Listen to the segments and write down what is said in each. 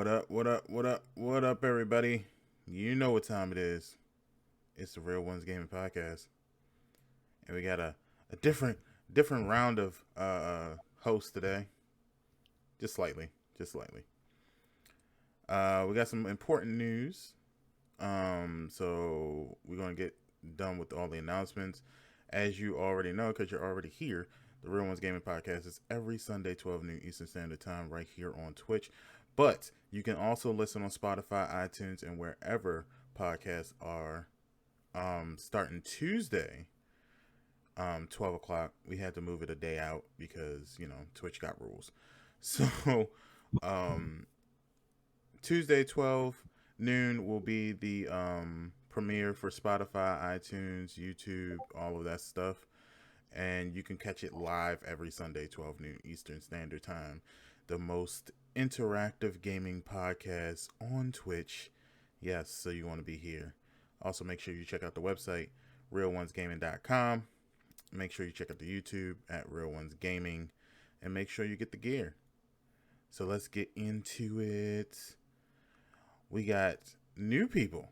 What up, what up, what up, what up, everybody? You know what time it is. It's the Real Ones Gaming Podcast. And we got a different round of hosts today. Just slightly. We got some important news. So we're going to get done with all the announcements. As you already know, because you're already here, the Real Ones Gaming Podcast is every Sunday, 12 noon Eastern Standard Time, right here on Twitch. But you can also listen on Spotify, iTunes, and wherever podcasts are. Starting Tuesday, 12 o'clock. We had to move it a day out because, Twitch got rules. So, Tuesday, 12 noon will be the premiere for Spotify, iTunes, YouTube, all of that stuff. And you can catch it live every Sunday, 12 noon Eastern Standard Time. The most interactive gaming podcast on Twitch. Yes, so you want to be here. Also, make sure you check out the website, RealOnesGaming.com. Make sure you check out the YouTube at RealOnesGaming. And make sure you get the gear. So let's get into it. We got new people.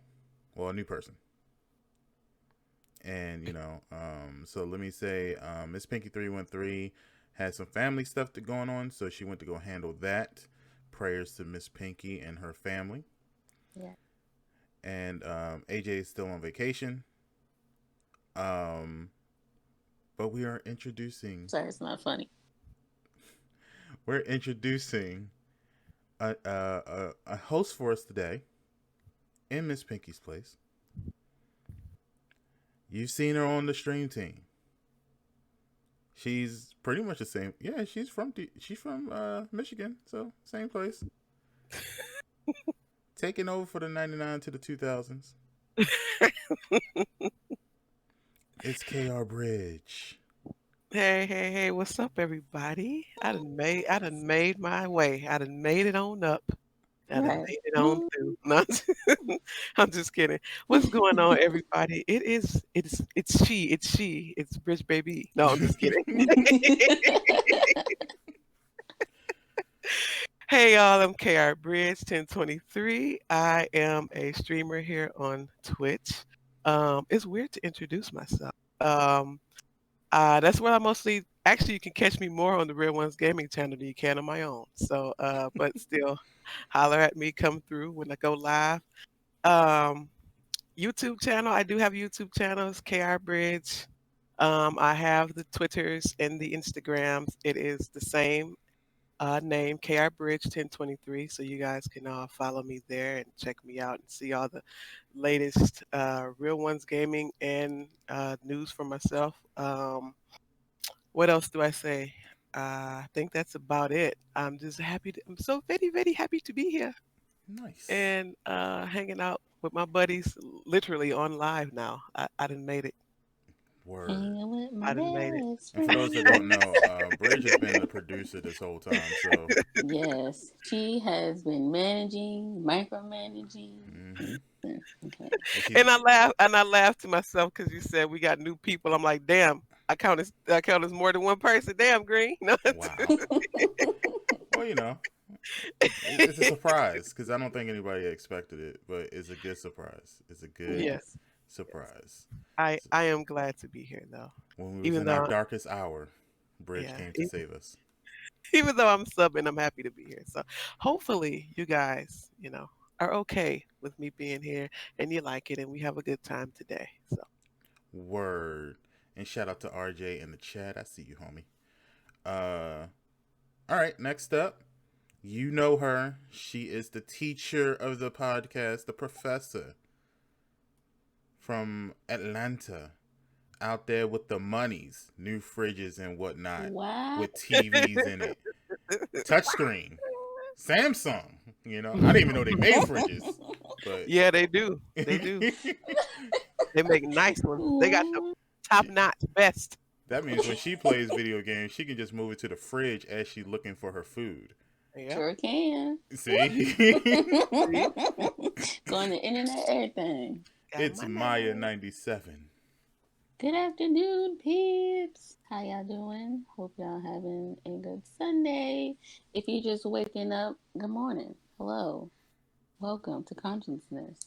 Well, a new person. And, so let me say, Miss Pinky313 had some family stuff going on, so she went to go handle that. Prayers to Miss Pinky and her family. Yeah. And AJ is still on vacation. But we are introducing... Sorry, it's not funny. We're introducing a host for us today in Miss Pinky's place. You've seen her on the stream team. She's pretty much the same. Yeah, she's from Michigan, so same place. Taking over for the 99 to the 2000s. It's KR Bridge. Hey, what's up, everybody? I done made my way. I done made it on up. I done made it on through. No, I'm just kidding. What's going on, everybody? It's Bridge Baby. No, I'm just kidding. Hey, y'all, I'm KR Bridge 1023. I am a streamer here on Twitch. It's weird to introduce myself. That's where I mostly, actually, you can catch me more on the Real Ones Gaming channel than you can on my own. So, but still, holler at me, come through when I go live. YouTube channel, I do have YouTube channels, KR Bridge. I have the Twitters and the Instagrams. It is the same name, KR Bridge 1023. So you guys can follow me there and check me out and see all the latest Real Ones Gaming and news for myself. What else do I say? I think that's about it. I'm just happy. I'm so very, very happy to be here. Nice. And hanging out with my buddies, literally on live now. I done made it. Word. I done made it. And for those that don't know, Bridge has been the producer this whole time. So yes, she has been micromanaging. Mm-hmm. Okay. And I laugh to myself because you said we got new people. I'm like, damn, I count as more than one person. Damn, Green. No. Wow. Well, it's a surprise because I don't think anybody expected it, but it's a good surprise. It's a good surprise. I am glad to be here though. When we was in our darkest hour, Bridge came to save us. Even though I'm subbing, I'm happy to be here. So hopefully you guys, are okay with me being here and you like it and we have a good time today. So word. And shout out to RJ in the chat. I see you, homie. All right, next up. You know her. She is the teacher of the podcast, the professor from Atlanta, out there with the monies, new fridges and whatnot, with TVs in it, touchscreen, Samsung. I didn't even know they made fridges. But yeah, they do. They do. They make nice ones. They got the top notch, best. That means when she plays video games, she can just move it to the fridge as she's looking for her food. Yeah. Sure can. See? Go on the internet, everything. It's Maya 97. Good afternoon, peeps. How y'all doing? Hope y'all having a good Sunday. If you're just waking up, good morning. Hello. Welcome to Consciousness.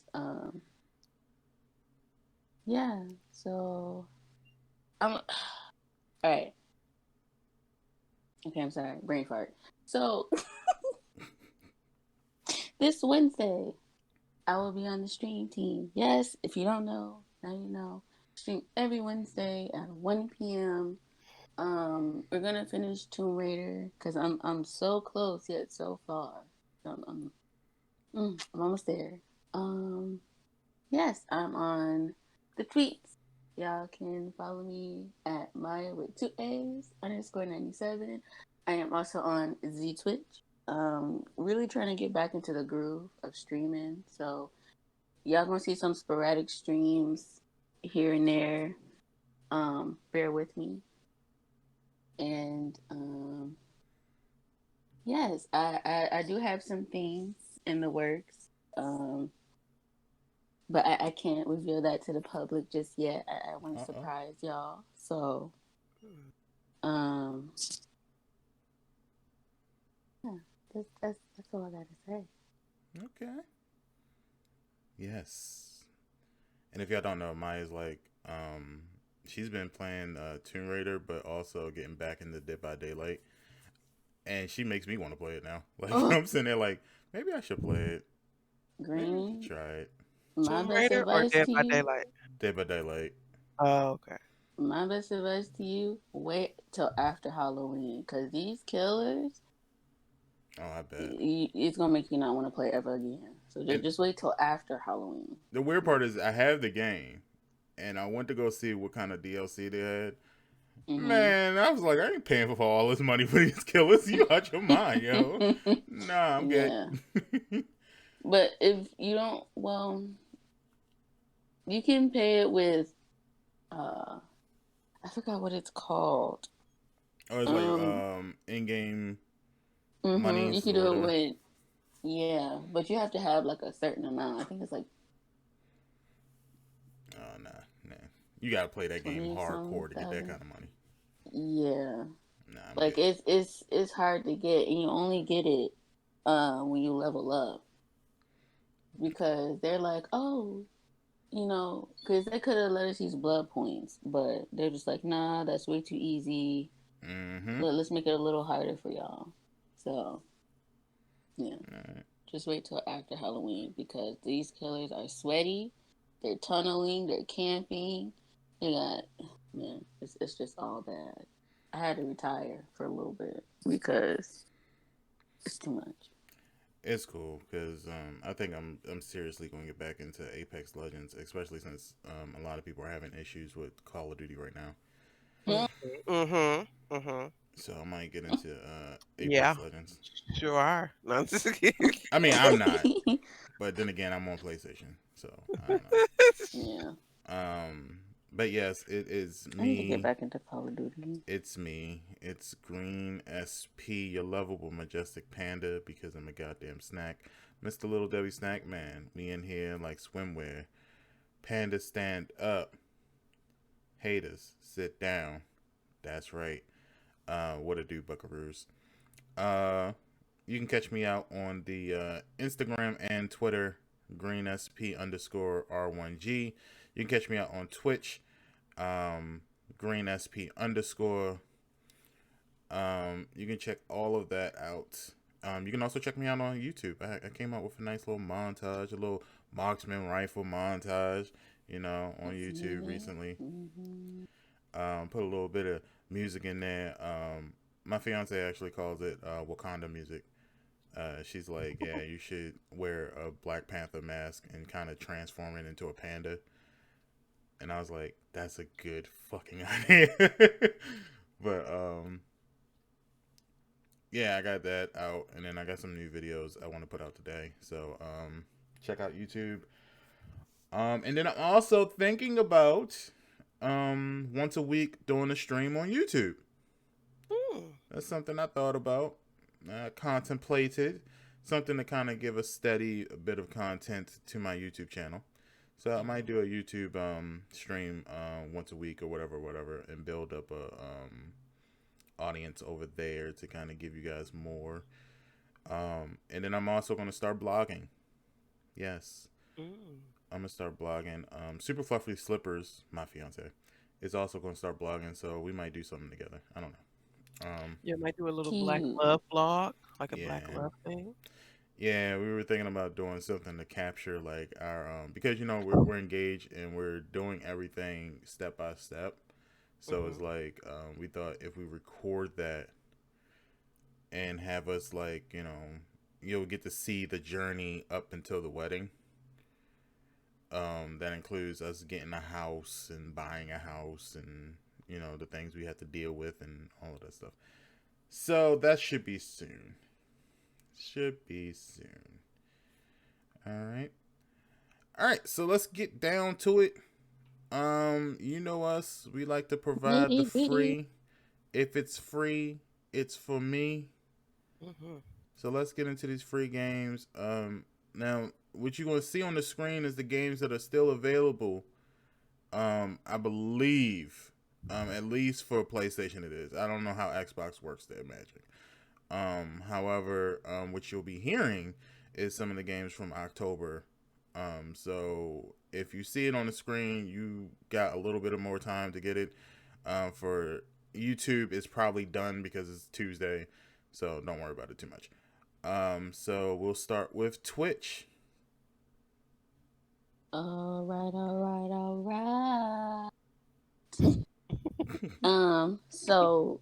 Yeah, so I'm all right. Okay, I'm sorry. Brain fart. So this Wednesday, I will be on the stream team. Yes, if you don't know, now you know. Stream every Wednesday at 1 p.m. We're gonna finish Tomb Raider because I'm so close yet so far. I'm almost there. Um, yes, I'm on the tweets. Y'all can follow me at Maya with 2 A's _97. I am also on Z Twitch. Really trying to get back into the groove of streaming. So y'all gonna see some sporadic streams here and there. Bear with me. And yes, I do have some things in the works. But I can't reveal that to the public just yet. I want to surprise y'all. So, yeah, that's all I gotta say. Okay. Yes. And if y'all don't know, Maya's like, she's been playing Tomb Raider, but also getting back into Dead by Daylight. And she makes me want to play it now. Like, I'm sitting there like, maybe I should play it. Maybe I should try it. My Tomb best Raider or advice Dead to by you. Daylight? Dead by Daylight. Oh, okay. My best advice to you: wait till after Halloween, because these killers. Oh, I bet. It's gonna make you not want to play ever again. So just wait till after Halloween. The weird part is I have the game, and I went to go see what kind of DLC they had. Mm-hmm. Man, I was like, I ain't paying for all this money for these killers. You out your mind, yo. Nah, I'm good. But if you don't, well, you can pay it with, I forgot what it's called. Oh, it's like in-game money. You can do it with, yeah, but you have to have like a certain amount. I think it's like. Oh nah. You gotta play that game hardcore to get that kind of money. Yeah. Nah, like it's hard to get, and you only get it when you level up, because they're like, oh, because they could have let us use blood points, but they're just like, nah, that's way too easy. Let's make it a little harder for y'all. So yeah, just wait till after Halloween, because these killers are sweaty, they're tunneling, they're camping, it's just all bad. I had to retire for a little bit because it's too much. It's cool because I think I'm seriously going to get back into Apex Legends, especially since a lot of people are having issues with Call of Duty right now. So I might get into Apex Legends. Sure are. No, I'm just kidding. I mean, I'm not, but then again, I'm on PlayStation, so I don't know. Yeah. But yes, it is me. I need to get back into Call of Duty. It's me. It's Greensp, your lovable majestic panda, because I'm a goddamn snack. Mr. Little Debbie Snack Man. We in here like swimwear. Panda stand up. Haters, sit down. That's right. What a do, buckaroos. You can catch me out on the Instagram and Twitter, GreenSP_R1G. You can catch me out on Twitch, GreenSP_. You can check all of that out. You can also check me out on YouTube. I came out with a nice little montage, a little marksman rifle montage, on YouTube recently. Put a little bit of music in there. My fiance actually calls it Wakanda music. She's like, yeah, you should wear a Black Panther mask and kind of transform it into a panda. And I was like, that's a good fucking idea. But yeah, I got that out, and then I got some new videos I want to put out today. So check out YouTube. And then I'm also thinking about once a week doing a stream on YouTube. That's something I thought about, contemplated, something to kind of give a steady bit of content to my YouTube channel. So I might do a YouTube stream once a week or whatever, and build up a audience over there to kind of give you guys more And then I'm also going to start blogging. Yes, Mm. I'm going to start blogging. Super Fluffy Slippers, my fiance, is also going to start blogging, so we might do something together. I don't know. You might do a little black Cute. love blog, like a black Yeah. love thing. Yeah, we were thinking about doing something to capture like our because we're engaged and we're doing everything step by step. So it's Hmm. like we thought if we record that and have us like you'll get to see the journey up until the wedding. That includes us getting a house and buying a house and the things we have to deal with and all of that stuff. So that should be soon. Should be soon. All right. All right, so let's get down to it. You know us, we like to provide the Nitty gritty. free. If it's free, it's for me. Hmm. So let's get into these free games. Now what you're gonna see on the screen is the games that are still available. I believe, at least for PlayStation it is. I don't know how Xbox works their magic. However, what you'll be hearing is some of the games from October. So if you see it on the screen, you got a little bit of more time to get it. For YouTube, it's probably done because it's Tuesday, so don't worry about it too much. So we'll start with Twitch. All right, all right, all right. So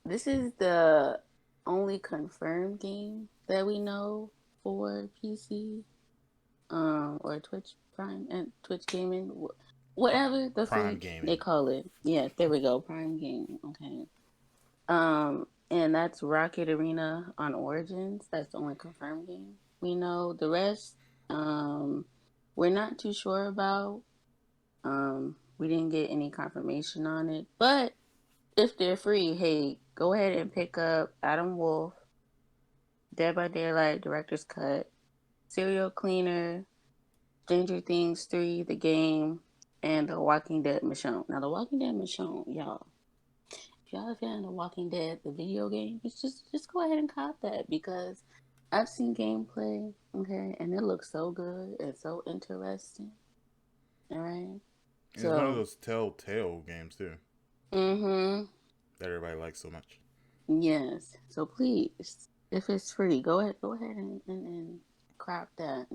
this is the only confirmed game that we know for PC, or Twitch Prime and Twitch Gaming, whatever the Prime freak they Gaming. call it. Yes, there we go, Prime Gaming. Okay. And that's Rocket Arena on Origins. That's the only confirmed game we know. The rest, we're not too sure about. We didn't get any confirmation on it, but if they're free, hey, go ahead and pick up Adam Wolf, Dead by Daylight Director's Cut, Serial Cleaner, Stranger Things 3, the game, and The Walking Dead Michonne. Now, The Walking Dead Michonne, y'all, if y'all are a fan of The Walking Dead, the video game, just go ahead and cop that because I've seen gameplay, okay, and it looks so good and so interesting. All right. And it's one of So, those telltale games too mm-hmm. that everybody likes so much. Yes. So please, if it's free, go ahead and crop that.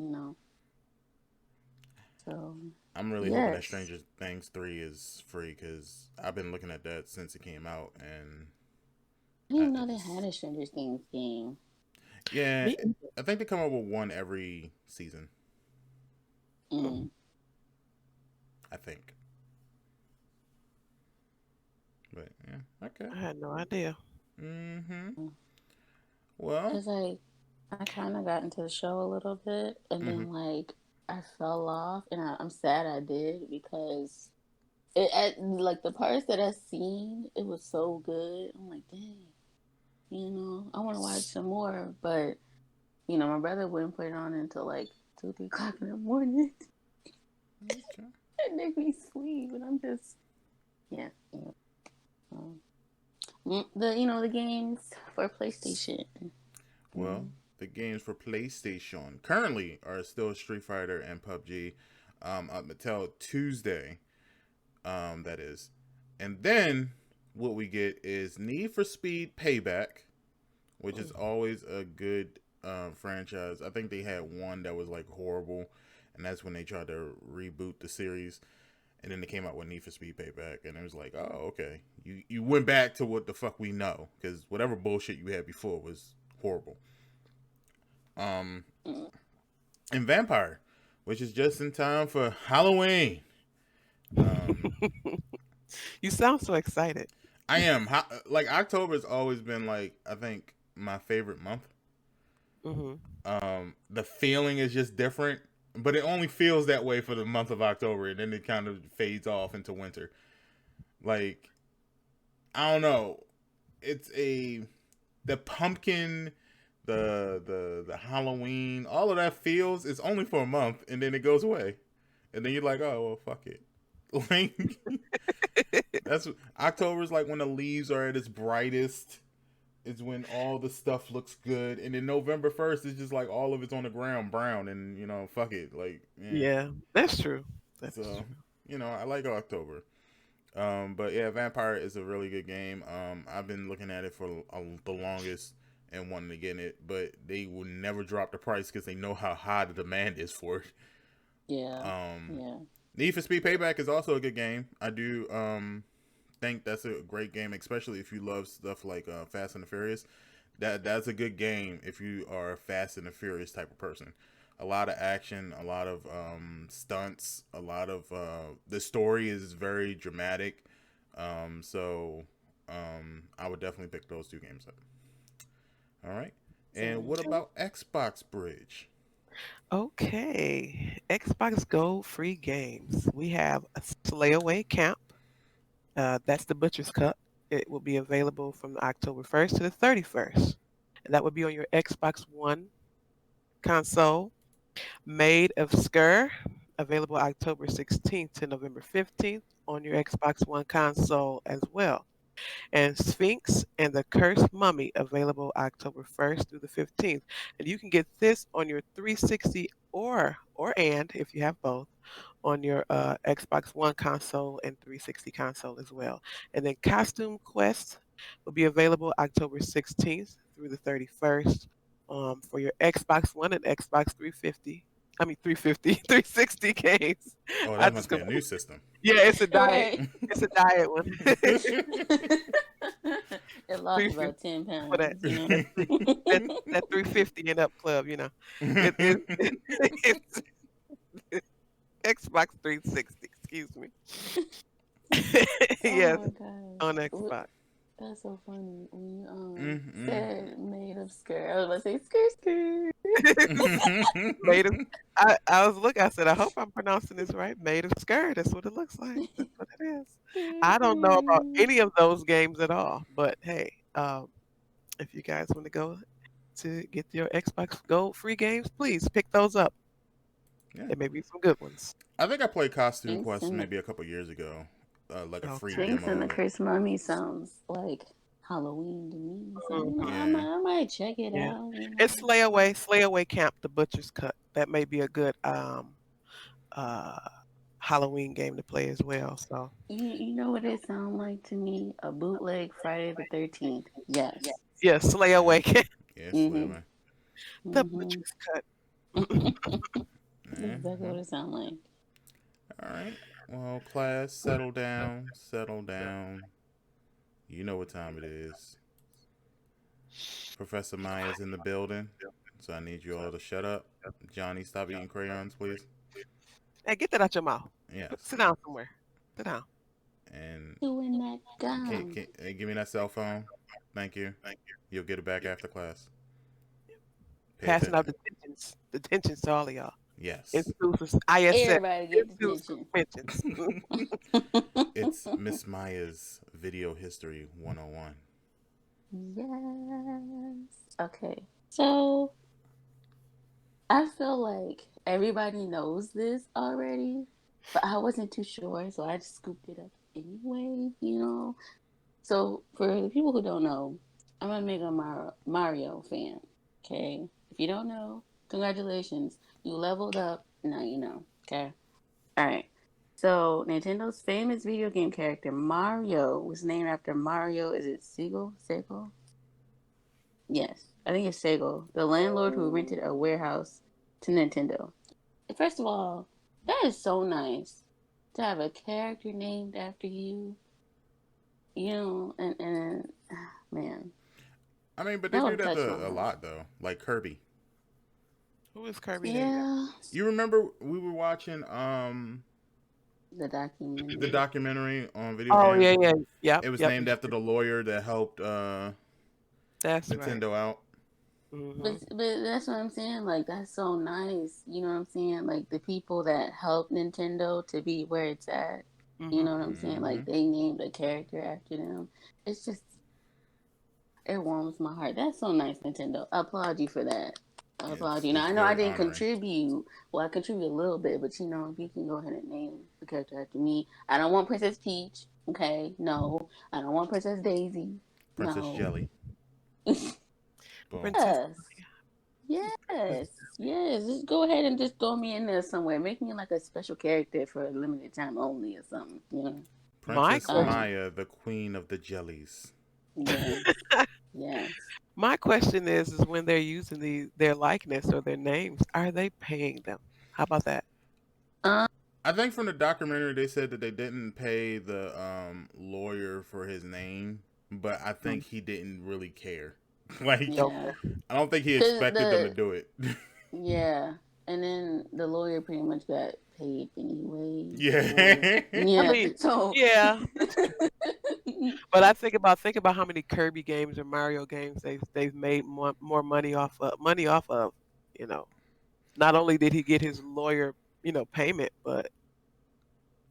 So I'm really hoping that yes. Stranger Things 3 is free because I've been looking at that since it came out, and I didn't even it know they had just a Stranger Things game. yeah, Me either. I think they come up with one every season. Mm. I think, but yeah, okay. I had no idea. Mm-hmm. Mm. Well, Cause I kind of got into the show a little bit, and mm-hmm. then I fell off, and I'm sad I did because like the parts that I seen, it was so good. I'm like, dang, I want to watch some more, but my brother wouldn't put it on until like 2, 3 o'clock in the morning. Okay. It make me sleep, and I'm just yeah. Um, the games for PlayStation. Well, the games for PlayStation currently are still Street Fighter and PUBG. Up until Tuesday, that is, and then what we get is Need for Speed Payback, which is always a good franchise. I think they had one that was like horrible, and that's when they tried to reboot the series. And then they came out with Need for Speed Payback, and it was like, oh, okay, you went back to what the fuck we know, because whatever bullshit you had before was horrible. Um, Mm. and Vampire, which is just in time for Halloween. Um, You sound so excited. I am like October has always been like I think my favorite month. Hmm. The feeling is just different, but it only feels that way for the month of October, and then it kind of fades off into winter. Like I don't know, it's the pumpkin, the Halloween, all of that feels. It's only for a month, and then it goes away, and then you're like, oh well, fuck it. Like that's October's like when the leaves are at its brightest. is when all the stuff looks good, and then November 1st is just like all of it's on the ground brown, and fuck it, like Yeah, that's true. That's So true. I like October. But yeah, Vampire is a really good game. I've been looking at it for the longest and wanting to get it, but they will never drop the price because they know how high the demand is for it. Yeah. Um, Yeah. Need for Speed Payback is also a good game. I do think that's a great game, especially if you love stuff like Fast and the Furious. That's a good game if you are a Fast and the Furious type of person. A lot of action, a lot of stunts, a lot of the story is very dramatic. I would definitely pick those two games up. All right. And what So, about Xbox Bridge? Okay. Xbox Gold free games. We have a Slayaway Camp. That's the Butcher's Cup. It will be available from October 1st to the 31st. And that would be on your Xbox One console. Made of Skur, available October 16th to November 15th on your Xbox One console as well. And Sphinx and the Cursed Mummy, available October 1st through the 15th. And you can get this on your 360 or if you have both, on your Xbox One console and 360 console as well. And then Costume Quest will be available October 16th through the 31st for your Xbox One and Xbox 350. I mean 350, 360 games. Oh, I that just must be a new system. yeah, it's a diet. right. It's a diet one. It lost 350 about 10 for that. pounds, That 350 and up club. It it's Xbox 360. Excuse me. Oh Yes, my gosh. on Xbox. That's so funny. When you Mm-mm. said made of skirt, I was about to say skirt skirt. Made of. I was looking. I said, I hope I'm pronouncing this right. Made of skirt. That's what it looks like. That's what it is. I don't know about any of those games at all. But hey, if you guys want to go to get your Xbox Gold free games, please pick those up. Yeah. There may be some good ones. I think I played Costume Sphinx Quest and the maybe a couple years ago, like a free Okay. Sphinx and the demo. Cursed Mummy sounds like Halloween to me. So Yeah. I might check it Yeah. out. It's Slayaway Camp, the Butcher's Cut. That may be a good uh Halloween game to play as well. So You know what it sounds like to me? A bootleg Friday the 13th. Yes. yeah, Yeah. Slayaway Camp, Yeah. Mhm. Slayaway. the Mhm. Butcher's Cut. That's Yeah. exactly what it sounds like. All right. Well, class, settle down. Settle down. You know what time it is. Professor Maya's in the building, so I need you all to shut up. Johnny, stop eating crayons, please. Hey, get that out your mouth. Yes. Sit down somewhere. Sit down. And Chewing that gum. hey, give me that cell phone. Thank you. You'll get it back after class. Pay Passing out attention. detentions to all of y'all. Yes. Institutions, ISS, Everybody get institutional detention. mentions. It's Miss Maya's Video History 101. Yes. Okay. So I feel like everybody knows this already, but I wasn't too sure, so I just scooped it up anyway. So for the people who don't know, I'm a mega Mario fan. Okay. If you don't know, congratulations. You leveled up. Now you know. Okay. All right. So Nintendo's famous video game character Mario was named after Mario. Is it Sego? Yes, I think it's Sego, the landlord who rented a warehouse to Nintendo. First of all, that is so nice to have a character named after you. And man, I mean, but they that do would that touch my a heart. lot though. Like Kirby. Who is Kirby named after? Yeah, You remember we were watching the the documentary. documentary on video Oh games. yeah, yeah. Yep, It was yep. named after the lawyer that helped That's right. Nintendo out. Hmm. But that's what I'm saying. Like that's so nice. You know what I'm saying? Like the people that helped Nintendo to be where it's at. You Hmm. know what I'm saying? Mm-hmm. Like they named a character after them. It's just it warms my heart. That's so nice, Nintendo. I applaud you for that. I applaud you. Now It's I know I very didn't honoring. contribute. Well, I contribute a little bit, but if you can go ahead and name the character after me. I don't want Princess Peach. Okay, no. I don't want Princess Daisy. Princess No. Jelly. Boom. Princess. Yes. Yes. Just go ahead and just throw me in there somewhere. Make me like a special character for a limited time only or something. My Princess question. Maya, the queen of the jellies. Yes. Yes. My question is when they're using their likeness or their names, are they paying them? How about that? Um. I think from the documentary they said that they didn't pay the lawyer for his name, but I Hmm. think he didn't really care. Like, Yeah. Okay. I don't think he Cause expected them to do it. yeah, and then the lawyer pretty much got paid anyway. Yeah. I Yeah. mean, So. yeah, that's true. But I think about how many Kirby games or Mario games they've made more money off of. You know, not only did he get his lawyer, payment, but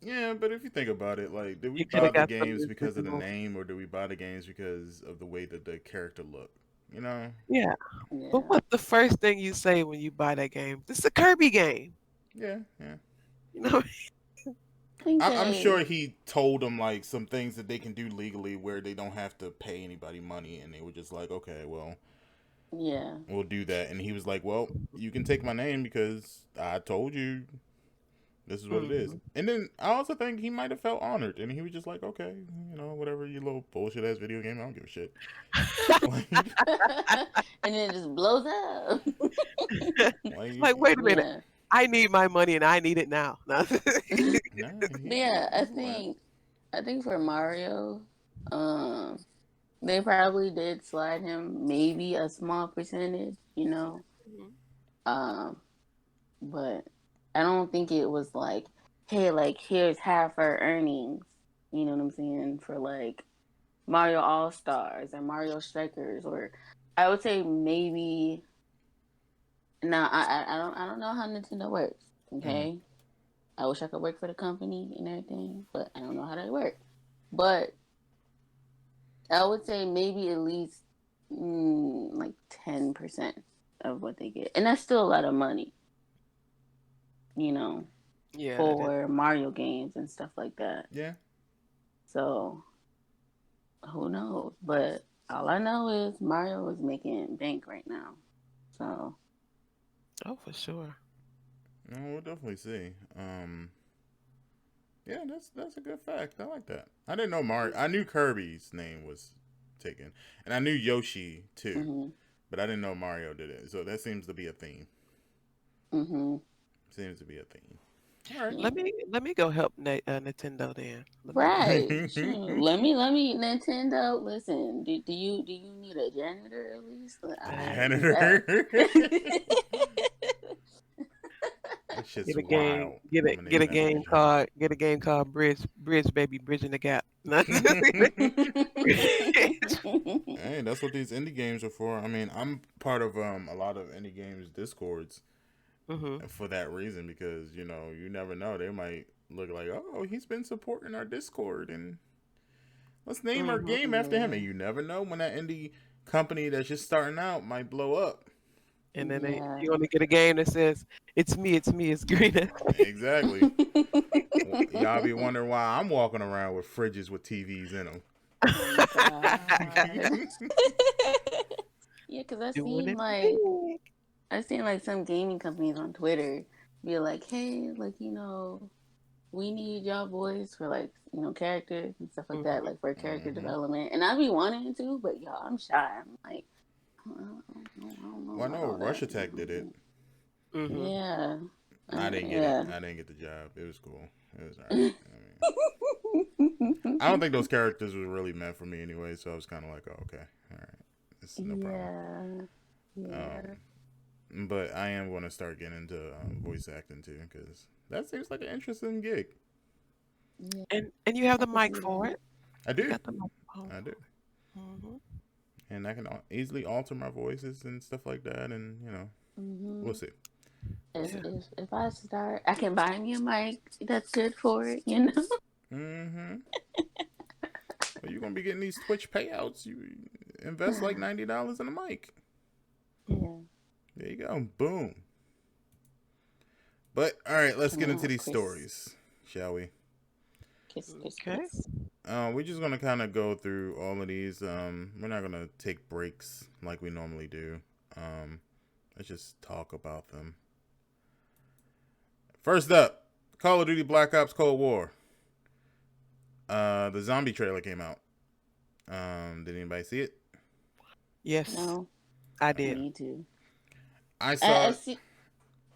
Yeah, but if you think about it, like, did we he could buy have the got some games because of the residual. name, or did we buy the games because of the way that the character looked? You know? Yeah, but Yeah. what's the first thing you say when you buy that game? This is a Kirby game. Yeah, yeah. You know, I think I'm they. sure he told them like some things that they can do legally where they don't have to pay anybody money, and they were just like, okay, well, Yeah. we'll do that. And he was like, well, you can take my name because I told you this is what it is. Mhm. And then I also think he might have felt honored, and he was just like, okay, whatever, you little bullshit ass video game, I don't give a shit. Like, And then it just blows up. Like, wait a minute. Yeah. I need my money and I need it now. nah, But yeah, I he's alive. think for Mario, they probably did slide him maybe a small percentage. Mhm. Um, but I don't think it was like, hey, like here's half our earnings. You know what I'm saying? For like Mario All Stars or Mario Strikers, or I would say maybe. Now I don't know how Nintendo works. Mm. Okay, I wish I could work for the company and everything, but I don't know how they work. But I would say maybe at least like 10% of what they get, and that's still a lot of money, you know, Yeah, that is. for Mario games and stuff like that. Yeah. So who knows? But all I know is Mario is making bank right now. So Oh, for sure. No, we'll definitely see. Yeah, that's a good fact. I like that. I didn't know Mario. I knew Kirby's name was taken, and I knew Yoshi too, mhm but I didn't know Mario did it. So that seems to be a theme. mhm Seems to be a theme. All right. yeah. Let me go help Nintendo then. Let me go. Right. Sure. Let me Nintendo. Listen, do you need a janitor at least? A I can do that. janitor. That shit's Get a game. wild. Get I'm a gonna get name a that shit game a janitor. called get a game called Bridge Baby Bridging the Gap. Hey, that's what these indie games are for. I mean, I'm part of a lot of indie games discords Mhm. for that reason because you never know, they might look like, oh, he's been supporting our Discord and let's name our Mhm. game after him. And Yeah. you never know when that indie company that's just starting out might blow up. And then Yeah. you only get a game that says it's me, it's Green. Exactly. Y'all be wondering why I'm walking around with fridges with TVs in them. Oh God. Yeah, because Doing it big. I seen like some gaming companies on Twitter be like, hey, like we need y'all boys for like characters and stuff like that, Mhm. like for character Hmm. development. And I be wanting to, but y'all, I'm shy. I'm like, I don't know Well, I about know all Rush that. Attack did it. Mhm. Yeah, I didn't get it. yeah. I didn't get the job. It was cool. It was alright. I mean, I don't think those characters were really meant for me anyway, so I was kind of like, oh, okay, all right, it's no problem. Yeah, yeah, But I am going to start getting into voice acting too, because that seems like an interesting gig. yeah. And you have I the can mic see for that. it. I You do. got the microphone I do. for it. Mhm. And I can easily alter my voices and stuff like that, and we'll Hmm. see. We'll If see. Yeah. if if I start, I can buy me a mic that's good for it. Mm-hmm. Well, you're gonna be getting these Twitch payouts. You invest like $90 in a mic. Yeah, There you go. Boom. But all right, let's get coming into out, these Chris. stories, shall we? Kiss, kiss, Okay. kiss. We're just gonna kind of go through all of these. We're not gonna take breaks like we normally do. Um, let's just talk about them. First up, Call of Duty Black Ops Cold War. The zombie trailer came out. Did anybody see it? Yes, No, I I did. need to. I I saw. see.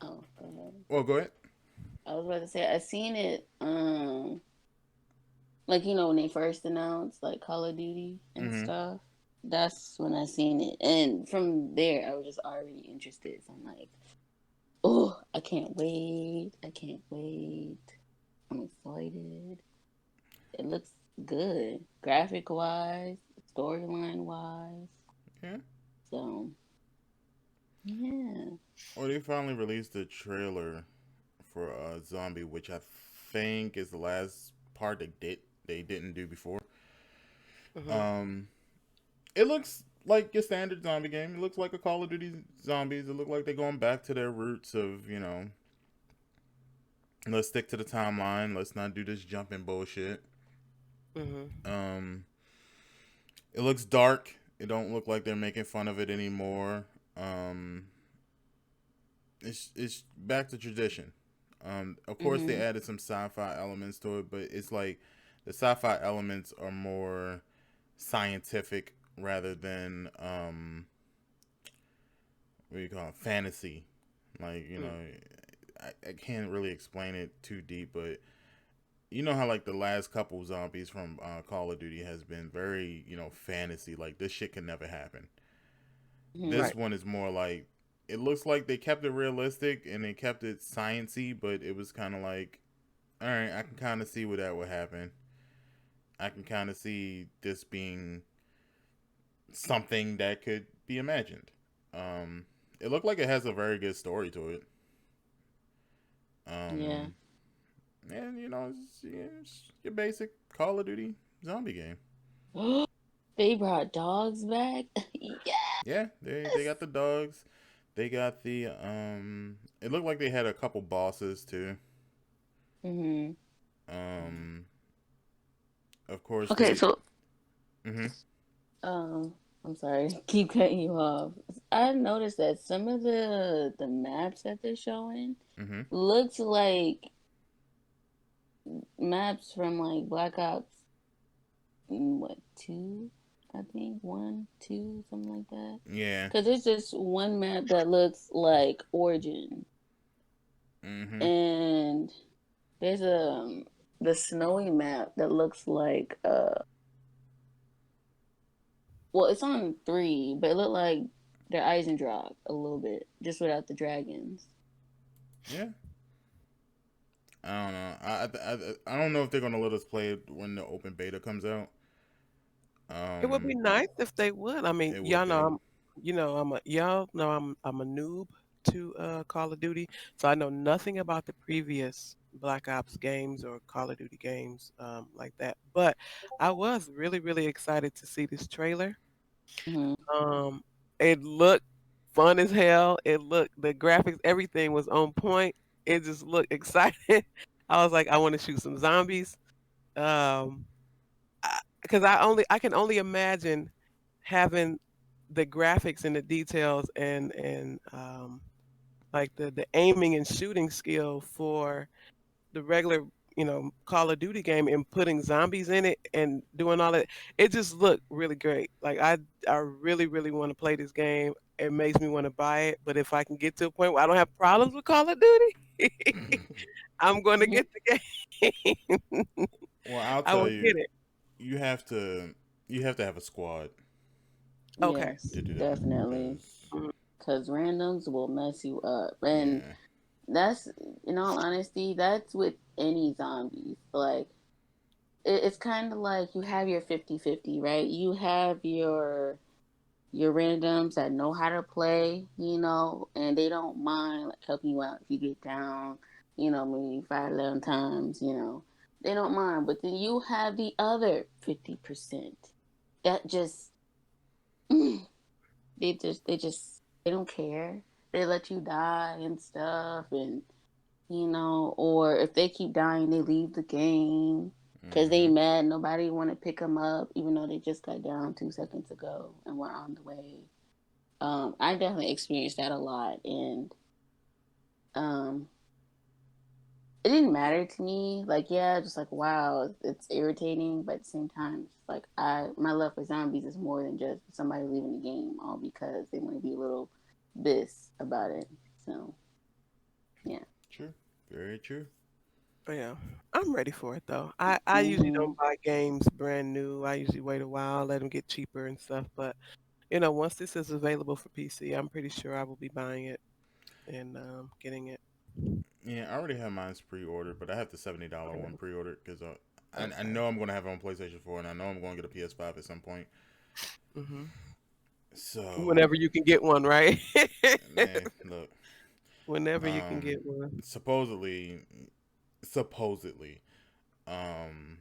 Oh, go ahead. Well, go ahead. I was about to say I seen it. Like when they first announced like Call of Duty and Mm-hmm. stuff. That's when I seen it, and from there I was just already interested. So I'm like, oh, I can't wait! I can't wait! I'm excited. It looks good, graphic wise, storyline wise. Yeah. So yeah. Well, they finally released the trailer for Zombie, which I think is the last part they didn't do before. Hmm. Um, it looks like your standard zombie game. It looks like a Call of Duty zombies. It looks like they're going back to their roots of let's stick to the timeline. Let's not do this jumping bullshit. Hmm. Um, it looks dark. It don't look like they're making fun of it anymore. Um, it's back to tradition. Of course, they Mhm. added some sci-fi elements to it, but it's like the sci-fi elements are more scientific rather than what do you call it, fantasy. Like I can't really explain it too deep, but you know how like the last couple zombies from Call of Duty has been very fantasy. Like this shit can never happen. Mhm. This Right. one is more like it looks like they kept it realistic and they kept it sciency, but it was kind of like, all right, I can kind of see where that would happen. I can kind of see this being something that could be imagined. Um, it looked like it has a very good story to it. Yeah. Um, and it's your basic Call of Duty zombie game. They brought dogs back. Yeah, they Yes. got the dogs. They got the It looked like they had a couple bosses too. Mhm. Um, of course Okay, they. so Mhm. um, I'm sorry, keep cutting you off. I noticed that some of the maps that they're showing Mhm. looks like maps from like Black Ops, what, two? I think one, two, something like that. Yeah. Cause there's just one map that looks like Origin, Mhm. and there's the snowy map that looks like well, it's on three, but it looked like they're Eisendrop a little bit, just without the dragons. Yeah. I don't know. I don't know if they're gonna let us play it when the open beta comes out. It would be Um, nice if they would. I mean, it would be. y'all know I'm a noob to Call of Duty, so I know nothing about the previous Black Ops games or Call of Duty games like that. But I was really really excited to see this trailer. Hmm. Um, it looked fun as hell. It looked the graphics, everything was on point. It just looked exciting. I was like, I want to shoot some zombies. Um, because I can only imagine having the graphics and the details and like the aiming and shooting skill for the regular Call of Duty game and putting zombies in it and doing all that. It just looked really great. Like I really really want to play this game. It makes me want to buy it. But if I can get to a point where I don't have problems with Call of Duty, I'm going to get the game. Well, I'll I tell will you, get it. you have to you have to have a squad Okay. Yes, to do that definitely. because Mhm. Because randoms will mess you up. And yeah. that's, in all honesty, that's with any zombies. Like, it's kind of like you have your 50-50, right? You have your randoms that know how to play, and they don't mind like helping you out if you get down, maybe 5, 11 times, they don't mind. But then you have the other 50% that just they don't care. They let you die and stuff, and or if they keep dying, they leave the game. because they Mm-hmm. mad nobody want to pick them up, even though they just got down 2 seconds ago and we're on the way. I definitely experienced that a lot, and um, it didn't matter to me. Like, yeah, just like wow, it's irritating, but at the same time, it's like my love for zombies is more than just somebody leaving the game all because they want to be a little this about it. So yeah. True. Very true. Yeah, I'm ready for it though. I usually Hmm. don't buy games brand new. I usually wait a while, let them get cheaper and stuff. But once this is available for PC, I'm pretty sure I will be buying it and getting it. Yeah, I already have mine pre-ordered, but I have the $70 one Okay. pre-ordered because I Okay. know I'm going to have it on PlayStation 4, and I know I'm going to get a PS5 at some point. Hmm. So, Whenever you can get one, right? man, look, Whenever you can um, get one. supposedly, um,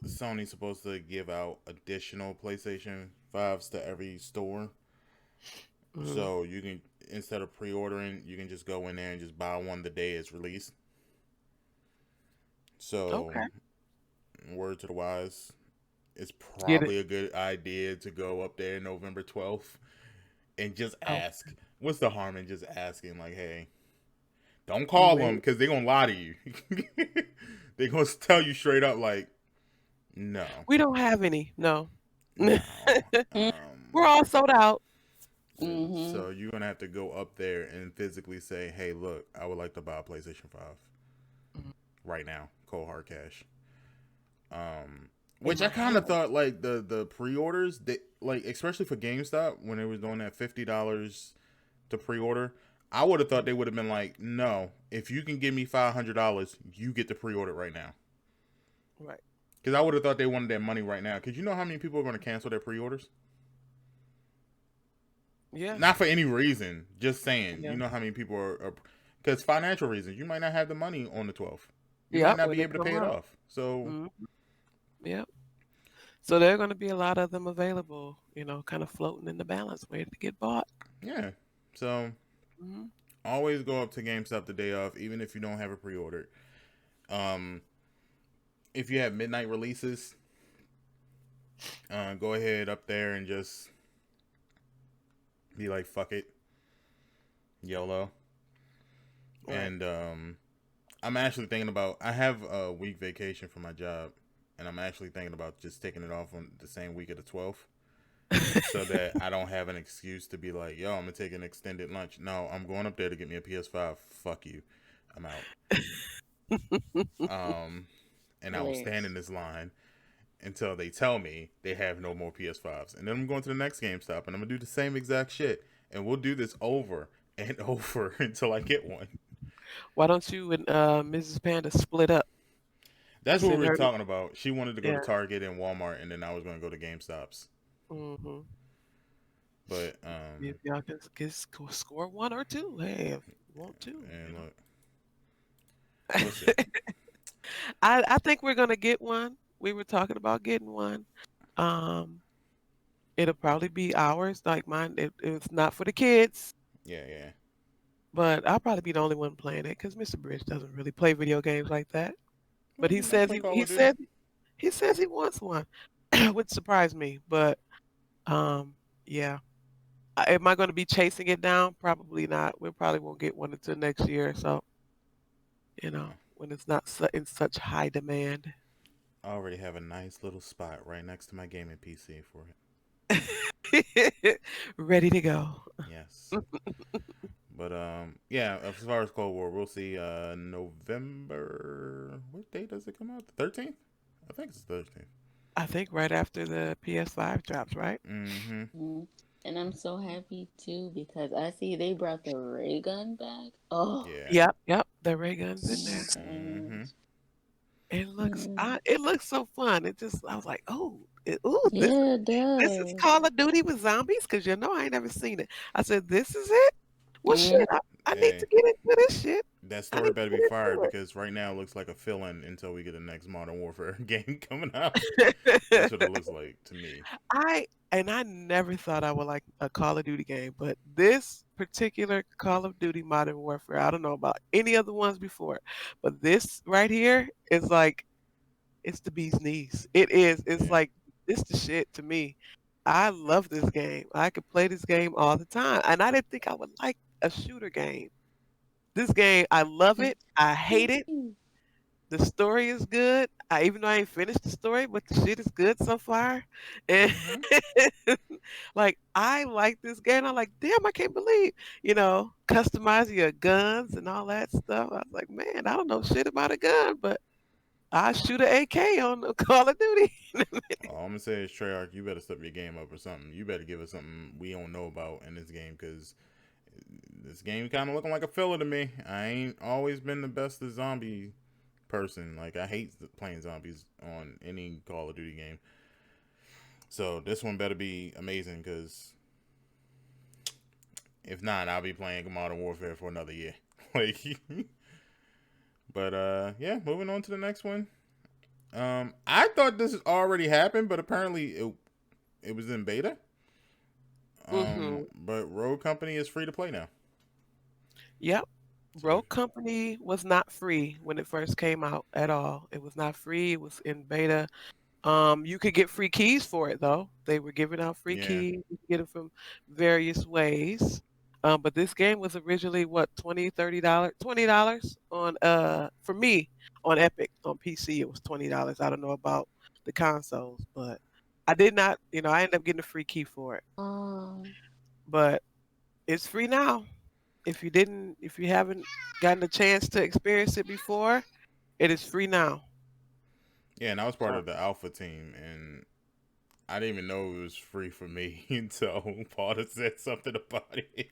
Sony's supposed to give out additional PlayStation 5s to every store. Hmm. So you can, instead of pre-ordering, you can just go in there and just buy one the day it's released. So, Okay. word to the wise, it's Get it. probably a good idea to go up there November 12th and just Oh, ask. What's the harm in just asking, like, hey, don't you call them ain't. because they're going to lie to you. They're going to tell you straight up, like, no, We don't have any. No. no. We're all sold out. Hmm. So you're going to have to go up there and physically say, hey, look, I would like to buy a PlayStation 5 Mhm. right now, cold hard cash. In Which I my kind of hand. thought like the pre-orders, they, like especially for GameStop when they was doing that $50 to pre-order, I would have thought they would have been like, no, if you can give me $500, you get to pre-order right now. Right. Because I would have thought they wanted that money right now. Because you know how many people are going to cancel their pre-orders? Yeah. Not for any reason, just saying. You Yeah. know how many people are because financial reasons. You might not have the money on the 12th. You might Yep. not When be they able to come pay it out. off. So Mhm. Yep. So there are going to be a lot of them available, kind of floating in the balance, waiting to get bought. yeah. So Hmm. always go up to GameStop the day of, even if you don't have it pre-ordered. Um, if you have midnight releases, go ahead up there and just be like, fuck it, YOLO. Right. And I'm actually thinking about, I have a week vacation for my job, and I'm actually thinking about just taking it off on the same week of the 12th so that I don't have an excuse to be like, yo, I'm going to take an extended lunch. No, I'm going up there to get me a PS5. Fuck you. I'm out. Um, and I will stand in Hilarious. this line until they tell me they have no more PS5s. And then I'm going to the next GameStop and I'm going to do the same exact shit. And we'll do this over and over until I get one. Why don't you and Mrs. Panda split up? That's what we Send were her. talking about. She wanted to go to Yeah. Target and Walmart, and then I was going to go to GameStops. Hmm. But, If y'all can score one or two, hey, if you want and to. look, we'll see. I think we're gonna get one. We were talking about getting one. Um, it'll probably be ours, like mine. It's not for the kids, Yeah, yeah. but I'll probably be the only one playing it because Mr. Bridge doesn't really play video games like that. Well, But he might play Call he of Duty. says he wants one, which surprised me. But um, yeah. Am I going to be chasing it down? Probably not. We probably won't get one until next year. So when it's not in such high demand. I already have a nice little spot right next to my gaming PC for it. Ready to go. Yes. But yeah, as far as Cold War, we'll see November, what day does it come out? The 13th? I think it's the 13th. I think right after the PS5 drops, right? Mm-hmm. Mhm. And I'm so happy too because I see they brought the ray gun back. Oh, Yeah. Yep, yep. The ray gun's in there. Mm-hmm. yes. It Mm. it looks so fun. I was like, oh, Yeah, it this is does. Call of Duty with zombies because I ain't never seen it. I said, this is it. Well, Mm. shit, I need to Hey, get into this shit. that I story need to better be fired because right now it looks like a fill-in until we get the next Modern Warfare game coming out. get That's what it it. looks like to me. I never thought I would like a Call of Duty game, but this particular Call of Duty Modern Warfare, I don't know about any other ones before, but this right here is like It's the bee's knees. It is. It's Yeah. like it's the shit to me. I love this game. I could play this game all the time, and I didn't think I would like a shooter game. This game, I love it. I hate it. The story is good. Even though I ain't finished the story, but the shit is good so far. And Hmm. like I like this game. I'm like, damn, I can't believe, customizing your guns and all that stuff. I was like, man, I don't know shit about a gun, but I shoot an AK on the Call of Duty. All I'm gonna say is Treyarch, you better step your game up or something. You better give us something we don't know about in this game because this game kind of looking like a filler to me. I ain't always been the best of zombie person. Like I hate playing zombies on any Call of Duty game. So this one better be amazing because if not, I'll be playing Modern Warfare for another year. Like, but yeah, moving on to the next one. I thought this already happened, but apparently it was in beta. Mm-hmm. But Road Company is free to play now. Yep. So Rogue Company was not free when it first came out at all. It was not free. It was in beta. You could get free keys for it though. They were giving out free yeah, keys. You could get it from various ways. But this game was originally what, $20, $20 on for me on Epic. On PC it was $20. I don't know about the consoles, but I did not, I ended up getting a free key for it. Um, But it's free now. If you haven't gotten a chance to experience it before, it is free now. yeah, and I was part So of the alpha team, and I didn't even know it was free for me until Paula said something about it.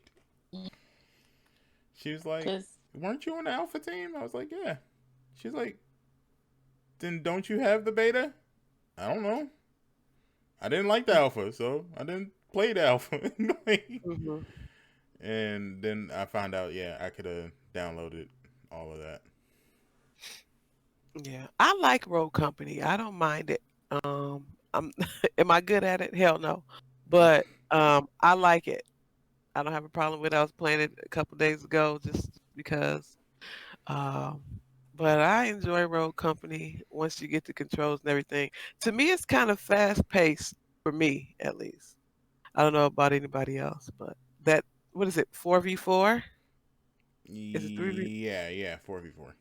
She was like, cause "Weren't you on the alpha team?" I was like, "Yeah." She's like, "Then don't you have the beta?" I don't know. I didn't like the alpha, so I didn't play the alpha. hmm And then I found out, yeah, I could have downloaded all of that. yeah, I like Road Company. I don't mind it. I'm am I good at it? Hell no. But I like it. I don't have a problem with it. I was playing it a couple days ago just because. Um, but I enjoy Road Company once you get the controls and everything. To me, it's kind of fast paced for me, at least. I don't know about anybody else, but that what is it? 4v4? Is it 3v? Yeah, 4v4.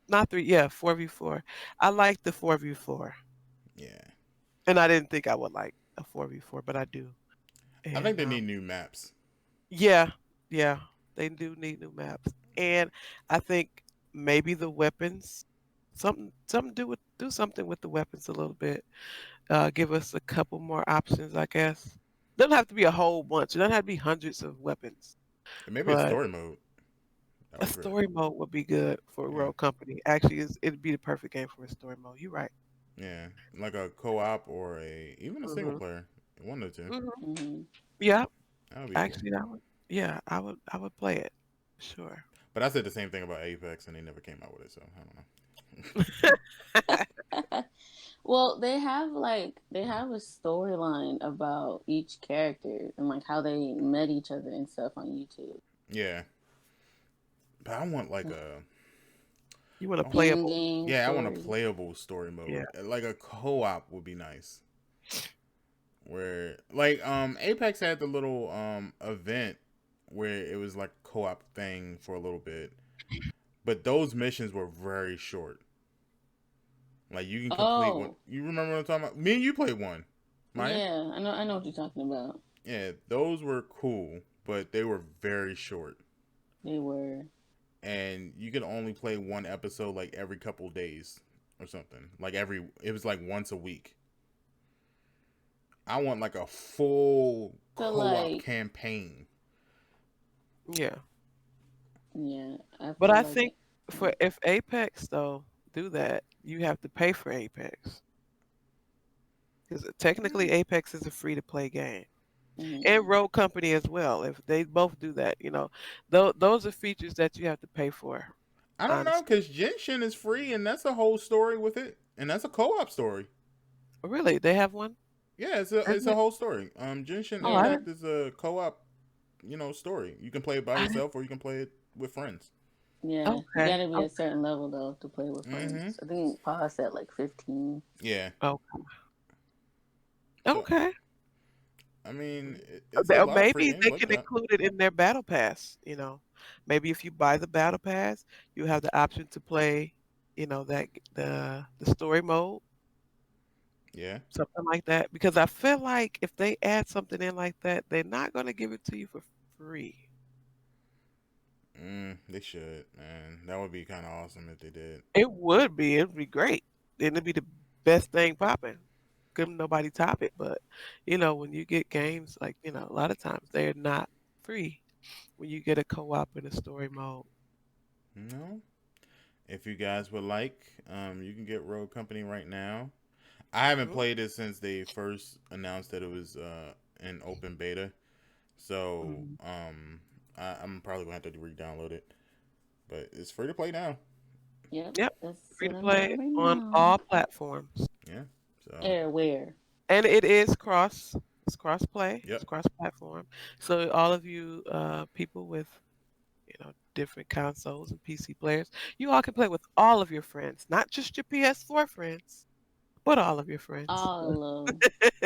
Not three. Yeah, 4v4. I like the 4v4, Yeah. and I didn't think I would like a 4v4, but I do. I think And they need new maps. yeah, yeah, they do need new maps, and I think maybe the weapons, something do something with the weapons a little bit. Give us a couple more options, I guess. Doesn't have to be a whole bunch. It doesn't have to be hundreds of weapons, And maybe a but story mode. That a would be great. story mode would be good for Yeah. Road Company. Actually, it'd be the perfect game for a story mode. You're right. Yeah. Like a co op or even a single hmm player. One or two. hmm mhm. Yeah, That would be cool. actually, that would. Yeah, I would play it. Sure. But I said the same thing about Apex and they never came out with it, so I don't know. Well, they have a storyline about each character and like how they met each other and stuff on YouTube. Yeah. But I want like a You want a I want, In playable? game yeah, I want a story. playable story mode. Yeah. Like a co-op would be nice. Where like Apex had the little event where it was like a co-op thing for a little bit. But those missions were very short. Like you can complete one. Oh, You remember what I'm talking about? Me and you played one, Maya. yeah, I know what you're talking about. Yeah, those were cool, but they were very short, They were. and you could only play one episode like every couple days or something. Like it was like once a week. I want like a full So co-op like, campaign. Yeah. yeah, I But feel I like think for if Apex though do that, you have to pay for Apex because technically Apex is a free to play game, and mhm. Road Company as well. If they both do that, those are features that you have to pay for. I don't know Honestly, because Genshin is free, and that's a whole story with it, and that's a co-op story. really, they have one. Yeah, I it's a didn't. whole story. Genshin Oh, I Yeah. Impact didn't. is a co-op, story. You can play it by I didn't. yourself or you can play it with friends. Yeah, you Okay. gotta be a certain level though to play with Mm-hmm. friends. I think Pa's at like 15. Yeah. Oh, So okay. I mean, it's a lot of free Maybe games they like can that. include it in their battle pass. Maybe if you buy the battle pass, you have the option to play, the story mode, Yeah. something like that. Because I feel like if they add something in like that, they're not going to give it to you for free. They should, man. That would be kind of awesome if they did. It would be. It'd be great. It'd be the best thing popping. Couldn't nobody top it. But when you get games like a lot of times they're not free when you get a co-op in a story mode. No. If you guys would like, you can get Road Company right now. I haven't Mhm. played it since they first announced that it was in open beta. So Mhm. I'm probably gonna have to re-download it. But it's free to play now. Yep, Yep, that's free what to I'm doing play right on now. all platforms. Yeah. So Airware. And it is it's cross play, it's yep. cross platform. So all of you people with different consoles and PC players, you all can play with all of your friends, not just your PS4 friends, but all of your friends. All of,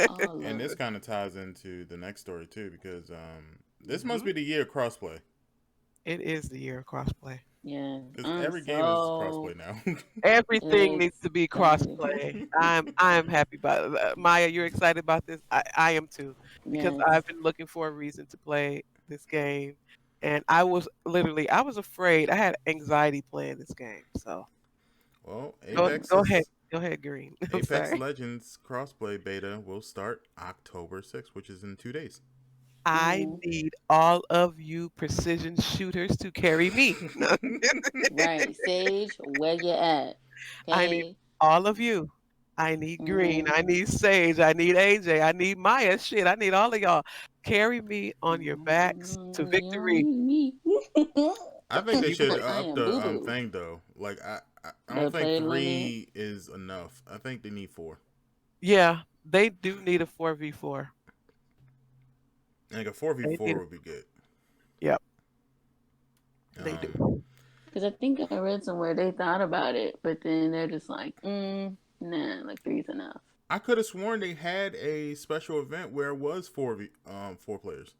all And this of. kind of ties into the next story too, because this must Hmm. be the year of crossplay, It is the year of crossplay. Yeah, because I'm every game is so crossplay now. Everything needs to be excited. crossplay. I'm happy about it. Maya, you're excited about this? I am too, because Yes. I've been looking for a reason to play this game, and I was afraid. I had anxiety playing this game. So Well, go ahead, Green. I'm Apex sorry. Legends crossplay beta will start October 6th, which is in 2 days. I Hmm. need all of you precision shooters to carry me. Right, Sage, where you at? I need Okay. all of you. I need Green. Hmm. I need Sage. I need AJ. I need Maya. Shit, I need all of y'all. Carry me on your backs to You don't victory. need me. I think they You should put I up am boo the boo. thing though. Like I don't The think play limit. 3 is enough. I think they need 4. Yeah, they do need a 4v4. Like a 4v4 Need would be good. yep, they Um, do. Because I think I read somewhere they thought about it, but then they're just like, nah, like three's enough. I could have sworn they had a special event where it was 4 players,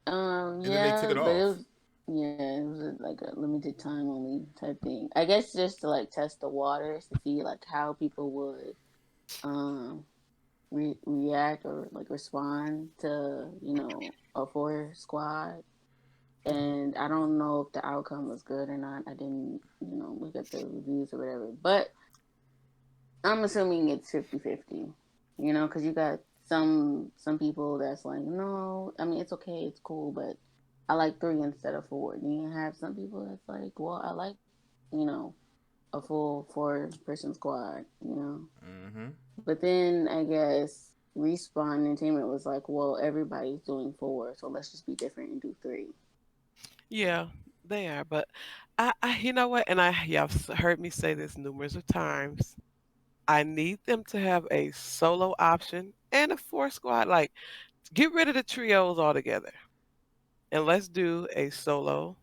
and then they took Yeah, it but it off. was, yeah, it was like a limited time only type thing. I guess just to like test the waters to see like how people would um react or like respond to a four squad. And I don't know if the outcome was good or not. I didn't look at the reviews or whatever, but I'm assuming it's 50-50. Because you got some people that's like, no, I mean it's okay, it's cool, but I like three instead of four. Then you have some people that's like, well, I like you know a full four-person squad. Mm-hmm. But then I guess Respawn Entertainment was like, well, everybody's doing four, so let's just be different and do three. Yeah, they are. But you know what? And y'all heard me say this numerous of times. I need them to have a solo option and a four squad. Like, get rid of the trios altogether, and let's do a solo,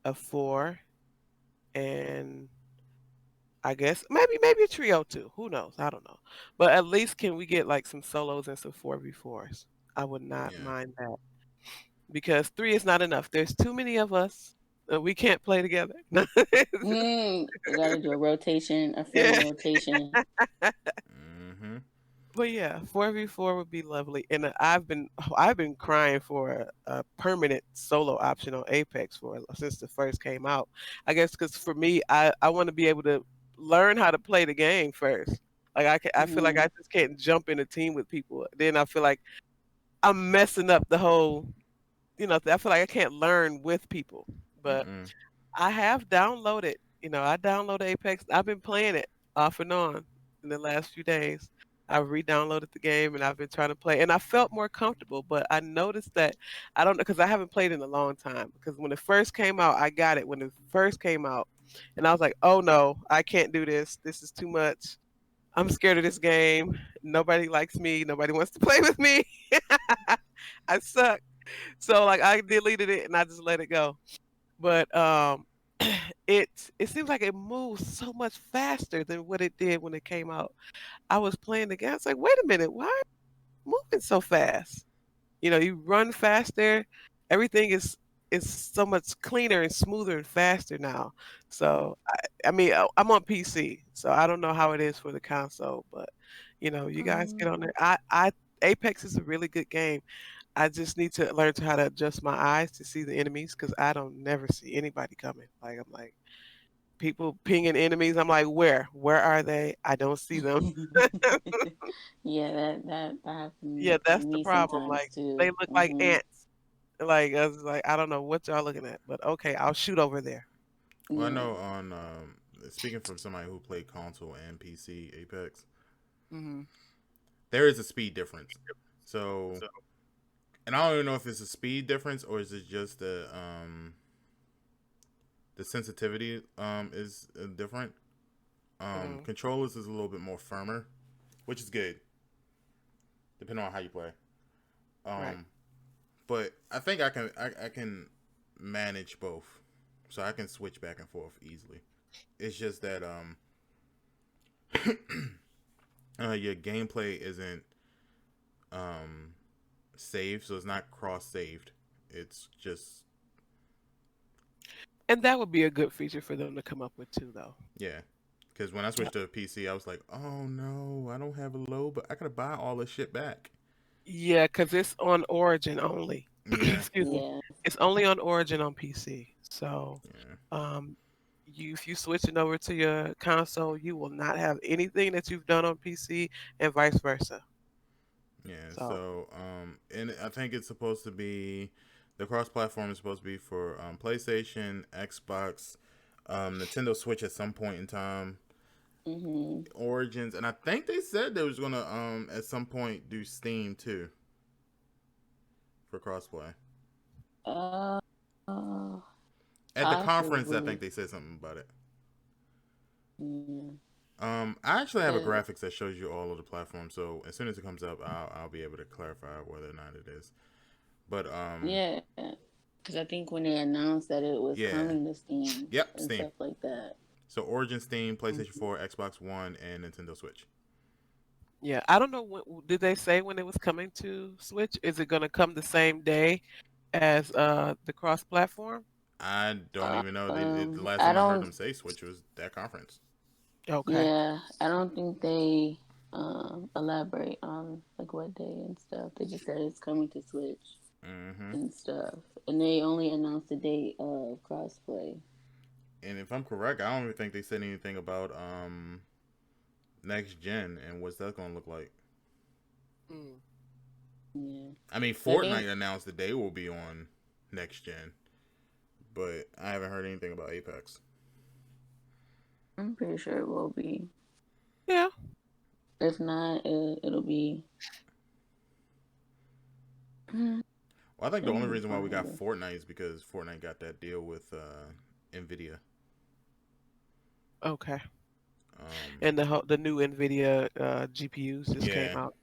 a four, and I guess maybe a trio too. Who knows? I don't know. But at least can we get like some solos and some 4v4s? I would not Yeah. mind that because three is not enough. There's too many of us. We can't play together. You got to do a rotation, a friendly Yeah. rotation. Mm-hmm. But yeah, 4v4 would be lovely. And I've been crying for a permanent solo option on Apex for since the first came out. I guess because for me, I want to be able to learn how to play the game first. Like I feel like Hmm. I just can't jump in a team with people. Then I feel like I'm messing up the whole. I feel like I can't learn with people. But Mm-mm. I have downloaded. I downloaded Apex. I've been playing it off and on in the last few days. I've re-downloaded the game and I've been trying to play, and I felt more comfortable. But I noticed that I don't know because I haven't played in a long time. Because when it first came out, I got it when it first came out, and I was like, "Oh no, I can't do this. This is too much. I'm scared of this game. Nobody likes me. Nobody wants to play with me. I suck." So like I deleted it and I just let it go. but it it seems like it moves so much faster than what it did when it came out. I was playing the game. I was like, wait a minute, why are you moving so fast? You run faster. Everything is so much cleaner and smoother and faster now. So I'm on PC, so I don't know how it is for the console, but you guys get on Um, there. I Apex is a really good game. I just need to learn to how to adjust my eyes to see the enemies because I don't never see anybody coming. Like I'm like people pinging enemies. I'm like, where? Where are they? I don't see them. yeah, that Yeah, happens to that's the me problem. sometimes Like they too. look like ants. Like I was like, I don't know what y'all looking at, but okay, I'll shoot over there. Well, I Yeah. know on speaking from somebody who played console and PC Apex, Hmm. there is a speed difference. So, and I don't even know if it's a speed difference or is it just the sensitivity is different. Mm, Controllers is a little bit more firmer, which is good depending on how you play. right. Um, but I think I can manage both, so I can switch back and forth easily. It's just that your gameplay isn't um saved, so it's not cross saved. It's just And that would be a good feature for them to come up with too, though. yeah. Because when I Yep. switched to PC, I was like, oh no, I don't have a load, but I gotta buy all this shit back. Yeah, because it's on Origin only. Yeah, Excuse me. Yeah. It's only on Origin on PC. So, yeah, um, if you switch it over to your console, you will not have anything that you've done on PC, and vice versa. yeah. So, So, and I think it's supposed to be the cross-platform is supposed to be for PlayStation, Xbox, Nintendo Switch at some point in time, Mhm. Origins, and I think they said they was gonna at some point do Steam too for crossplay. Uh, uh, At the conference, I think possibly. they said something about it. Yeah. I actually have a 'Cause- graphics that shows you all of the platforms, so as soon as it comes up, I'll be able to clarify whether or not it is. But yeah. Because I think when they announced that it was yeah, coming to Steam yep, and Steam. stuff like that. So Origin, Steam, PlayStation Mhm. 4, Xbox One, and Nintendo Switch. yeah, I don't know did they say when it was coming to Switch? Is it going to come the same day as the cross platform? I don't even know. The last I time I heard don't. them say Switch was that conference. Okay. Yeah, I don't think they elaborate on like what day and stuff. They just said it's coming to Switch hmm and stuff, and they only announced the date of crossplay. And if I'm correct, I don't even think they said anything about next gen and what's that going to look like. Mm. Yeah, I mean, but I think Fortnite announced that they will be on next gen, but I haven't heard anything about Apex. I'm pretty sure it will be. Yeah. If not, it'll be. Well, I think the It'll only be reason why we fun, I got guess. Fortnite is because Fortnite got that deal with Nvidia. Okay. Um, And the new Nvidia GPUs just came yeah, out.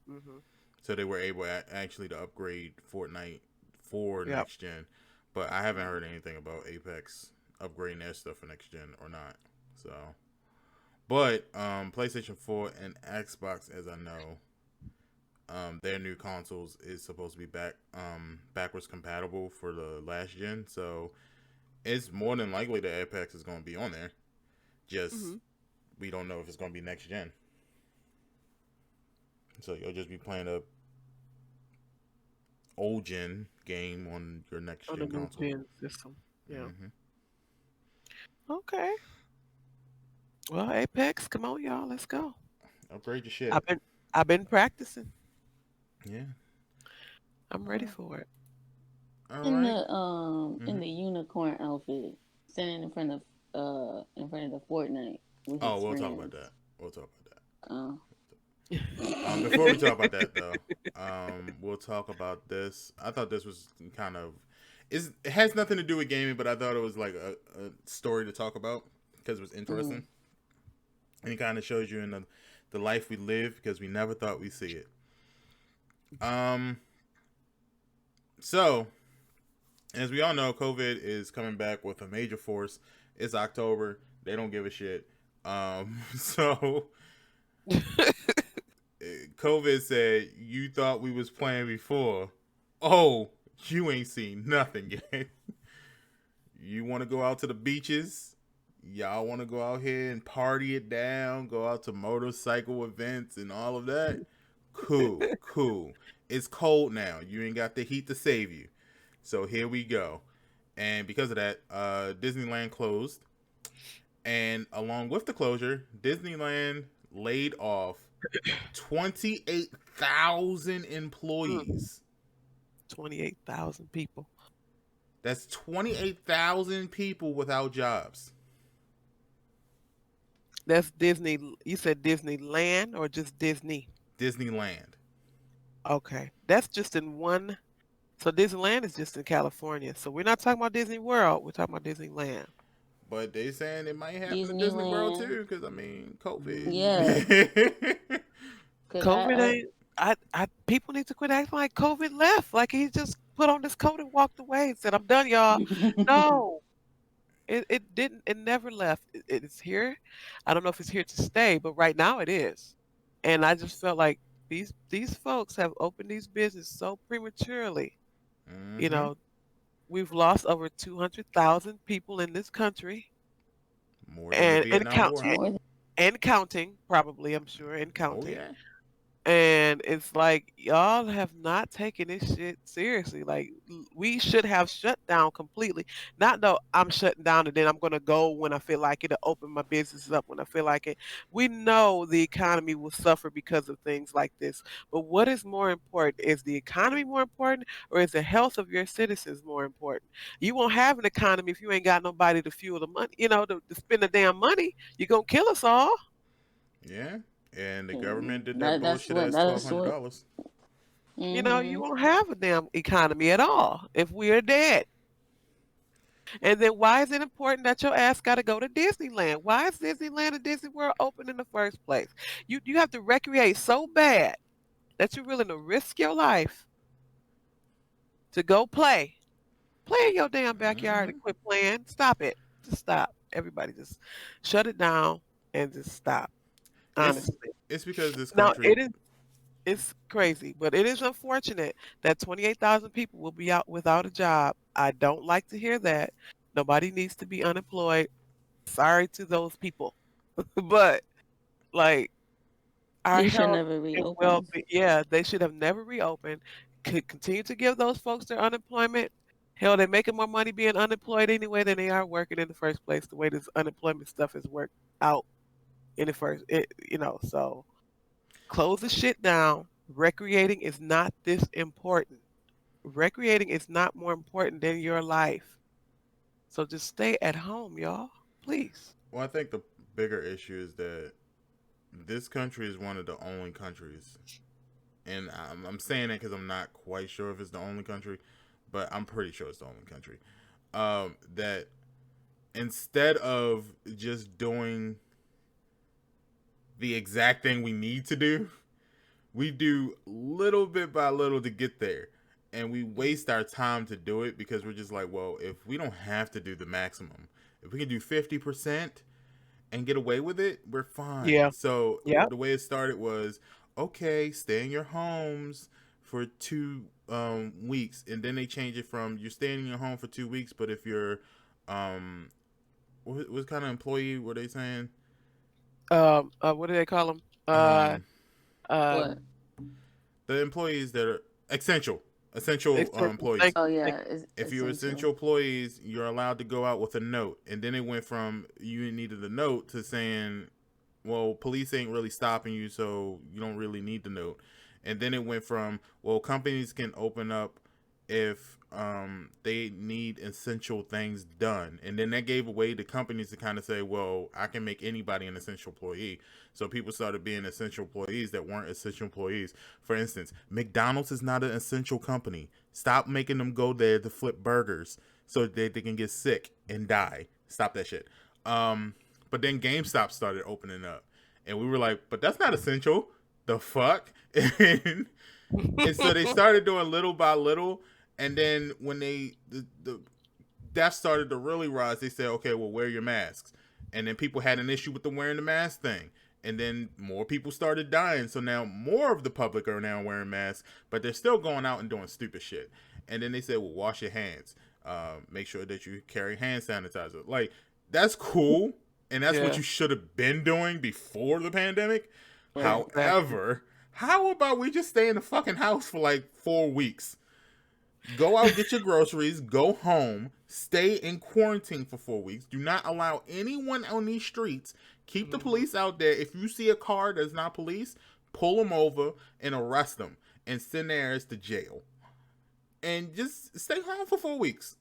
Hmm. so they were able actually to upgrade Fortnite for Yep. next gen, but I haven't heard anything about Apex upgrading their stuff for next gen or not. So, but PlayStation 4 and Xbox, as I know, their new consoles is supposed to be backwards compatible for the last gen. So it's more than likely that Apex is going to be on there. Just Hmm. we don't know if it's going to be next gen. So you'll just be playing a old gen game on your next On the gen new console. gen system. Yeah. hmm Okay. Well, Apex, come on, y'all, let's go. Upgrade your shit. I've been I've been practicing. Yeah. I'm All ready right. for it. All right. In Mm-hmm. the unicorn outfit, standing in front of the Fortnite with Oh, his we'll talk about that. friends. We'll talk about Uh, that. Before we talk about that, though, we'll talk about this. I thought this was kind of it has nothing to do with gaming, but I thought it was like a story to talk about because it was interesting mhm. and it kind of shows you in the life we live because we never thought we'd see it. Um, so As we all know, COVID is coming back with a major force. It's October. They don't give a shit. So COVID said, "You thought we was playing before. Oh, you ain't seen nothing yet. You want to go out to the beaches? Y'all want to go out here and party it down? Go out to motorcycle events and all of that? Cool, cool. It's cold now. You ain't got the heat to save you. So here we go." And because of that, Disneyland closed. And along with the closure, Disneyland laid off 28,000 employees. 28,000 people. That's 28,000 people without jobs. That's Disney. You said Disneyland or just Disney? Disneyland. Okay. That's just in one. So Disneyland is just in California. So we're not talking about Disney World. We're talking about Disneyland. But they saying it might happen to Disney World Disneyland. too, because I mean, COVID. Yeah. COVID ain't. I people need to quit acting like COVID left. Like he just put on this coat and walked away and said, "I'm done, y'all." No, it didn't. It never left. It's here. I don't know if it's here to stay, but right now it is. And I just felt like these folks have opened these businesses so prematurely. You Mm-hmm. know, we've lost over 200,000 people in this country, More than the and Vietnam count War. and counting, probably, I'm sure, and Oh counting. yeah. And it's like y'all have not taken this shit seriously. Like we should have shut down completely. Not though I'm shutting down and then I'm gonna go when I feel like it, or open my business up when I feel like it. We know the economy will suffer because of things like this. But what is more important? Is the economy more important, or is the health of your citizens more important? You won't have an economy if you ain't got nobody to fuel the money, to spend the damn money. You're gonna kill us all. Yeah. And the government did that That's bullshit what. as That's what. $1,200. You Hmm. won't have a damn economy at all if we are dead. And then why is it important that your ass got to go to Disneyland? Why is Disneyland and Disney World open in the first place? You have to recreate so bad that you're willing to risk your life to go play. Play in your damn backyard Mm-hmm. and quit playing. Stop it. Just stop. Everybody just shut it down and just stop. It's Honestly. it's because this Now country. it's crazy, but it is unfortunate that 28,000 people will be out without a job. I don't like to hear that. Nobody needs to be unemployed. Sorry to those people. But like our They should health never and reopen. well-being, yeah, they should have never reopened. Could continue to give those folks their unemployment. Hell, they're making more money being unemployed anyway than they are working in the first place. The way this unemployment stuff is worked out in the first, so close the shit down. Recreating is not this important. Recreating is not more important than your life. So just stay at home, y'all. Please. Well, I think the bigger issue is that this country is one of the only countries, and I'm saying it because I'm not quite sure if it's the only country, but I'm pretty sure it's the only country. That instead of just doing the exact thing we need to do, we do little bit by little to get there. And we waste our time to do it because we're just like, well, if we don't have to do the maximum, if we can do 50% and get away with it, we're fine. Yeah. So Yeah. the way it started was, okay, stay in your homes for 2 weeks. And then they change it from you're staying in your home for 2 weeks, but if you're, what kind of employee were they saying? What do they call them? Um, What? Um, the employees that are essential essential. employees. Oh Thank yeah, it's If you're essential. essential employees, you're allowed to go out with a note. And then it went from you needed a note to saying, well, police ain't really stopping you, so you don't really need the note. And then it went from, well, companies can open up if they need essential things done. And then that gave away to companies to kind of say, well, I can make anybody an essential employee. So people started being essential employees that weren't essential employees. For instance, McDonald's is not an essential company. Stop making them go there to flip burgers so that they can get sick and die. Stop that shit. But then GameStop started opening up. And we were like, but that's not essential. The fuck? And so they started doing little by little. And then when the death started to really rise, they said, okay, well, wear your masks. And then people had an issue with the wearing the mask thing. And then more people started dying. So now more of the public are now wearing masks, but they're still going out and doing stupid shit. And then they said, well, wash your hands. Make sure that you carry hand sanitizer. Like, that's cool. And that's what you should have been doing before the pandemic. Right. However, how about we just stay in the fucking house for like 4 weeks? Go out, get your groceries, go home, stay in quarantine for 4 weeks. Do not allow anyone on these streets. Keep the police out there. If you see a car that's not police, pull them over and arrest them and send their ass to jail. And just stay home for 4 weeks.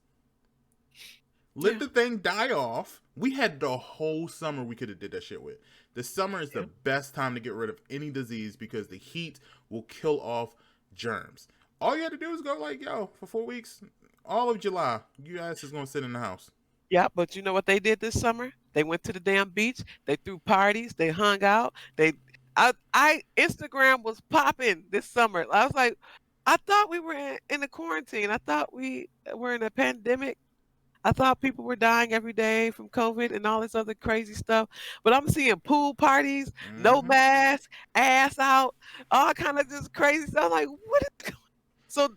Let the thing die off. We had the whole summer we could have did that shit with. The summer is the best time to get rid of any disease because the heat will kill off germs. All you had to do is go like, yo, for 4 weeks, all of July, you guys is going to sit in the house. Yeah, but you know what they did this summer? They went to the damn beach. They threw parties. They hung out. Instagram was popping this summer. I was like, I thought we were in a quarantine. I thought we were in a pandemic. I thought people were dying every day from COVID and all this other crazy stuff. But I'm seeing pool parties, no mask, ass out, all kind of just crazy stuff. I'm like, what is going on? So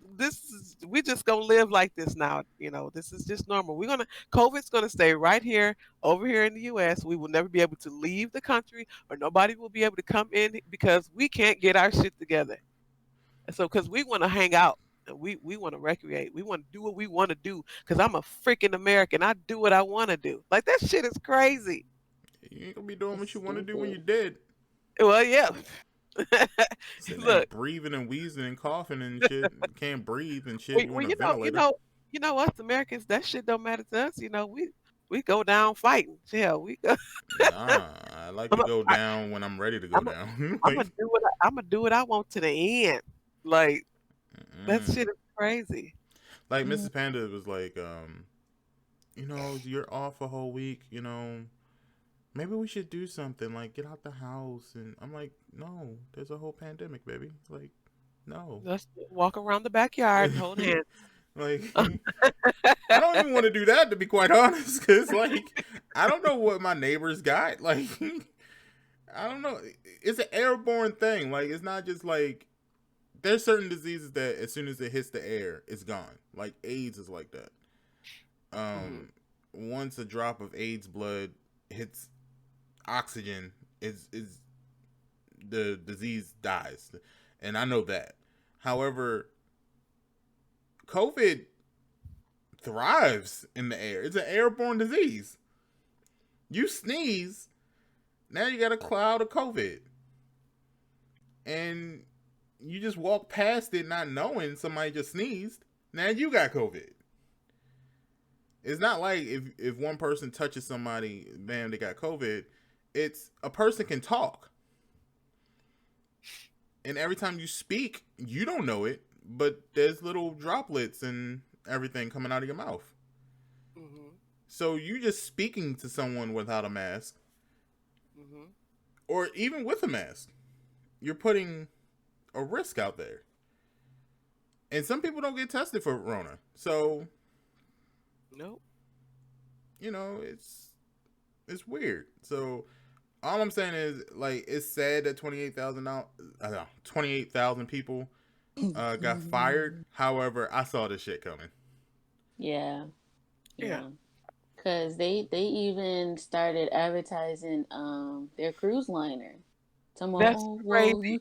we just gonna live like this now. You know, this is just normal. COVID's gonna stay right here, over here in the U.S. We will never be able to leave the country, or nobody will be able to come in because we can't get our shit together. So, because we want to hang out, and we want to recreate, we want to do what we want to do. Because I'm a freaking American, I do what I want to do. Like, that shit is crazy. You ain't gonna be doing what you want to do when you're dead. Well, yeah. Look, breathing and wheezing and coughing and shit. Can't breathe and shit. You know us Americans, that shit don't matter to us. You know, we go down fighting. Yeah, we go. Nah, I like to go down when I'm ready to go down. I'm gonna do what I want to the end. Like, that shit is crazy. Like, Mrs. Panda was like, you know, you're off a whole week, you know, maybe we should do something, like get out the house. And I'm like, no, there's a whole pandemic, baby. Like, no. Let's walk around the backyard and hold hands. Like, I don't even want to do that, to be quite honest, because, like, I don't know what my neighbors got. Like, I don't know. It's an airborne thing. Like, it's not just like, there's certain diseases that as soon as it hits the air, it's gone. Like, AIDS is like that. Once a drop of AIDS blood hits oxygen, is the disease dies. And I know that. However, COVID thrives in the air. It's an airborne disease. You sneeze, now you got a cloud of COVID. And you just walk past it not knowing somebody just sneezed. Now you got COVID. It's not like if one person touches somebody, bam, they got COVID. It's a person can talk. And every time you speak, you don't know it, but there's little droplets and everything coming out of your mouth. So you just speaking to someone without a mask, or even with a mask, you're putting a risk out there. And some people don't get tested for Rona. So, nope. You know, it's weird. So, all I'm saying is, like, it's sad that 28,000 people got fired. However, I saw this shit coming. Yeah. Because they even started advertising their cruise liner. That's crazy. Well, you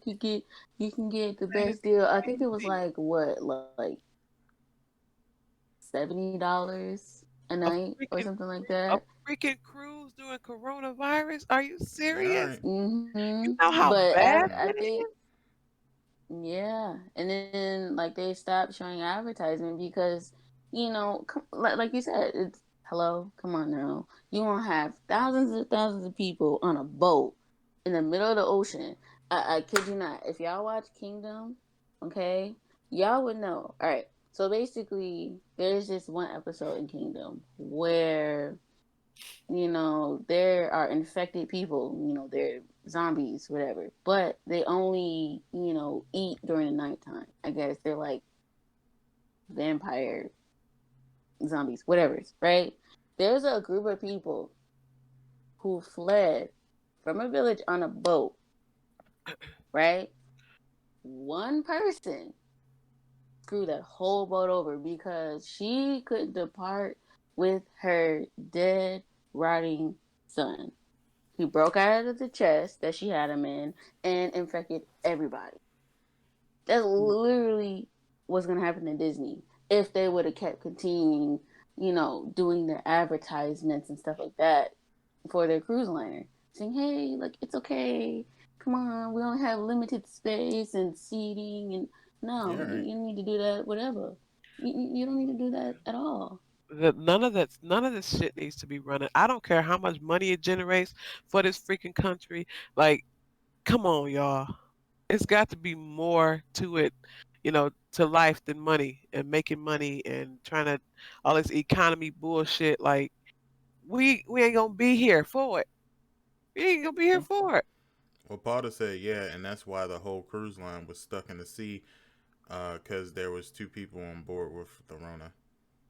can get the best deal. I think it was like $70 a night or something like that. A freaking cruise during coronavirus? Are you serious? Right. You know how bad I think. Yeah, and then like they stopped showing advertisement because, you know, like you said, it's come on now. You won't have thousands of people on a boat in the middle of the ocean. I kid you not. If y'all watch Kingdom, okay, y'all would know. All right. So basically, there's this one episode in Kingdom where, you know, there are infected people. You know, they're zombies, whatever. But they only, you know, eat during the nighttime. I guess they're like vampire zombies, whatever, right? There's a group of people who fled from a village on a boat, right? One person screwed that whole boat over because she couldn't depart with her dead, rotting son. He broke out of the chest that she had him in and infected everybody. That's literally what's going to happen to Disney if they would have kept continuing, doing their advertisements and stuff like that for their cruise liner, saying, "Hey, like it's okay. Come on, we only have limited space and seating, and no, Yeah, right. you need to do that. Whatever. You don't need to do that at all." None of this shit needs to be running. I don't care how much money it generates for this freaking country. Like, come on, y'all. It's got to be more to it, to life than money and making money and trying to all this economy bullshit. Like, we ain't gonna be here for it. We ain't gonna be here for it. Well, Potter said, yeah, and that's why the whole cruise line was stuck in the sea, because there was 2 people on board with the Rona.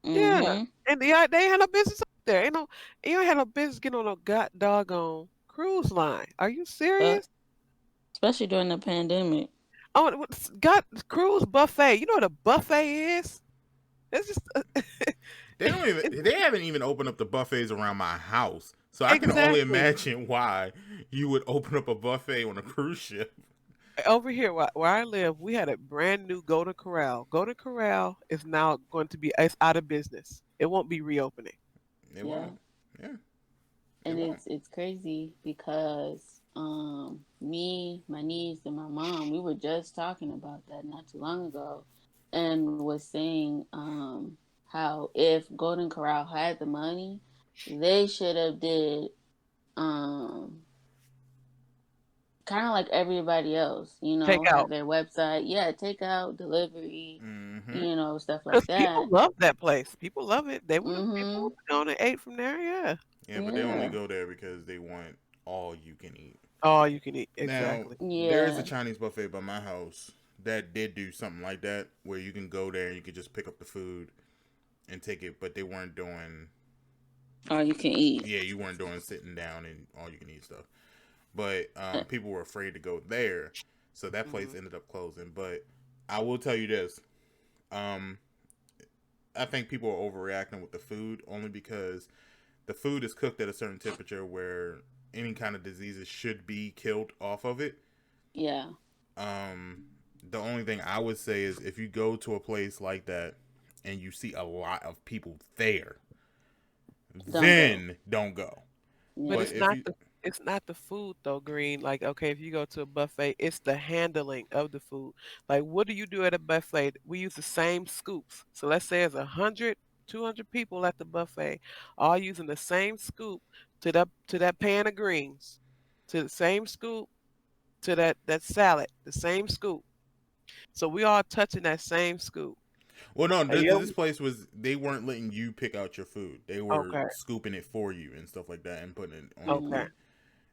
Yeah, Mm-hmm. and they had no business up there. You ain't had no business getting on a god doggone cruise line. Are you But serious? especially during the pandemic. Oh, got cruise buffet. You know what a buffet is? It's just They don't even. They haven't even opened up the buffets around my house, so I can only exactly. imagine why you would open up a buffet on a cruise ship. Over here where I live, we had a brand new Golden Corral. Golden Corral is now going to be it's out of business. It won't be reopening. It Yeah. won't. Yeah, it And won't. it's crazy because me, my niece, and my mom, we were just talking about that not too long ago, and was saying how if Golden Corral had the money, they should have did um kind of like everybody else, Take have out. their website, yeah, takeout, delivery, Mm-hmm. stuff like Because people that. love that place. People love it. People Mhm. would have gone and ate from there, yeah. Yeah, but they only Yeah. go there because they want all you can eat. All you can eat. Now, Exactly. there is a Yeah. Chinese buffet by my house that did do something like that, where you can go there and you can just pick up the food and take it, but they weren't doing. All you can eat. Yeah, you weren't doing sitting down and all you can eat stuff. But Uh, people were afraid to go there, so that place Hmm. ended up closing. But I will tell you this: um, I think people are overreacting with the food only because the food is cooked at a certain temperature where any kind of diseases should be killed off of it. Yeah. Um, the only thing I would say is if you go to a place like that and you see a lot of people there, Don't go. then don't go. But Yeah. But if you it's not the food though, Green. Like, okay, if you go to a buffet, it's the handling of the food. Like, what do you do at a buffet? We use the same scoops. So let's say it's 100, 200 people at the buffet, all using the same scoop to that pan of greens, to the same scoop to that salad, the same scoop. So we all touching that same scoop. well, no, And you this place was they weren't letting you pick out your food. They were okay, scooping it for you and stuff like that and putting it on your okay, Mhm. plate.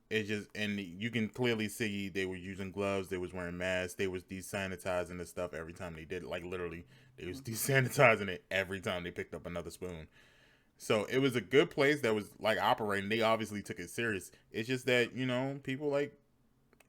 It just and you can clearly see they were using gloves. They was wearing masks. They was desanitizing the stuff every time they did it. Like literally, they was desanitizing it every time they picked up another spoon. So it was a good place that was like operating. They obviously took it serious. It's just that people like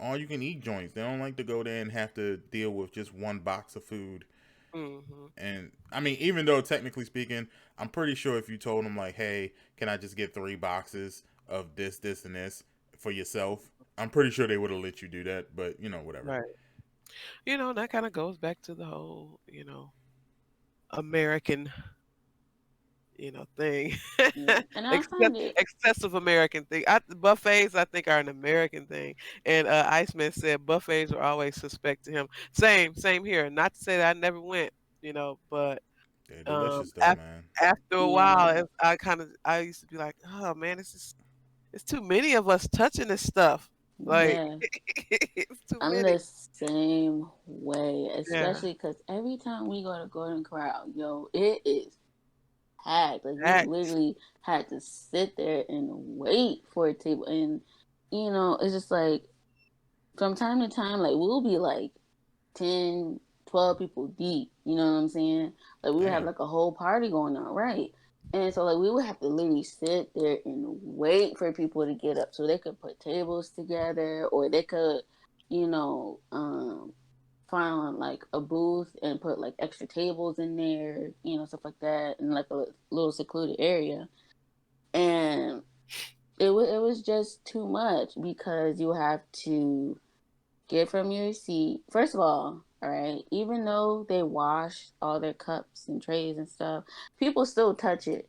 all you can eat joints. They don't like to go there and have to deal with just one box of food. hmm And I mean, even though technically speaking, I'm pretty sure if you told them like, "Hey, can I just get 3 boxes of this, this, and this for yourself?" I'm pretty sure they would have let you do that. But whatever. right. That kind of goes back to the whole, American, thing. Yeah. And I find it. Excessive American thing. Buffets, I think, are an American thing. And Iceman said buffets were always suspect to him. Same here. Not to say that I never went, but They're um, delicious though, after man. after a Yeah. while, I used to be like, oh man, it's too many of us touching this stuff. Like Yeah. it's too I'm many. the same way, Yeah, especially because every time we go to Golden Corral, yo, it is packed. Like we that literally had to sit there and wait for a table, and it's just like from time to time, like we'll be like 10, 12 people deep. You know what I'm saying? Like we would have Damn. like a whole party going on, right? And so like we would have to literally sit there and wait for people to get up so they could put tables together, or they could, you know, find like a booth and put like extra tables in there, you know, stuff like that, in like a little secluded area. And it was just too much because you have to get from your seat. First of all right, even though they wash all their cups and trays and stuff, people still touch it.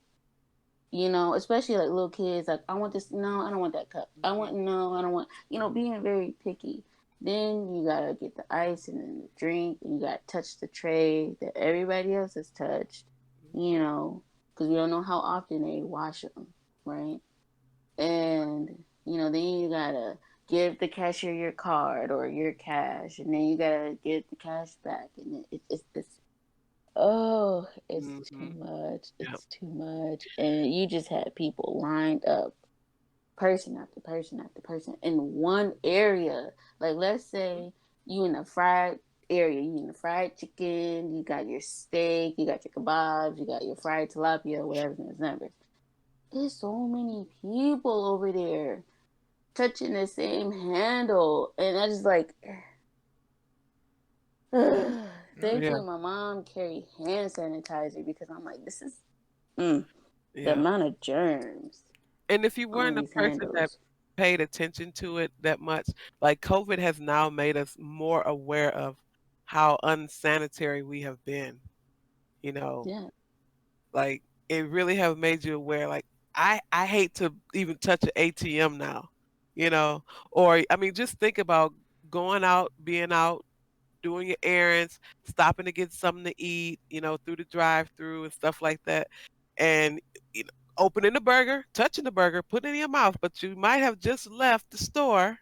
You know, especially like little kids, like I want this. No, I don't want that cup. I want no, I don't want. You know, being very picky. Then you gotta get the ice and then the drink, and you gotta touch the tray that everybody else has touched. You know, because we don't know how often they wash them, right? And you know, then you gotta give the cashier your card or your cash, and then you gotta get the cash back, and it's oh, it's too Mm-hmm. much. Yep. It's too much, and you just had people lined up, person after person after person, in one area. Like, let's say you in the fried area, you in the fried chicken, you got your steak, you got your kebabs, you got your fried tilapia, whatever the number. There's so many people over there touching the same handle, and I just like, Yeah. thankfully my mom carried hand sanitizer because I'm like, this is the Yeah. amount of germs And if you on weren't a these person that handles. paid attention to it that much, like COVID has now made us more aware of how unsanitary we have been. You know, Yeah. like it really have made you aware. Like I hate to even touch an ATM now. You know, or I mean, just think about going out, being out, doing your errands, stopping to get something to eat, you know, through the drive-through and stuff like that, and you know, opening the burger, touching the burger, putting it in your mouth, but you might have just left the store.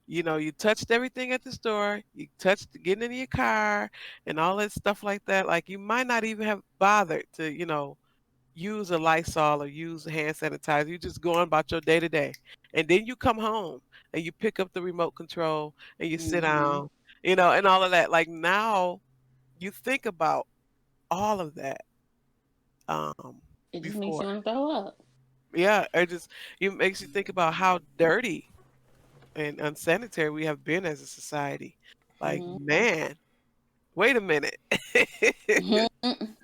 You know, you touched everything at the store, you touched getting in your car and all that stuff like that. Like you might not even have bothered to, you know, use a Lysol or use a hand sanitizer. You just going about your day to day. And then you come home and you pick up the remote control and you sit Mm-hmm. down, you know, and all of that. Like now you think about all of that It just makes before. you want to throw up. Yeah, it just it makes you think about how dirty and unsanitary we have been as a society. Like, Mm-hmm. man, wait a minute.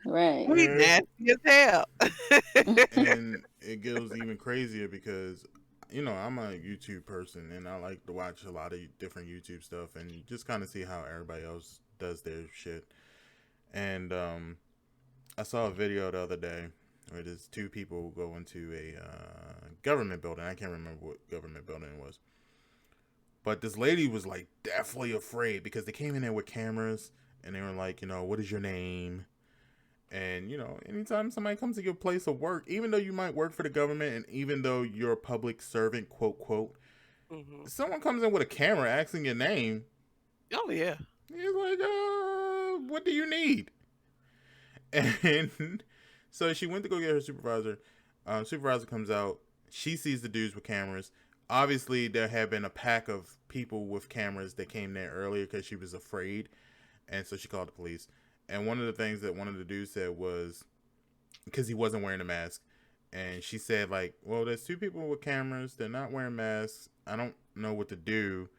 Right. We Eh, nasty as hell. and it goes even crazier because I'm a YouTube person and I like to watch a lot of different YouTube stuff and just kind of see how everybody else does their shit. And I saw a video the other day where there's two people go into a government building. I can't remember what government building it was, but this lady was like definitely afraid because they came in there with cameras and they were like, what is your name? And anytime somebody comes to your place of work, even though you might work for the government and even though you're a public servant, quote quote, Hmm. someone comes in with a camera asking your name, Oh yeah. he's like, what do you need? And so she went to go get her supervisor. Supervisor comes out. She sees the dudes with cameras. Obviously, there had been a pack of people with cameras that came there earlier because she was afraid. And so she called the police. And one of the things that one of the dudes said was, because he wasn't wearing a mask, and she said, like, well, there's two people with cameras. They're not wearing masks. I don't know what to do.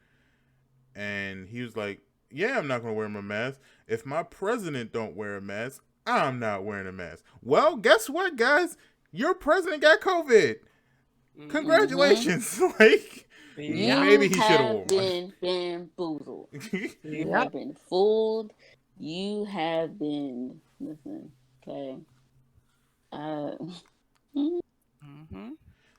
And he was like, yeah, I'm not going to wear my mask. If my president don't wear a mask, I'm not wearing a mask. Well, guess what, guys? Your president got COVID. Hmm. Mm-hmm. Congratulations. Like, Yeah. You maybe he should have have worn one. been bamboozled. You Yeah. have been fooled. You have been, listen, okay. Uh, Hmm.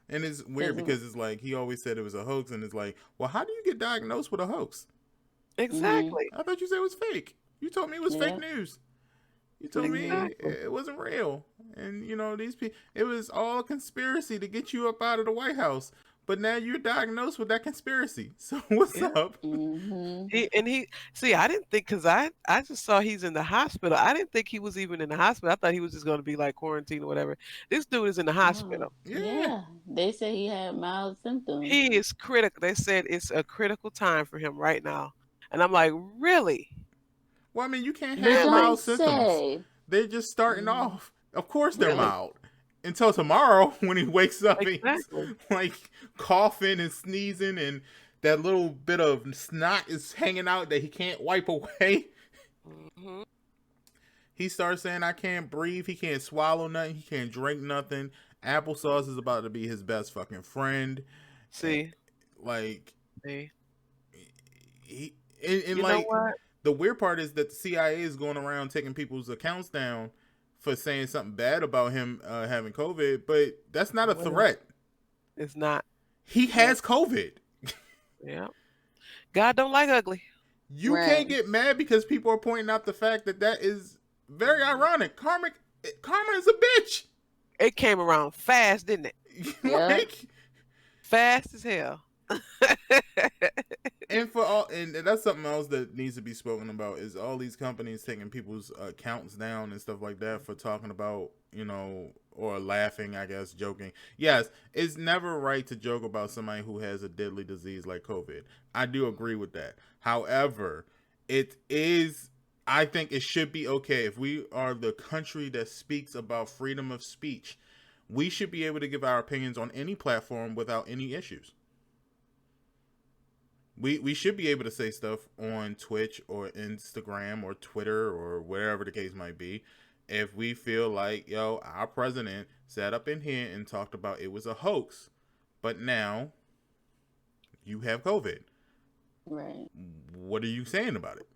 And it's weird because, because it's like he always said it was a hoax, and it's like, well, how do you get diagnosed with a hoax? mm-hmm, Exactly. I thought you said it was fake. You told me it was fake yeah, news. You told mm-hmm. me Exactly. it wasn't real. And these people, it was all a conspiracy to get you up out of the White House. But now you're diagnosed with that conspiracy. So what's Yeah. up? Mm-hmm. He see, I didn't think because I just saw he's in the hospital. I didn't think he was even in the hospital. I thought he was just going to be like quarantined or whatever. This dude is in the Oh, hospital. Yeah. yeah. They say he had mild symptoms. He is critical. They said it's a critical time for him right now, and I'm like, really? Well, I mean, you can't But have don't mild symptoms. say. They're just starting Mhm. off. Of course, they're Right. mild. Until tomorrow, when he wakes up, he's Exactly. like coughing and sneezing, and that little bit of snot is hanging out that he can't wipe away. Hmm. He starts saying, "I can't breathe. He can't swallow nothing. He can't drink nothing. Applesauce is about to be his best fucking friend." And, See, like see, he and you know like what? the weird part is that the CIA is going around taking people's accounts down for saying something bad about him having COVID, but that's not a Well, threat. it's not. He Yep. has COVID. Yeah. God don't like ugly. You Right. can't get mad because people are pointing out the fact that that is very ironic. Karma is a bitch. It came around fast, didn't it? Yep. Like, Fast as hell. and for all, and that's something else that needs to be spoken about is all these companies taking people's accounts down and stuff like that for talking about, or laughing, I guess, joking. Yes, it's never right to joke about somebody who has a deadly disease like COVID. I do agree with that. However, I think it should be okay if we are the country that speaks about freedom of speech. We should be able to give our opinions on any platform without any issues. We should be able to say stuff on Twitch or Instagram or Twitter or wherever the case might be if we feel like, yo, our president sat up in here and talked about it was a hoax, but now you have COVID. Right. What are you saying about it?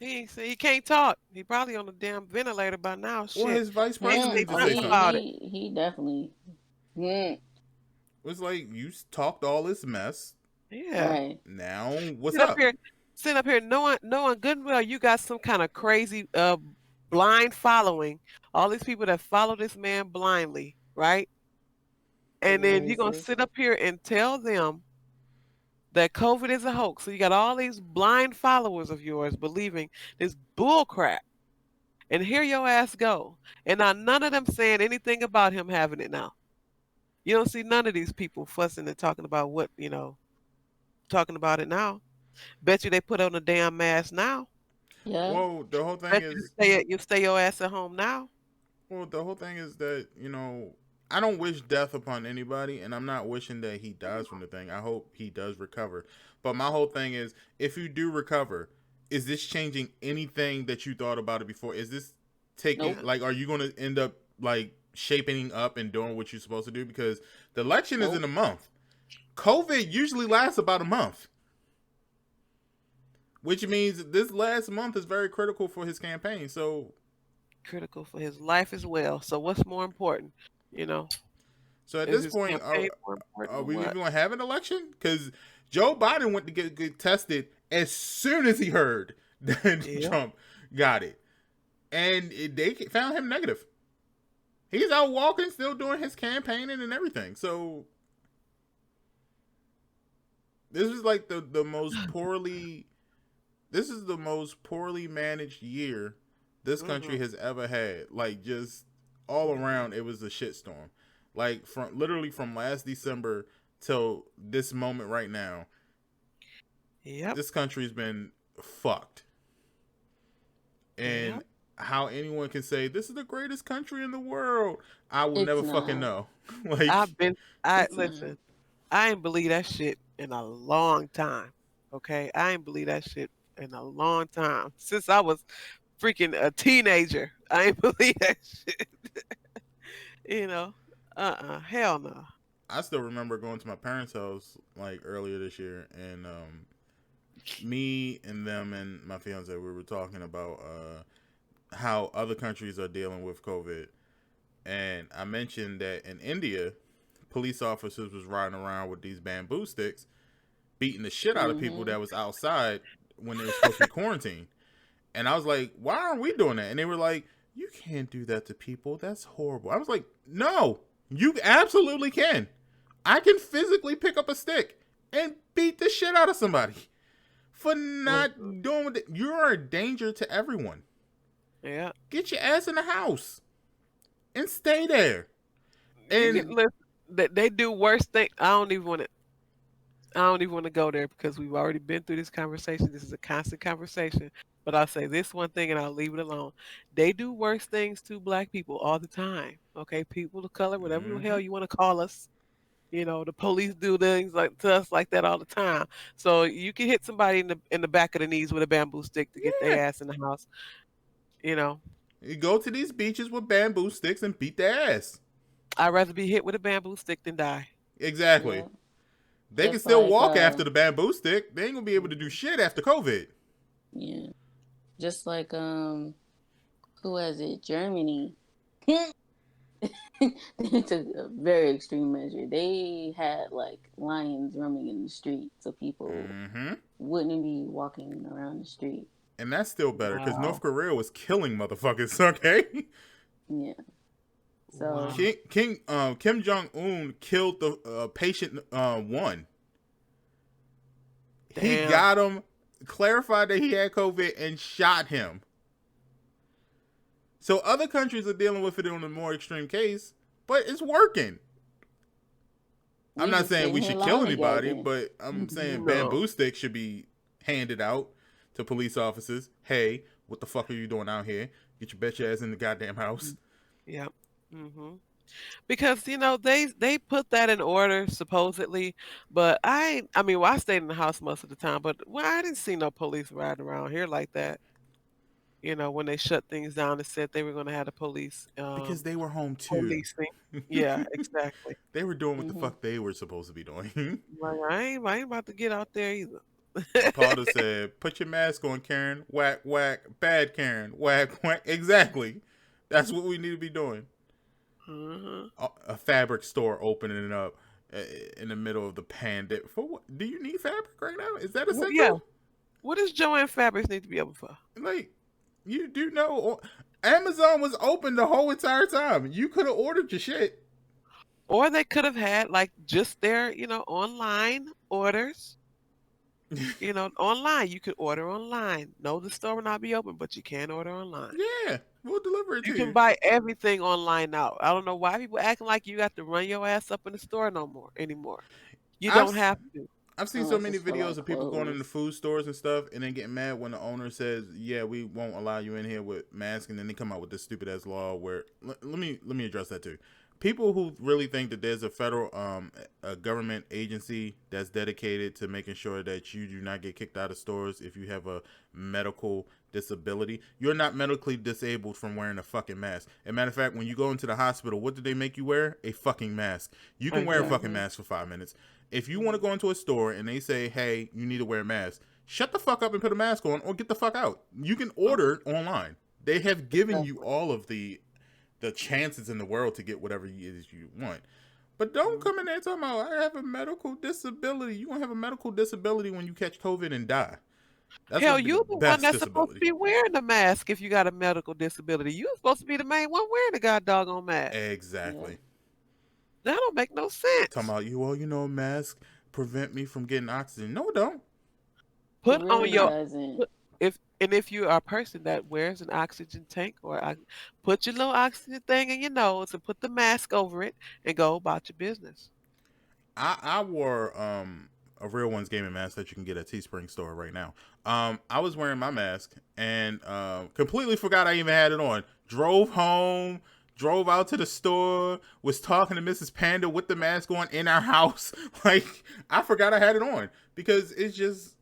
He can't talk. He probably on a damn ventilator by now. Shit. Or his vice Can't president say needs to nothing say something. about it. He definitely. Yeah. It's like you talked all this mess. Yeah. Right. Now what's Sit up? Sitting up here knowing good and well you got some kind of crazy blind following. All these people that follow this man blindly, right? And then you're gonna Racist. sit up here and tell them that COVID is a hoax. So you got all these blind followers of yours believing this bull crap. And here your ass go. And now none of them saying anything about him having it now. You don't see none of these people fussing and talking about talking about it now. Bet you they put on a damn mask now. Yeah. Well, the whole thing Bet is you stay your ass at home now. Well, the whole thing is that, I don't wish death upon anybody, and I'm not wishing that he dies from the thing. I hope he does recover. But my whole thing is, if you do recover, is this changing anything that you thought about it before? Is this taking, Nope. are you going to end up, shaping up and doing what you're supposed to do? Because the election is Nope. in a month. COVID usually lasts about a month. Which means this last month is very critical for his campaign. So Critical for his life as well. So what's more important? So at Is this his point, campaign more important are or we what? even going to have an election? Because Joe Biden went to get tested as soon as he heard that Yep. Trump got it. And they found him negative. He's out walking, still doing his campaigning and everything. So this is like the most poorly... This is the most poorly managed year this country has ever had. Like, just all around, it was a shitstorm. Like, literally from last December till this moment right now, Yep. this country's been fucked. And Yep. how anyone can say this is the greatest country in the world, I will It's never not. fucking know. Like, It's Listen, I ain't believe that shit in a long time. Okay? I ain't believe that shit in a long time. Since I was freaking a teenager. I ain't believe that shit. Hell no. I still remember going to my parents' house like earlier this year, and me and them and my fiance, we were talking about how other countries are dealing with COVID, and I mentioned that in India, police officers was riding around with these bamboo sticks, beating the shit out of people that was outside when they were supposed to be quarantined. And I was like, why aren't we doing that? And they were like, you can't do that to people. That's horrible. I was like, no, you absolutely can. I can physically pick up a stick and beat the shit out of somebody for not doing it. You're a danger to everyone. Yeah. Get your ass in the house and stay there. And Listen, they do worse things. I don't even want to. I don't even want to go there because we've already been through this conversation. This is a constant conversation. But I'll say this one thing and I'll leave it alone. They do worse things to black people all the time. Okay, people of color, whatever the Mm-hmm. hell you want to call us. The police do things like to us like that all the time. So you can hit somebody in the back of the knees with a bamboo stick to get their Yeah. ass in the house. You know, You go to these beaches with bamboo sticks and beat their ass. I'd rather be hit with a bamboo stick than die. Exactly. Yeah. They can Just still like walk after the bamboo stick. They ain't gonna be able to do shit after COVID. yeah. Just like who was it? Germany. They took a very extreme measure. They had like lions roaming in the street, so people Mm-hmm. wouldn't be walking around the street. And that's still better because North Wow. Korea was killing motherfuckers. Okay. Yeah. Wow. So Kim Jong Un killed the patient one. He Damn. got him, clarified that he had COVID, and shot him. So other countries are dealing with it on a more extreme case, but it's working. I'm we not just saying sitting we here should kill lying anybody, together. but I'm saying No. bamboo sticks should be handed out to police officers. Hey, what the fuck are you doing out here? Get your bitch ass in the goddamn house. Yep. Because they put that in order supposedly, but I stayed in the house most of the time, but I didn't see no police riding around here like that. When they shut things down and said they were going to have the police Because they were home too. policing. Yeah, exactly. They were doing what the Hmm. fuck they were supposed to be doing. Like, I ain't about to get out there either. Potter said, "Put your mask on, Karen. Whack, whack. Bad Karen. Whack, whack." Exactly. That's what we need to be doing. Mhm. A fabric store opening up in the middle of the pandemic. For what? Do you need fabric right now? Is that Well, yeah. essential? What does Joanne Fabrics need to be open for? Like, you do know Amazon was open the whole entire time. You could have ordered your shit. Or they could have had like just their, online orders. Online you could order online. No, the store will not be open, but you can order online. Yeah, we'll deliver it You to can you. buy everything online now. I don't know why people acting like you got to run your ass up in the store no more anymore. You I've don't have to. I've seen so Unless many it's for videos like of people going into clothes. food stores and stuff, and then getting mad when the owner says, "Yeah, we won't allow you in here with masks," and then they come out with this stupid ass law where let me address that too. People who really think that there's a federal a government agency that's dedicated to making sure that you do not get kicked out of stores if you have a medical disability. You're not medically disabled from wearing a fucking mask. As a matter of fact, when you go into the hospital, what do they make you wear? A fucking mask. You can wear a fucking Exactly. Hmm. mask for 5 minutes. If you want to go into a store and they say, "Hey, you need to wear a mask," shut the fuck up and put a mask on, or get the fuck out. You can order online. They have given you Exactly. all of the chances in the world to get whatever it is you want. But don't come in there talking about I have a medical disability. You gonna have a medical disability when you catch COVID and die. That's Hell, gonna be the you're the one best that's supposed to disability. be wearing the mask if you got a medical disability. You're supposed to be the main one wearing the god doggone mask. Yeah. Exactly. That don't make no Talking sense. about you, well, mask prevent me from getting oxygen. No, it don't. It Put on really your doesn't. put- if you are a person that wears an oxygen tank put your little oxygen thing in your nose and put the mask over it and go about your business. I wore a Real Ones Gaming mask that you can get at Teespring store right now. I was wearing my mask and completely forgot I even had it on. Drove home, drove out to the store, was talking to Mrs. Panda with the mask on in our house. Like, I forgot I had it on because it's just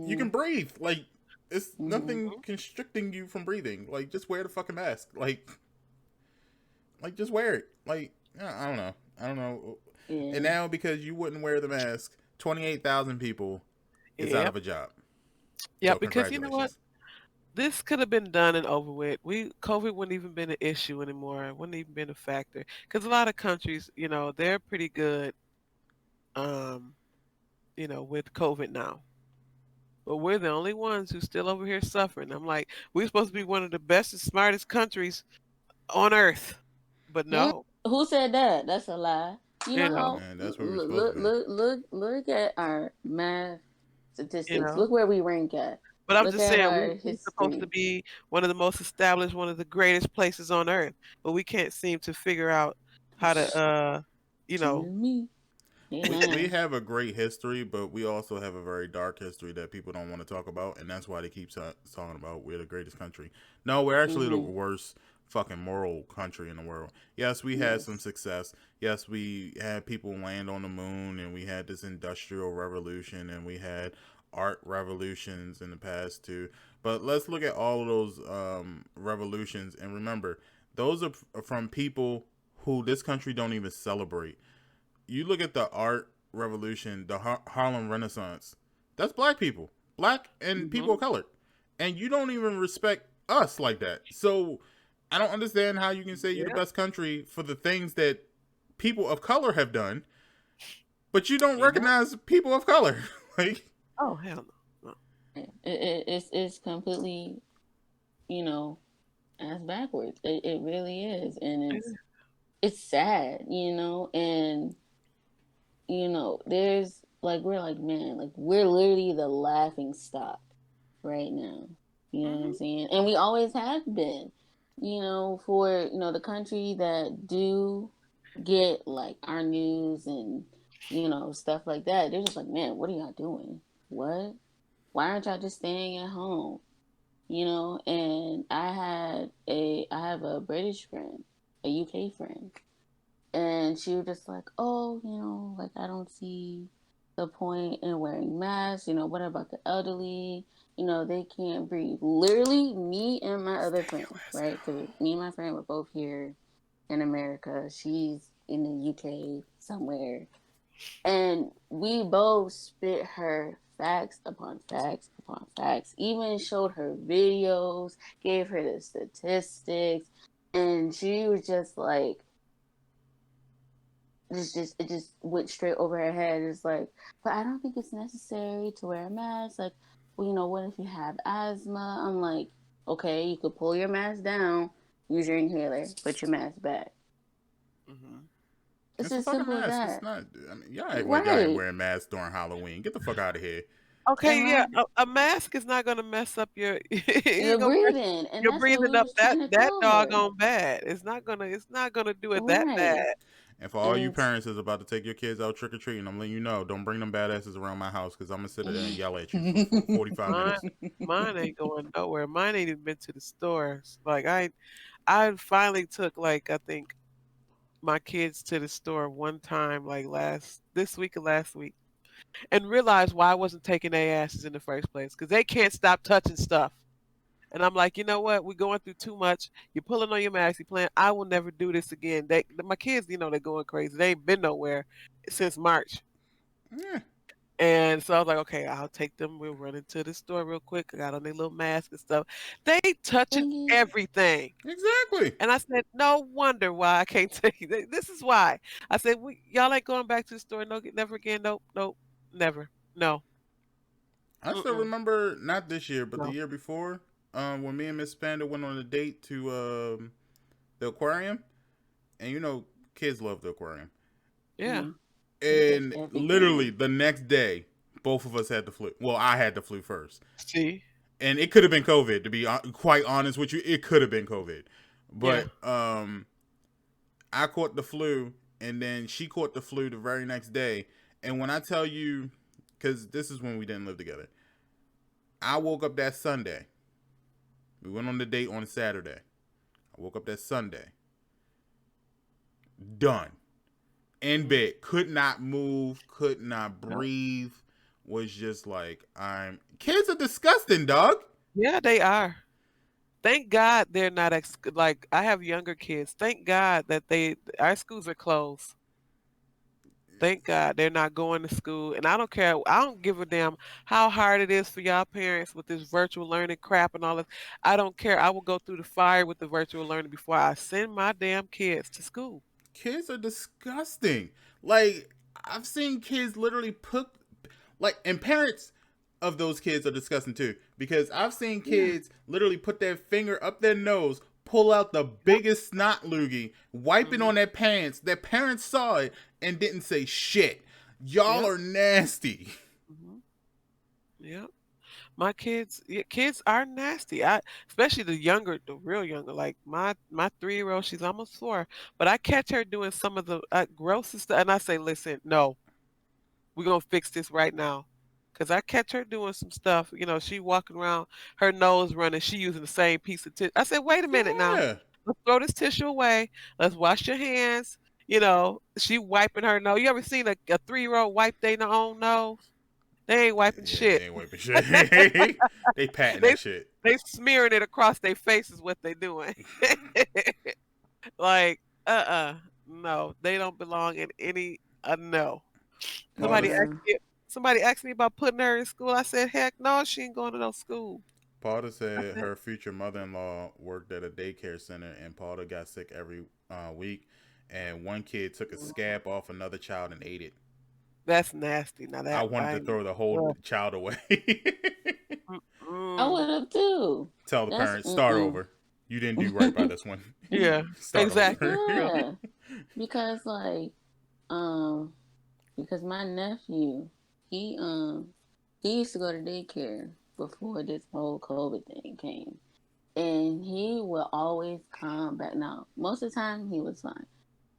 you can Hmm. breathe. Like, it's Hmm. nothing constricting you from breathing. Like, just wear the fucking mask. Like just wear it. Like, I don't know. I don't know. And Yeah. now because you wouldn't wear the mask, 28,000 people is out Yep. of a job. Yeah, So because you know what? congratulations. This could have been done and over with. COVID wouldn't even been an issue anymore. It wouldn't even been a factor. Because a lot of countries, they're pretty good, um, with COVID now. But we're the only ones who's still over here suffering. I'm like, we're supposed to be one of the best and smartest countries on earth. But Hmm? no, Who said that? That's a lie. You you know know, how And that's where we're look supposed to look be. look look look at our math you statistics. know. Look where we rank at. But I'm Look just at saying, our we're supposed to history. be one of the most established, one of the greatest places on earth. But we can't seem to figure out how to, you You know, and me. we Amen. have a great history, but we also have a very dark history that people don't want to talk about, and that's why they keep talking about we're the greatest country. No, we're actually the Mm-hmm. worst fucking moral country in the world. Yes, we had some Yes. success. Yes, we had people land on the moon, and we had this industrial revolution, and we had art revolutions in the past too. But let's look at all of those revolutions, and remember, those are from people who this country don't even celebrate. You look at the art revolution, the Harlem Renaissance. That's black people, black and people Mm-hmm. of color, and you don't even respect us like that. So I don't understand how you can say you're the Yeah. best country for the things that people of color have done, but you don't Yeah. recognize people of color. Like, Oh hell no. No. It's completely, you know, ass backwards. It really is, and It is. it's sad, and there's like we're like, man, like we're literally the laughing stock right now. You know what I'm Mhm. saying? And we always have been. For the country that do get like our news and stuff like that, they're just like, man, what are y'all doing? What? Why aren't y'all just staying at home? And I have a British friend, a UK friend, and she was just like, oh, like I don't see the point in wearing masks. What about the elderly? They can't breathe. Literally, me and my other stay friend, your ass at right? Because home. me and my friend were both here in America. She's in the UK somewhere. And we both spit her facts upon facts upon facts, even showed her videos, gave her the statistics, and she was just like, it just went straight over her head. It's like, but I don't think it's necessary to wear a mask. Like, well, what if you have asthma? I'm like, okay, you could pull your mask down, use your inhaler, put your mask back. Mhm. It's It's a as fucking simple as mask. It's that. not. I mean, y'all act like y'all ain't Right. wearing masks during Halloween. Get the fuck out of here. Okay, And yeah, my a mask is not gonna mess up your it You're ain't gonna mess breathing, and you're that's what breathing we up was that trying to that tell her. doggone bad. It's not gonna do it that Right. bad. And for all you And parents that's about to take your kids out trick or treating, I'm letting you know, don't bring them badasses around my house because I'm gonna sit there and yell at you for 45 Mine minutes. mine ain't going nowhere. Mine ain't even been to the stores. Like I finally took like I think my kids to the store one time like last this week or last week and realized why I wasn't taking their asses in the first place because they can't stop touching stuff. And I'm like, you know what? We're going through too much. You're pulling on your mask. You're playing. I will never do this again. My kids, they're going crazy. They ain't been nowhere since March. Yeah, And so I was like, okay, I'll take them. We'll run into the store real quick. I got on their little mask and stuff. They touching thing is, everything. exactly. And I said, no wonder why I can't take you. This is why. I said, y'all ain't going back to the store. No, never again. Nope, nope, never. No, I still mm-mm, remember not this year, but the no. year before, when me and Miss Panda went on a date to the aquarium, and kids love the aquarium. Yeah. mhm, they touch And literally everything. the next day, both of us had the flu. Well, I had the flu first, See? and it could have been COVID. To be quite honest with you, it could have been COVID, Yeah. but I caught the flu, and then she caught the flu the very next day. And when I tell you, because this is when we didn't live together, I woke up that Sunday. We went on the date on Saturday. I woke up that Sunday. Done. In Mm, bed. Could not move. Could not no. breathe. Was just like, Kids are disgusting, dog. Yeah, they are. Thank God they're not like I have younger kids. Thank God that our schools are closed. Thank God they're not going to school. And I don't care. I don't give a damn how hard it is for y'all parents with this virtual learning crap and all this. I don't care. I will go through the fire with the virtual learning before I send my damn kids to school. Kids are disgusting. Like, I've seen kids literally put, like, and parents of those kids are disgusting too, because I've seen Yeah. kids literally put their finger up their nose, pull out the Yep. biggest snot loogie, wipe it Hmm. on their pants. Their parents saw it and didn't say shit. Y'all Yep. are nasty. Hmm. Yep. My kids, yeah, kids are nasty. Especially the younger, the real younger. Like my 3-year-old, she's almost 4, but I catch her doing some of the grossest stuff, and I say, listen, no. We're gonna fix this right now. Cause I catch her doing some stuff. She walking around, her nose running. She using the same piece of tissue. I said, wait a minute now. Yeah. Let's throw this tissue away. Let's wash your hands. She wiping her nose. You ever seen a 3-year-old wipe their own nose? They ain't wiping Yeah, they shit. ain't wiping shit. They patting They that shit. they smearing it across their faces. What they doing? Like, no, they don't belong in any. No. Paula, Somebody asked Yeah. me. Somebody asked me about putting her in school. I said, heck no, she ain't going to no school. Paula I said said, her future mother-in-law worked at a daycare center, and Paula got sick every week. And one kid took a scab off another child and ate it. that's nasty. Now I that wanted I to ain't. throw the whole Ugh. child away. I Mm-mm. would have too. Tell the That's parents, start over. You didn't do right by this one. Yeah, Start exactly. over. Yeah. Yeah, because um, because my nephew, he he used to go to daycare before this whole COVID thing came, and he will always come back. Now, most of the time he was fine,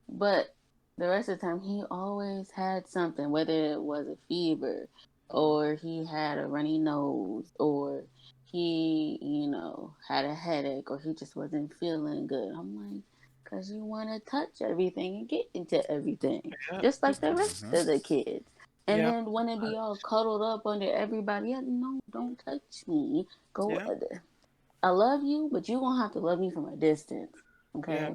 but the rest of the time he always had something, whether it was a fever, or he had a runny nose, or he, had a headache, or he just wasn't feeling good. I'm like, because you want to touch everything and get into everything, Yep. just like the rest Mhm. of the kids. And Yep. then when it be all cuddled up under everybody, yeah, no, don't touch me. Go Yep. other. I love you, but you gonna have to love me from a distance. Yep. Okay.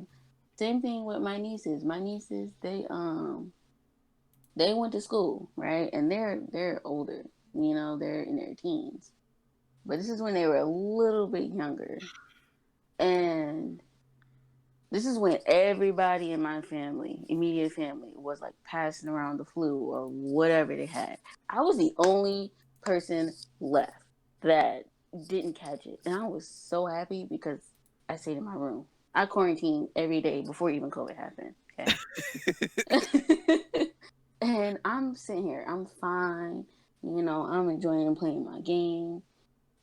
Same thing with my nieces. My nieces, they went to school, right? And they're older. They're in their teens. But this is when they were a little bit younger. And this is when everybody in my family, immediate family, was like passing around the flu or whatever they had. I was the only person left that didn't catch it. And I was so happy because I stayed in my room. I quarantined every day before even COVID happened. Okay. And I'm sitting here, I'm fine. I'm enjoying playing my game.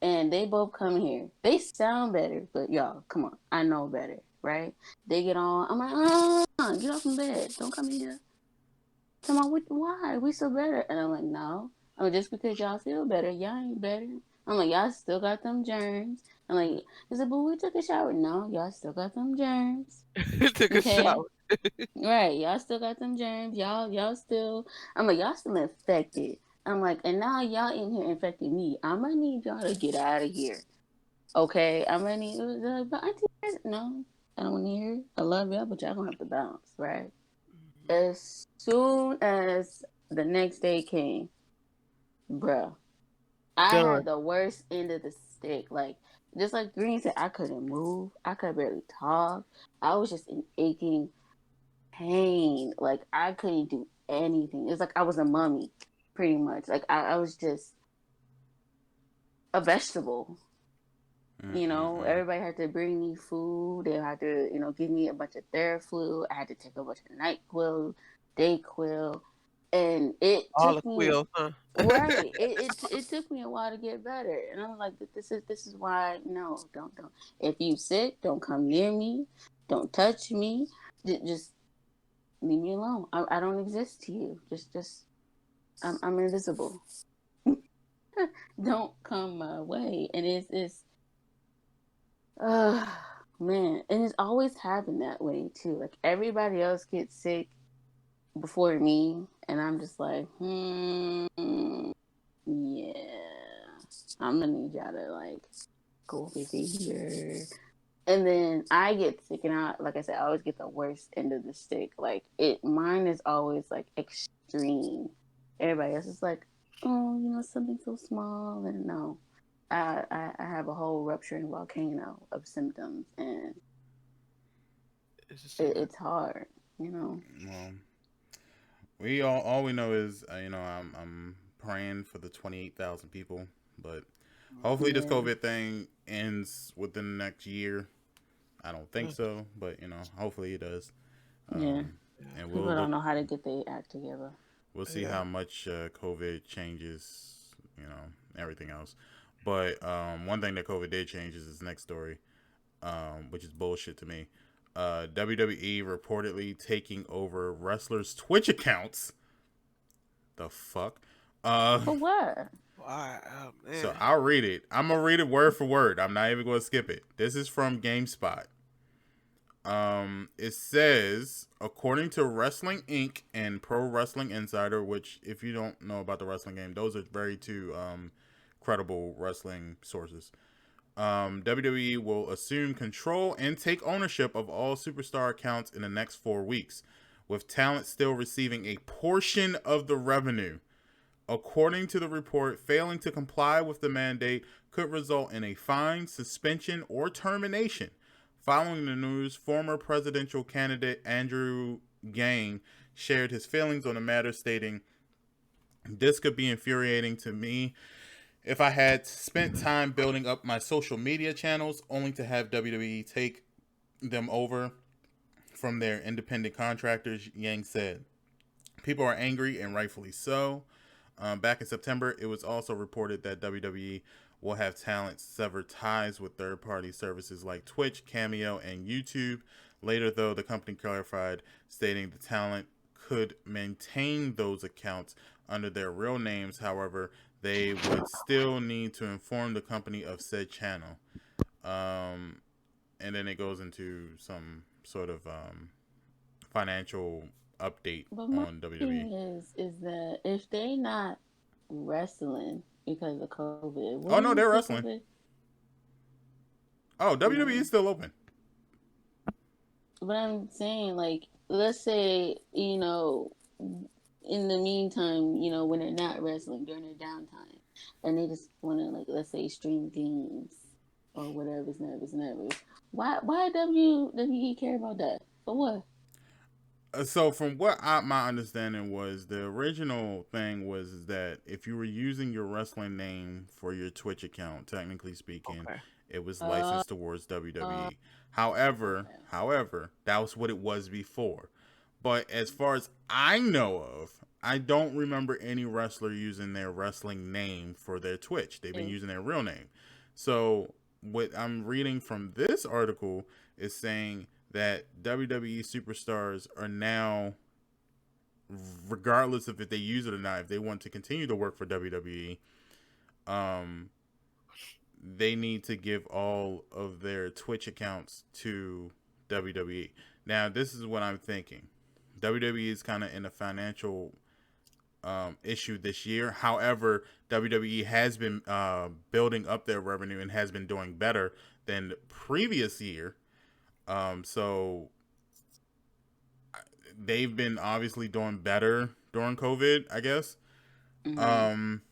And they both come here. They sound better, but y'all, come on. I know better, right? They get on. I'm like, get off from bed. Don't come here. Come on, why? We still better. And I'm like, no. Oh, just because y'all feel better, y'all ain't better. I'm like, y'all still got them germs. I'm like, they said, but we took a shower. No, y'all still got them germs. Took a Okay. shower. Right. Y'all still got them germs. Y'all still, I'm like, y'all still infected. I'm like, and now y'all in here infecting me. I'm gonna need y'all to get out of here. Okay, I'm gonna need, but Auntie, no, I don't want to hear. I love y'all, but y'all gonna have to bounce, right? As soon as the next day came, bruh, I Done. had the worst end of the stick. Like, just like Green said, I couldn't move. I could barely talk. I was just in aching pain. Like, I couldn't do anything. It's like I was a mummy, pretty much. Like, I was just a vegetable. Mm-mm-mm. Everybody had to bring me food. They had to, give me a bunch of Theraflu. I had to take a bunch of NyQuil, Dayquil, and it All the took me quills, huh? right. It took me a while to get better, and I was like, this is why no, don't. If you sick, don't come near me, don't touch me, just leave me alone. I don't exist to you. Just I'm invisible. Don't come my way, and it's Uh, man, and it's always happened that way too. Like everybody else gets sick before me, and I'm just like, yeah, I'm gonna need y'all to like go over here. And then I get sick, and like I said, I always get the worst end of the stick. Like mine is always like extreme. Everybody else is like, oh, something so small, and no. I have a whole rupturing volcano of symptoms, and It's just it's hard. Well, we all we know is I'm praying for the 28,000 people, but hopefully this Yeah, COVID thing ends within the next year. I don't think so, but hopefully it does. yeah. yeah. And People we'll don't look. know how to get their act together. We'll see Yeah. how much COVID changes. Everything else. But one thing that COVID did change is this next story, which is bullshit to me. WWE reportedly taking over wrestlers' Twitch accounts The fuck? For what? Why? Oh So man. I'll read it. I'm gonna read it word for word. I'm not even gonna skip it. This is from GameSpot. It says, according to Wrestling Inc. and Pro Wrestling Insider, which, if you don't know about the wrestling game, those are very two credible wrestling sources. WWE will assume control and take ownership of all superstar accounts in the next 4 weeks, with talent still receiving a portion of the revenue. According to the report, failing to comply with the mandate could result in a fine, suspension, or termination. Following the news, former presidential candidate Andrew Yang shared his feelings on the matter, stating, "This could be infuriating to me if I had spent time building up my social media channels only to have WWE take them over from their independent contractors," Yang said. People are angry, and rightfully so. Back in September, it was also reported that WWE will have talent sever ties with third-party services like Twitch, Cameo, and YouTube. Later, though, the company clarified, stating the talent could maintain those accounts under their real names. However, they would still need to inform the company of said channel. And then it goes into some sort of financial update But my on WWE. thing is that if they not wrestling because of COVID, Oh what no, is they're the wrestling. COVID? Oh, WWE No. is still open. But I'm saying, like, let's say, in the meantime, when they're not wrestling during their downtime, and they just want to, like, let's say, stream games or whatever's never. Why WWE care about that? For what? So from what my understanding was, the original thing was that if you were using your wrestling name for your Twitch account, technically speaking, Okay. it was Uh, licensed towards uh, WWE. However, okay. however, that was what it was before. But as far as I know of, I don't remember any wrestler using their wrestling name for their Twitch. They've been If using their real name. So what I'm reading from this article is saying that WWE superstars are now, regardless of if they use it or not, if they want to continue to work for WWE, um, they need to give all of their Twitch accounts to WWE. Now, this is what I'm thinking. WWE is kind of in a financial issue this year. However, WWE has been building up their revenue and has been doing better than the previous year. So they've been obviously doing better during COVID, I guess. mm-hmm. Um,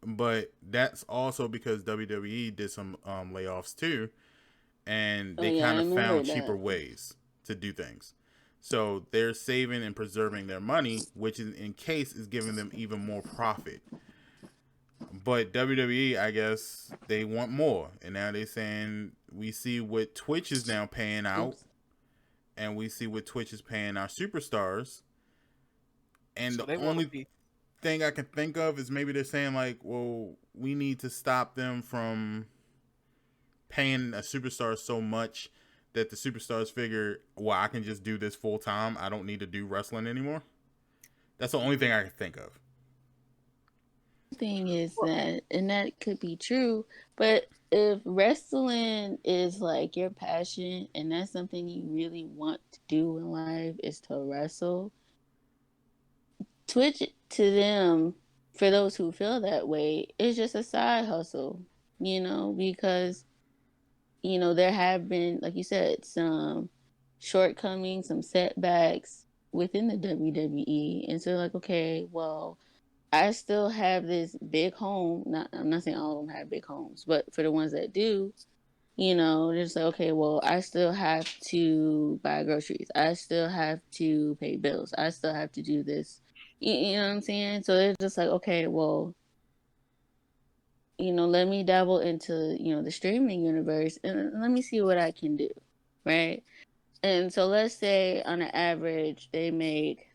but that's also because WWE did some layoffs too, and Oh they yeah, I kind of remember found cheaper that. ways to do things. So they're saving and preserving their money, which in case is giving them even more profit. But WWE, I guess they want more, and now they're saying we see what Twitch is now paying out, Oops. and we see what Twitch is paying our superstars. And So the they want to only be. thing I can think of is maybe they're saying like, well, we need to stop them from paying a superstar so much that the superstars figure, well, I can just do this full time. I don't need to do wrestling anymore. That's the only thing I can think of. Thing is Well, that, and that could be true, but if wrestling is like your passion and that's something you really want to do in life is to wrestle, Twitch to them, for those who feel that way, is just a side hustle, because there have been, like you said, some shortcomings, some setbacks within the WWE, and so like, okay, well, I still have this big home. I'm not saying all of them have big homes, but for the ones that do, they're just like, okay, well, I still have to buy groceries. I still have to pay bills. I still have to do this. You know what I'm saying? So they're just like, okay, well, let me dabble into, the streaming universe and let me see what I can do. Right. And so let's say on an average, they make,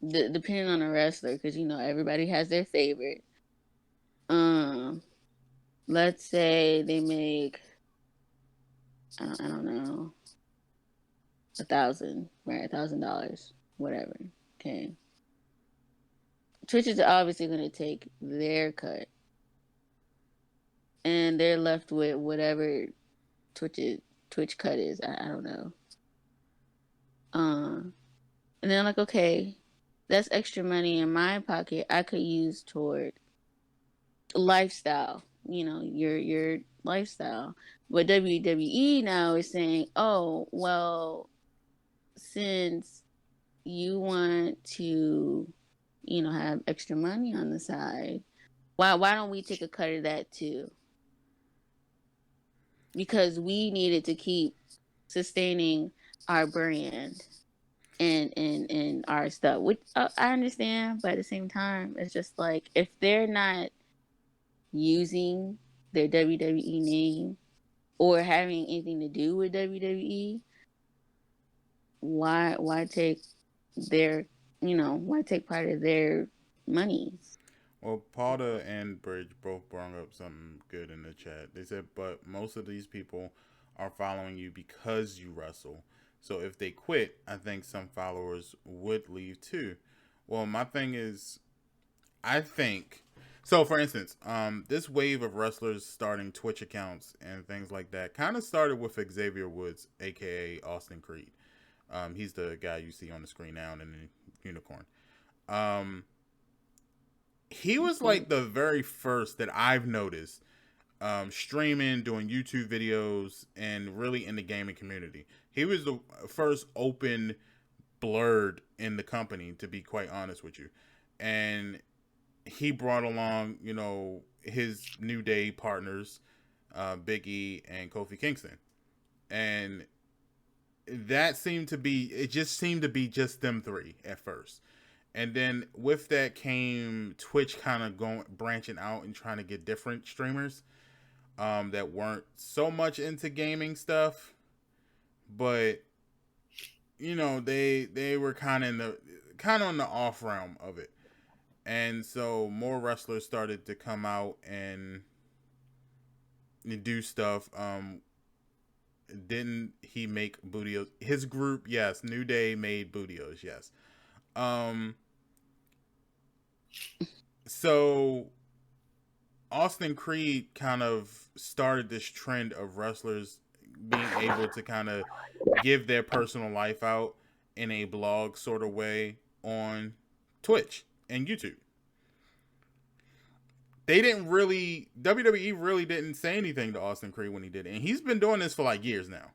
depending on the wrestler, because, everybody has their favorite. Um, let's say they make, I don't know, 1,000, right? $1,000, whatever. Okay. Twitch is obviously going to take their cut, and they're left with whatever Twitch cut is. I don't know. And then I'm like, okay, that's extra money in my pocket I could use toward lifestyle. Your lifestyle. But WWE now is saying, oh well, since you want to, have extra money on the side, why don't we take a cut of that too? Because we needed to keep sustaining our brand and our stuff, which I understand, but at the same time, it's just like, if they're not using their WWE name or having anything to do with WWE, why take their why take part of their money? Well, Pauda and Bridge both brought up something good in the chat. They said, but most of these people are following you because you wrestle. So if they quit, I think some followers would leave too. Well, my thing is, I think so. For instance, this wave of wrestlers starting Twitch accounts and things like that kind of started with Xavier Woods, aka Austin Creed. He's the guy you see on the screen now in the unicorn. He was like the very first that I've noticed streaming, doing YouTube videos, and really in the gaming community. He was the first open blurred in the company, to be quite honest with you. And he brought along, his New Day partners, Big E and Kofi Kingston. And it just seemed to be just them three at first. And then with that came Twitch kind of branching out and trying to get different streamers that weren't so much into gaming stuff, but they were kind of on the off realm of it. And so more wrestlers started to come out and do stuff. Didn't he make Bootios? His group, yes. New Day made Bootios, yes. So Austin Creed kind of started this trend of wrestlers being able to kind of give their personal life out in a blog sort of way on Twitch and YouTube. WWE really didn't say anything to Austin Creed when he did it. And he's been doing this for like years now.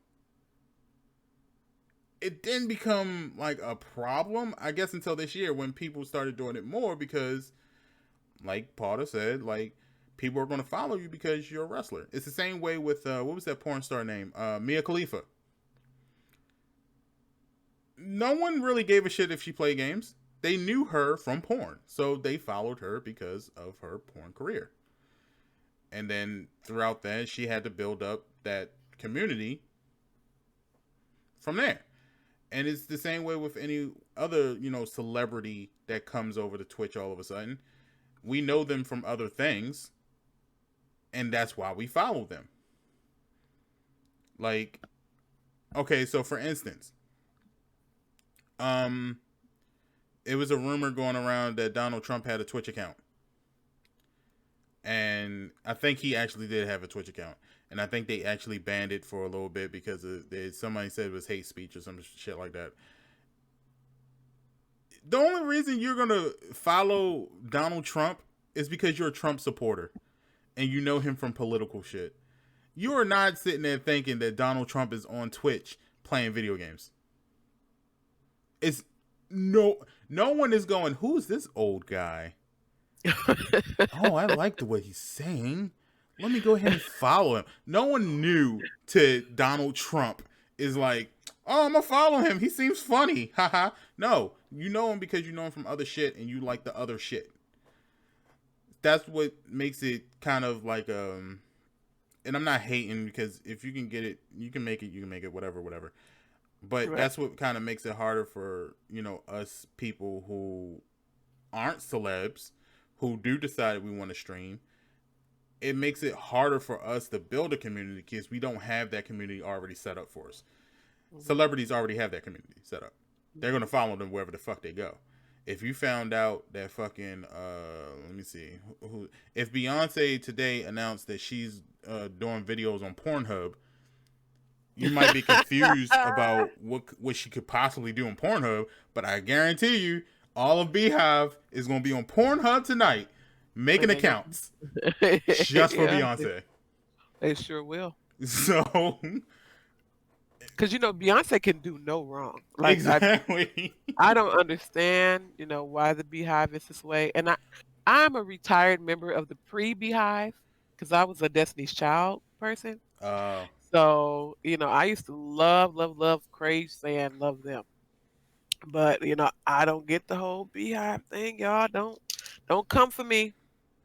It didn't become like a problem, I guess, until this year when people started doing it more because, like Potter said, like, people are going to follow you because you're a wrestler. It's the same way with, what was that porn star name? Mia Khalifa. No one really gave a shit if she played games. They knew her from porn, so they followed her because of her porn career. And then throughout that, she had to build up that community from there. And it's the same way with any other, celebrity that comes over to Twitch all of a sudden. We know them from other things, and that's why we follow them. Like, okay, so for instance, it was a rumor going around that Donald Trump had a Twitch account. And I think he actually did have a Twitch account. And I think they actually banned it for a little bit because somebody said it was hate speech or some shit like that. The only reason you're going to follow Donald Trump is because you're a Trump supporter and you know him from political shit. You are not sitting there thinking that Donald Trump is on Twitch playing video games. It's no one is going, who's this old guy? Oh, I like the way he's saying. Let me go ahead and follow him. No one new to Donald Trump is like, oh, I'm going to follow him. He seems funny. Haha. No, you know him because you know him from other shit and you like the other shit. That's what makes it kind of like, and I'm not hating because if you can get it, you can make it, whatever. But right. That's what kind of makes it harder for, us people who aren't celebs, who do decide we want to stream. It makes it harder for us to build a community because we don't have that community already set up for us. Mm-hmm. Celebrities already have that community set up. They're going to follow them wherever the fuck they go. if you found out that fucking let me see who if Beyonce today announced that she's doing videos on Pornhub, you might be confused about what she could possibly do on Pornhub, but I guarantee you all of Beehive is going to be on Pornhub tonight making accounts just for Yeah, Beyonce. they sure will. So Because Beyonce can do no wrong. Like exactly. I don't understand, why the Beehive is this way. And I'm a retired member of the pre-Beehive because I was a Destiny's Child person. uh So, I used to love, love, love, crave, saying, love them. But, I don't get the whole Beehive thing, y'all. Don't come for me.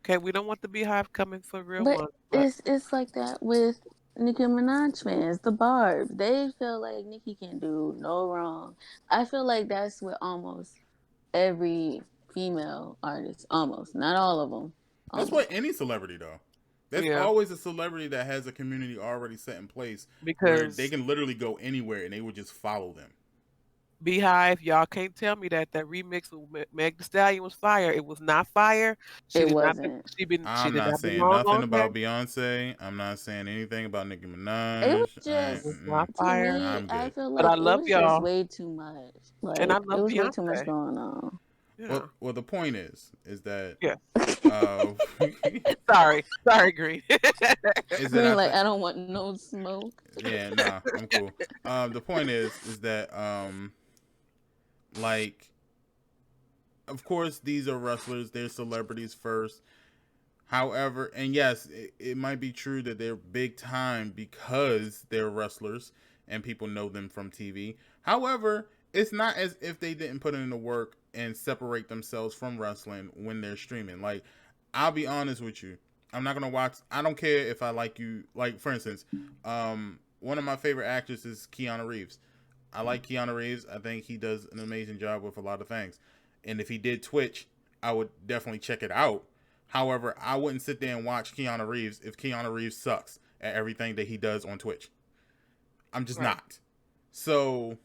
Okay, we don't want the Beehive coming for real But ones. But it's like that with Nicki Minaj fans, the Barb. They feel like Nicki can do no wrong. I feel like that's with almost every female artist. Almost, not all of them. that's Almost. what any celebrity though. There's yeah, always a celebrity that has a community already set in place where they because can literally go anywhere and they would just follow them. Beehive, y'all can't tell me that remix with Meg Thee Stallion was fire. It was not fire. She It did not. wasn't. She I'm did not not saying belong nothing on there. about Beyonce. I'm not saying anything about Nicki It was Minaj. It was just not to fire. me. I'm I good. feel But I like it love was just y'all, way too much. and I Like it love was way too much Beyonce. going on. Yeah. Well, the point is that Yeah. uh, Sorry, Green. is that Green, I like think I don't want no smoke. yeah, nah, I'm cool. The point is that like, of course, these are wrestlers. They're celebrities first. However, and yes, it might be true that they're big time because they're wrestlers and people know them from TV. However, it's not as if they didn't put in the work and separate themselves from wrestling when they're streaming. Like, I'll be honest with you. I'm not gonna watch. I don't care if I like you. Like, for instance, one of my favorite actors is Keanu Reeves. I like Keanu Reeves. I think he does an amazing job with a lot of things. And if he did Twitch, I would definitely check it out. However, I wouldn't sit there and watch Keanu Reeves if Keanu Reeves sucks at everything that he does on Twitch. I'm just Right. not. So,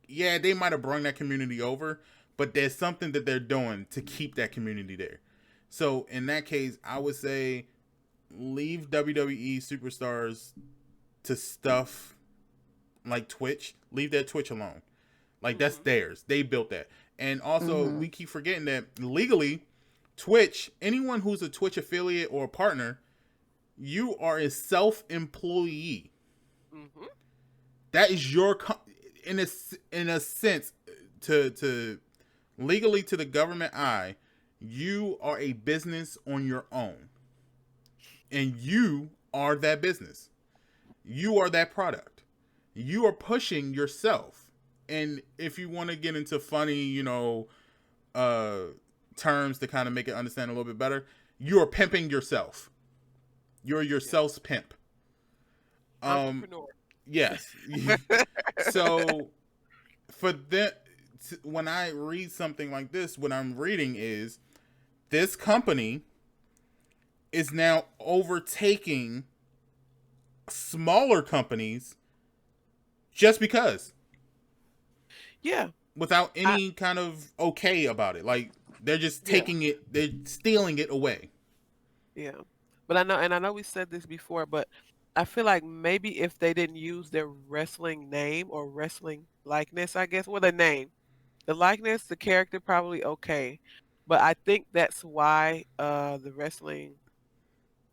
yeah, they might have brought that community over, but there's something that they're doing to keep that community there. So, in that case, I would say leave WWE superstars to stuff like Twitch. Leave that Twitch alone. Like, that's theirs. They built that. And also, we keep forgetting that legally, Twitch, anyone who's a Twitch affiliate or a partner, you are a self-employee. Mm-hmm. That is your in a sense to legally to the government eye, you are a business on your own. And you are that business. You are that product. You are pushing yourself. And if you want to get into funny, terms to kind of make it understand a little bit better, you are pimping yourself. You're yourself's pimp. Entrepreneur. Yes. So for that, when I read something like this, what I'm reading is this company is now overtaking smaller companies just because. Yeah. Without any kind of okay about it. Like, they're just taking it, they're stealing it away. Yeah. But I know we said this before, but I feel like maybe if they didn't use their wrestling name or wrestling likeness, I guess, well, the name, the likeness, the character, probably okay. But I think that's why the wrestling,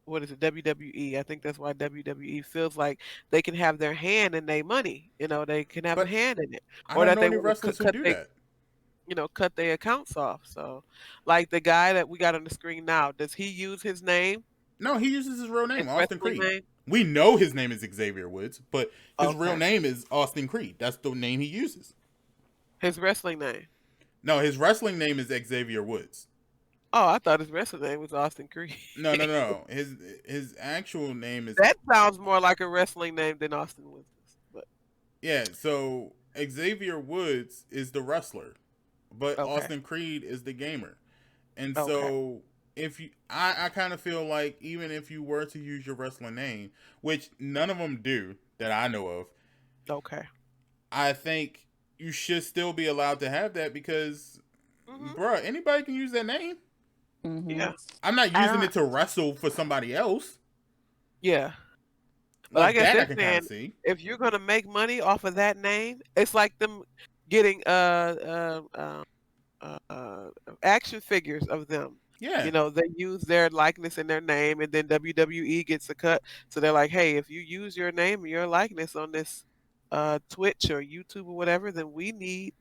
what is it, WWE? I think that's why WWE feels like they can have their hand in their money. They can have a But hand in it, I or don't that know they any want to wrestlers who do that. cut their accounts off. So, like the guy that we got on the screen now, does he use his name, No, he uses his real name, his Austin wrestling Creed. name? We know his name is Xavier Woods, but his real Okay. name is Austin Creed. That's the name he uses. His wrestling name. No, his wrestling name is Xavier Woods. Oh, I thought his wrestling name was Austin Creed. No. His actual name is That sounds more like a wrestling name than Austin Woods. But yeah. So Xavier Woods is the wrestler, but okay. Austin Creed is the gamer. And Okay. so if you, I kind of feel like even if you were to use your wrestling name, which none of them do that I know of, Okay. I think you should still be allowed to have that because Bruh, anybody can use that name. Yeah. I'm not using it to wrestle for somebody else. Yeah. But I Like guess that, I they're can kind of saying see. if you're gonna make money off of that name, it's like them getting action figures of them. Yeah. You know, they use their likeness and their name, and then WWE gets a cut. So they're like, hey, if you use your name and your likeness on this Twitch or YouTube or whatever, then we need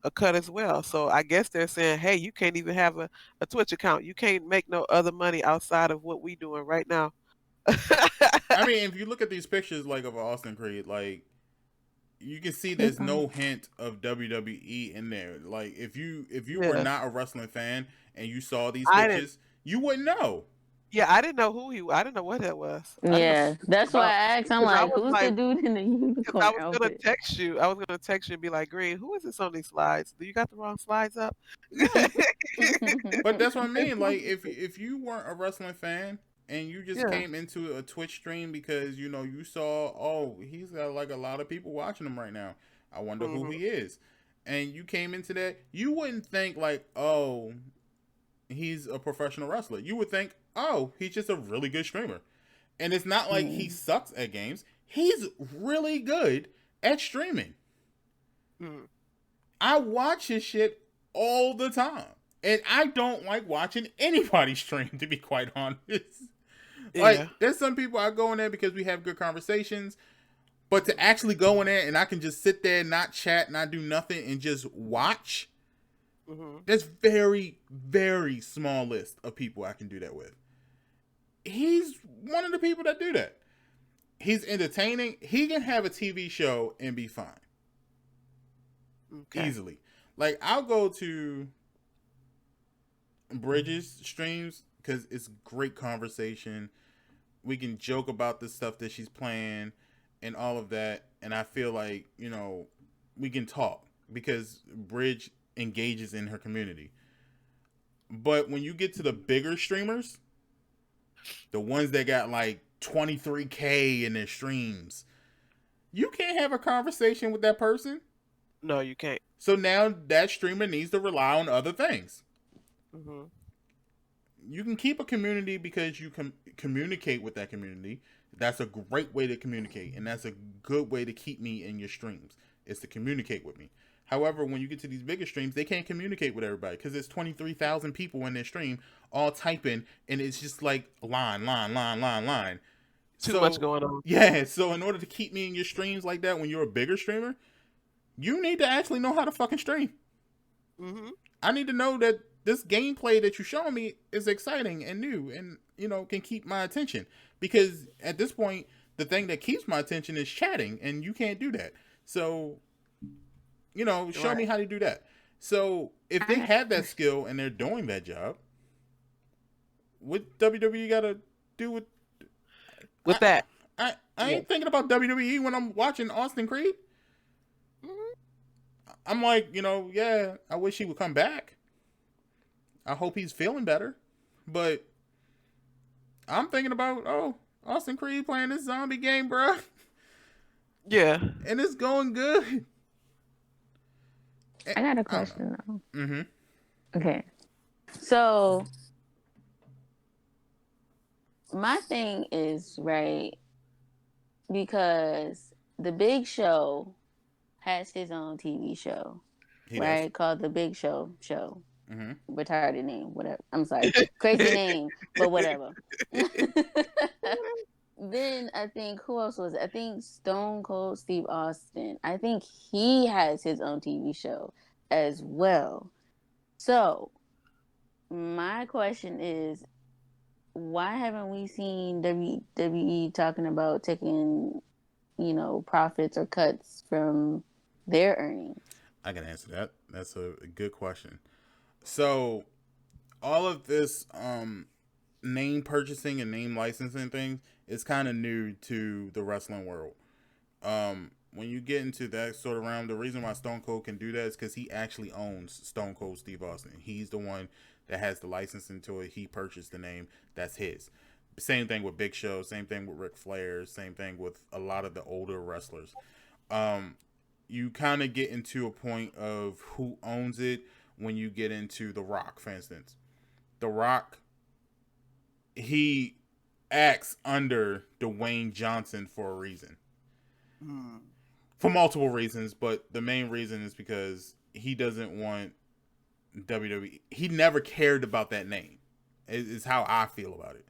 a cut as well. So I guess they're saying, hey, you can't even have a Twitch account. You can't make no other money outside of what we doing right now. I mean, if you look at these pictures, like of Austin Creed, like you can see there's no hint of WWE in there. Like if you were not a wrestling fan and you saw these pictures, you wouldn't know. Yeah, I didn't know I didn't know what that was. Yeah, that's why I asked. I'm like, who's the like, dude in the unicorn I was gonna outfit? text you. I was gonna text you and be like, Green, who is this on these slides? Do you got the wrong slides up? But that's what I mean. Like if you weren't a wrestling fan and you just came into a Twitch stream because you saw, oh, he's got like a lot of people watching him right now. I wonder who he is. And you came into that, you wouldn't think like, oh, he's a professional wrestler. You would think, oh, he's just a really good streamer. And it's not like he sucks at games. He's really good at streaming. I watch his shit all the time. And I don't like watching anybody stream, to be quite honest. Like, there's some people I go in there because we have good conversations. But to actually go in there and I can just sit there, not chat, not do nothing, and just watch, there's very, very small list of people I can do that with. He's one of the people that do that. He's entertaining. He can have a TV show and be fine. Easily. Like, I'll go to Bridges streams because it's great conversation. We can joke about the stuff that she's playing and all of that. And I feel like, we can talk because Bridge engages in her community. But when you get to the bigger streamers, the ones that got like 23K in their streams, you can't have a conversation with that person. No, you can't. So now that streamer needs to rely on other things. You can keep a community because you can communicate with that community. That's a great way to communicate, and that's a good way to keep me in your streams, is to communicate with me. However, when you get to these bigger streams, they can't communicate with everybody because there's 23,000 people in their stream all typing, and it's just like line. Too much going on. Yeah, so in order to keep me in your streams like that when you're a bigger streamer, you need to actually know how to fucking stream. I need to know that this gameplay that you're showing me is exciting and new and, can keep my attention. Because at this point, the thing that keeps my attention is chatting, and you can't do that. So, show me how to do that. So, if they have that skill and they're doing that job, what WWE got to do with that? I ain't thinking about WWE when I'm watching Austin Creed. I'm like, yeah, I wish he would come back. I hope he's feeling better. But I'm thinking about, Austin Creed playing this zombie game, bro. Yeah. And it's going good. I got a question, though. Okay. So, my thing is, right, because The Big Show has his own TV show, called The Big Show. Retarded name, whatever. I'm sorry, crazy name, but whatever. Then I think, who else was it? I think Stone Cold Steve Austin. I think he has his own TV show as well. So my question is, why haven't we seen WWE talking about taking, profits or cuts from their earnings? I can answer that. That's a good question. So all of this name purchasing and name licensing things is kind of new to the wrestling world. When you get into that sort of realm, the reason why Stone Cold can do that is because he actually owns Stone Cold Steve Austin. He's the one that has the licensing to it. He purchased the name. That's his. Same thing with Big Show. Same thing with Ric Flair. Same thing with a lot of the older wrestlers. You kind of get into a point of who owns it, when you get into The Rock, for instance. The Rock, he acts under Dwayne Johnson for a reason. For multiple reasons, but the main reason is because he doesn't want WWE. He never cared about that name. Is how I feel about it.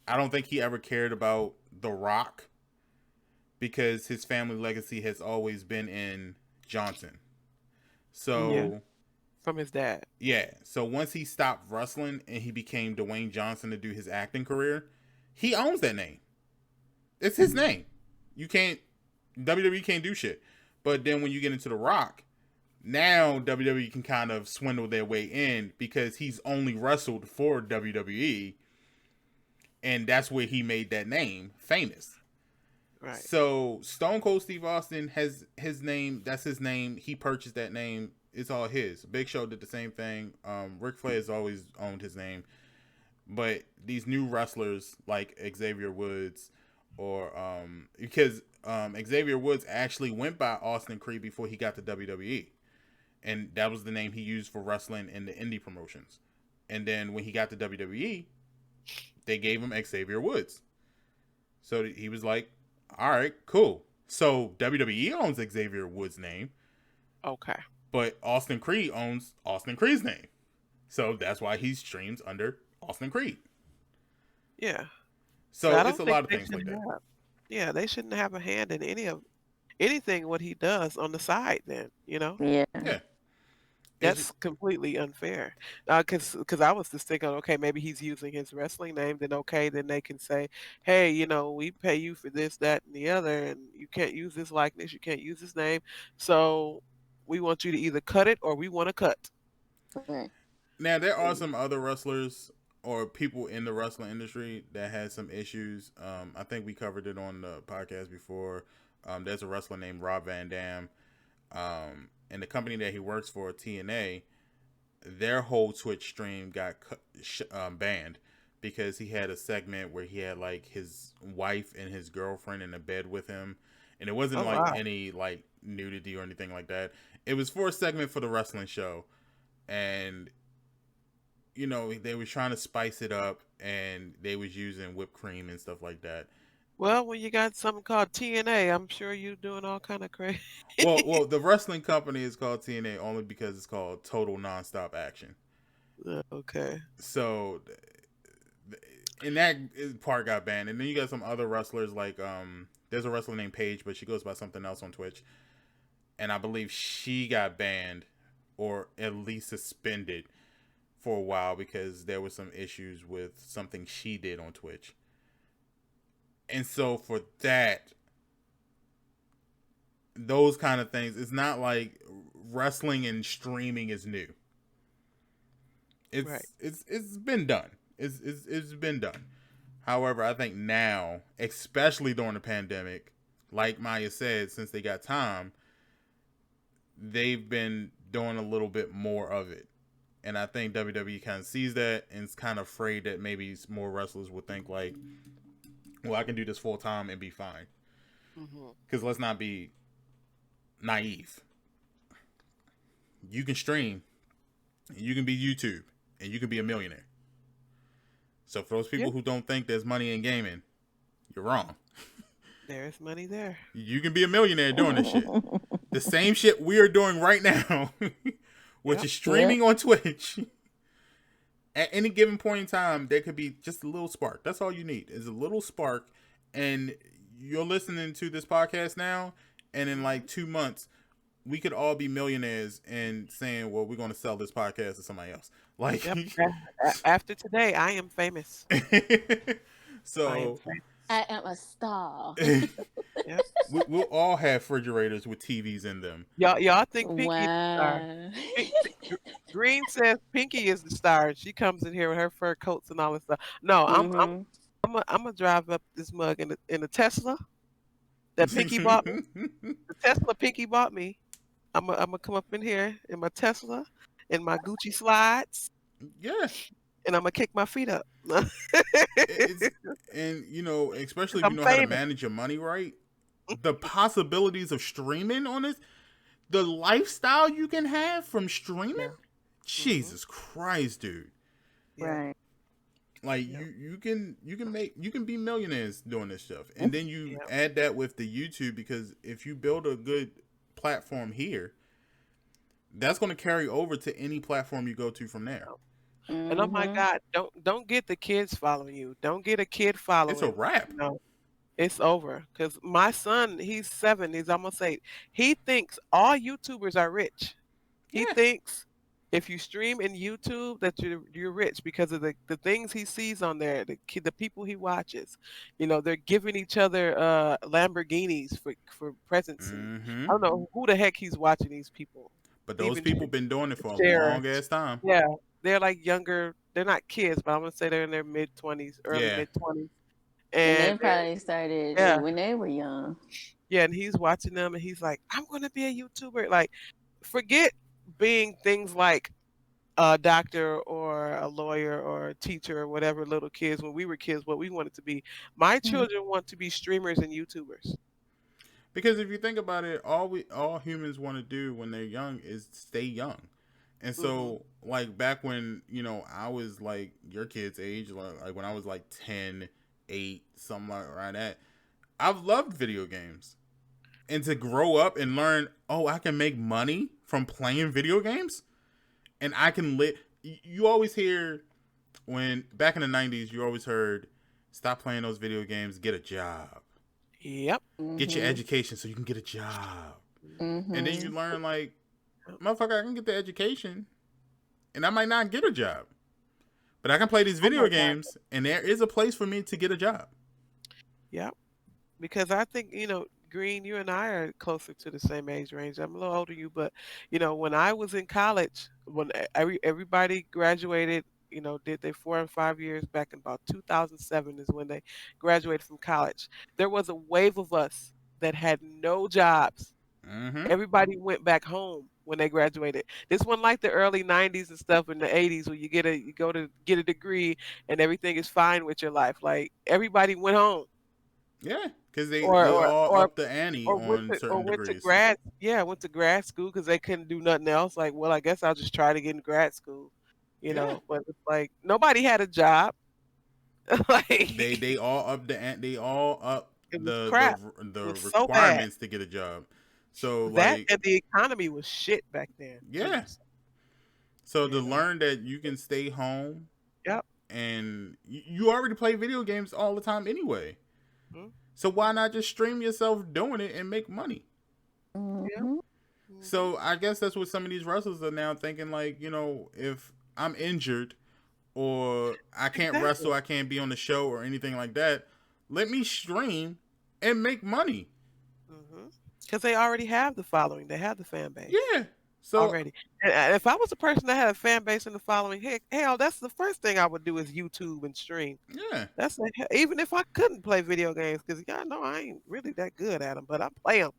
I don't think he ever cared about The Rock because his family legacy has always been in Johnson. So from his dad. Yeah. So once he stopped wrestling and he became Dwayne Johnson to do his acting career, he owns that name. It's his name. WWE can't do shit. But then when you get into The Rock, now WWE can kind of swindle their way in because he's only wrestled for WWE, and that's where he made that name famous. Right. So Stone Cold Steve Austin has his name. That's his name. He purchased that name. It's all his. Big Show did the same thing. Ric Flair has always owned his name. But these new wrestlers like Xavier Woods, or because Xavier Woods actually went by Austin Creed before he got to WWE. And that was the name he used for wrestling in the indie promotions. And then when he got to WWE, they gave him Xavier Woods. So he was like, all right, cool. So WWE owns Xavier Woods' name. Okay. But Austin Creed owns Austin Creed's name. So that's why he streams under Austin Creed. Yeah. So it's a lot of things like that. Yeah, they shouldn't have a hand in anything what he does on the side then, Yeah. That's completely unfair. Because I was just thinking, okay, maybe he's using his wrestling name. Then okay, then they can say, hey, we pay you for this, that, and the other, and you can't use this likeness, you can't use this name. So we want you to either cut it or we want to cut. Okay. Now there are some other wrestlers or people in the wrestling industry that had some issues. I think we covered it on the podcast before. There's a wrestler named Rob Van Dam. And the company that he works for, TNA, their whole Twitch stream got banned because he had a segment where he had like his wife and his girlfriend in a bed with him, and it wasn't any like nudity or anything like that. It was for a segment for the wrestling show, and they were trying to spice it up, and they was using whipped cream and stuff like that. Well, when you got something called TNA, I'm sure you're doing all kind of crazy. well, the wrestling company is called TNA only because it's called Total Nonstop Action. Okay. So, and that part got banned. And then you got some other wrestlers like there's a wrestler named Paige, but she goes by something else on Twitch. And I believe she got banned or at least suspended for a while because there were some issues with something she did on Twitch. And so for that, those kind of things, it's not like wrestling and streaming is new. It's been done. It's been done. However, I think now, especially during the pandemic, like Maya said, since they got time, they've been doing a little bit more of it. And I think WWE kind of sees that and is kind of afraid that maybe more wrestlers will think like, well, I can do this full time and be fine. Because let's not be naive. You can stream, and you can be YouTube, and you can be a millionaire. So for those people who don't think there's money in gaming, you're wrong. There's money there. You can be a millionaire doing this shit. The same shit we are doing right now, which is streaming on Twitch. At any given point in time, there could be just a little spark. That's all you need is a little spark. And you're listening to this podcast now, and in like 2 months, we could all be millionaires and saying, well, we're going to sell this podcast to somebody else. Like after today, I am famous. So I am a star. We'll all have refrigerators with TVs in them. Y'all think Pinky is the star. Green says Pinky is the star. She comes in here with her fur coats and all this stuff. No, I'm gonna drive up this mug in a Tesla that Pinky bought me. The Tesla Pinky bought me. I'm gonna come up in here in my Tesla in my Gucci slides. Yeah. And I'm gonna kick my feet up. And especially if you know how to manage your money right, the possibilities of streaming on this, the lifestyle you can have from streaming, Mm-hmm. Jesus Christ, dude. Yeah. Right. Like Yep. you can be millionaires doing this stuff, and then you Yep. add that with the YouTube, because if you build a good platform here, that's going to carry over to any platform you go to from there. Yep. And oh my Mm-hmm. God, don't get the kids following you. Don't get a kid It's a following. wrap. It's over. Because my son, he's 7. He's almost 8. He thinks all YouTubers are rich. He Yeah. thinks if you stream in YouTube that you're rich because of the things he sees on there, the people he watches. They're giving each other Lamborghinis for presents, and Mm-hmm. I don't know who the heck he's watching these people. But those Even people been doing it for a share. long ass time. Yeah, they're like younger. They're not kids, but I'm gonna say they're in their mid 20s, early Yeah. mid 20s, And they and probably started yeah, when they were young. yeah, and he's watching them, and he's like, "I'm gonna be a YouTuber." Like, forget being things like a doctor or a lawyer or a teacher or whatever little kids when we were kids what we wanted to be. My Mhm. children want to be streamers and YouTubers. Because if you think about it, all humans want to do when they're young is stay young. And Hmm. so, like back when I was like your kid's age, like when I was like 10, 8, something like around that, I've loved video games. And to grow up and learn, oh, I can make money from playing video games, and I can live. You always hear when back in the 90s, you always heard, stop playing those video games, get a job, Yep. get your Mhm. education so you can get a job. And then you Mhm. learn, like, motherfucker, I can get the education and I might not get a job, but I can play these Oh my video God. games and there is a place for me to get a job. Yep. Because I think, Green, you and I are closer to the same age range. I'm a little older than you, but when I was in college, when everybody graduated, did their 4 and 5 years back in about 2007 is when they graduated from college. There was a wave of us that had no jobs. Mm-hmm. Everybody went back home when they graduated. This wasn't like the early 90s and stuff in the 80s where you go to get a degree and everything is fine with your life. Like everybody went home Yeah, because they, or they or all or up the ante or went on to or certain went to degrees. grad school because they couldn't do nothing else. Like, well, I guess I'll just try to get in grad school, Yeah, But it's like nobody had a job. they Like they all up the ant. They all up it was the crap. the It the was so bad. requirements to get a job. So That like, and the economy was shit back then too. yeah. So to You know. learn that you can stay home Yep. and you already play video games all the time anyway. Mhm. So why not just stream yourself doing it and make money? Yep. Mhm. Mhm. So I guess that's what some of these wrestlers are now thinking. Like, if I'm injured or I can't wrestle, Exactly. I can't be on the show or anything like that, let me stream and make money. Because they already have the following. They have the fan base Yeah. So already. And if I was a person that had a fan base and the following, heck, hell, that's the first thing I would do is YouTube and stream. yeah. That's even if I couldn't play video games, because y'all know I ain't really that good at them, but I play them.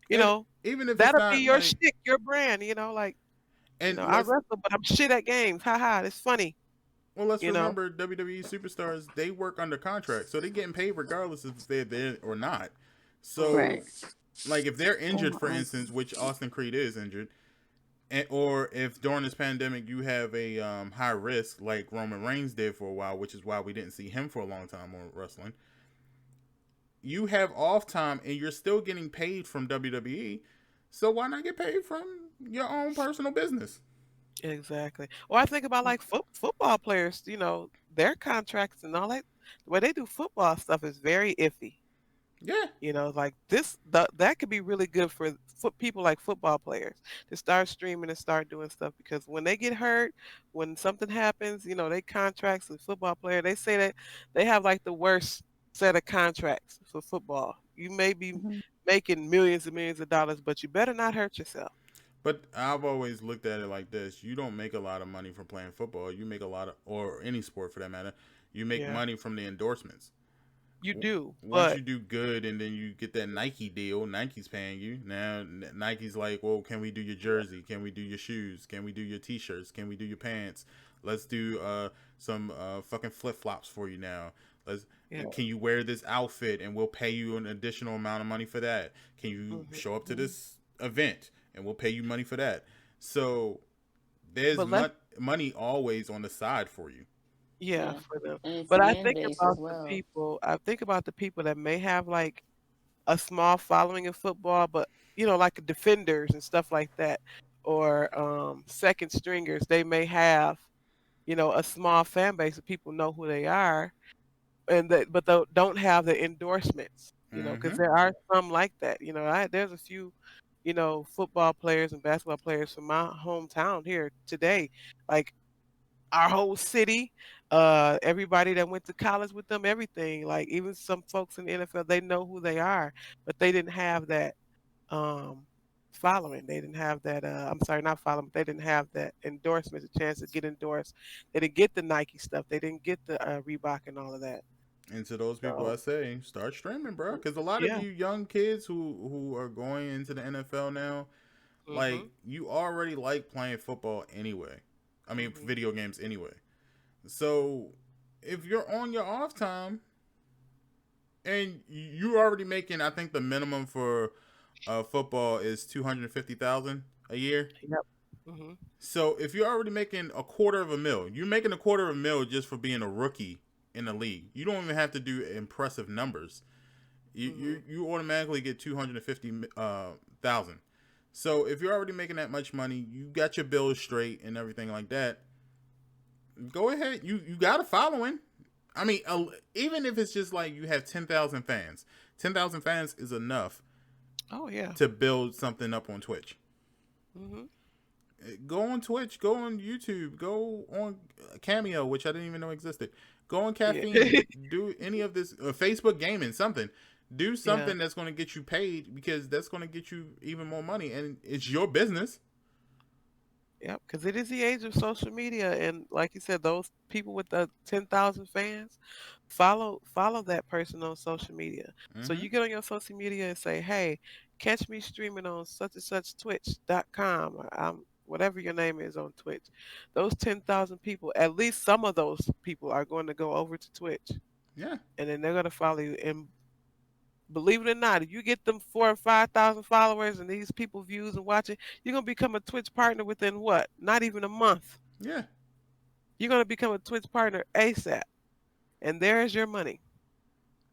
You And know, even if it's that'll be not your like, shtick, your brand. Like and I wrestle, but I'm shit at games. Ha ha, it's funny. let's You know, remember WWE superstars, they work under contract, so they getting paid regardless if they're there or not. Mhm. So Right. like if they're Oh injured, for my. instance, which Austin Creed is injured, or if during this pandemic you have a high risk like Roman Reigns did for a while, which is why we didn't see him for a long time on wrestling, you have off time and you're still getting paid from WWE. So why not get paid from your own personal business? exactly. Or I think about like football players. Their contracts and all that. The way they do football stuff is very iffy. Yeah, Like that could be really good for people like football players to start streaming and start doing stuff because when they get hurt, when something happens, they contracts with football player, they say that they have like the worst set of contracts for football. You may be Mhm. making millions and millions of dollars, but you better not hurt yourself. but I've always looked at it like this: you don't make a lot of money from playing football. You make a lot of, or any sport for that matter, you make Yeah, money from the endorsements. you do, Once but you do good and then you get that Nike deal, Nike's paying you. Now Nike's like, well, can we do your jersey? Can we do your shoes? Can we do your t-shirts? Can we do your pants? Let's do some fucking flip-flops for you now. Let's yeah, Can you wear this outfit and we'll pay you an additional amount of money for that? Can you hmm show up to this event and we'll pay you money for that? So there's But let's money always on the side for you. yeah, Yeah, for them. and it's But I fan think base as about the well. people. I think about the people that may have like a small following in football, but like defenders and stuff like that, or second stringers. They may have a small fan base of people know who they are, and that but they don't have the endorsements. Because Mm-hmm. there are some like that. There's a few football players and basketball players from my hometown here today, like our whole city, everybody that went to college with them, everything. Like even some folks in the NFL, they know who they are, but they didn't have that um following. They didn't have that I'm sorry, not following, but they didn't have that endorsement, a chance to get endorsed. They didn't get the Nike stuff. They didn't get the Reebok and all of that. And to those people, I So say, start streaming, bro. Because a lot of yeah. you young kids who are going into the NFL now, like Mhm. you already like playing football anyway. I mean, Mhm. video games anyway. So if you're on your off time and you're already making, I think the minimum for football is 250,000 a year. Yep. Mhm. So if you're already making a quarter of a mil, you're making a quarter of a mil just for being a rookie in the league. You don't even have to do impressive numbers. Mhm. You automatically get 250,000. So if you're already making that much money, you got your bills straight and everything like that. Go ahead. You got a following. I mean, even if it's just like you have 10,000 fans, 10,000 fans is enough Oh yeah. to build something up on Twitch. Mhm. Go on Twitch, go on YouTube, go on Cameo, which I didn't even know existed. Go on Yeah. Caffeine, do any of this, Facebook Gaming, something. Do Yeah. something that's going to get you paid because that's going to get you even more money, and it's your business. Yep, because it is the age of social media, and like you said, those people with the 10,000 fans follow that person on social media. So Mm-hmm. you get on your social media and say, "Hey, catch me streaming on such and such Twitch.com or whatever your name is on Twitch." Those 10,000 people, at least some of those people are going to go over to Twitch, Yeah, and then they're going to follow you. And believe it or not, if you get them 4 or 5 thousand followers and these people views and watching, you're gonna become a Twitch partner within what? Not even a month. yeah. You're gonna become a Twitch partner ASAP, and there's your money.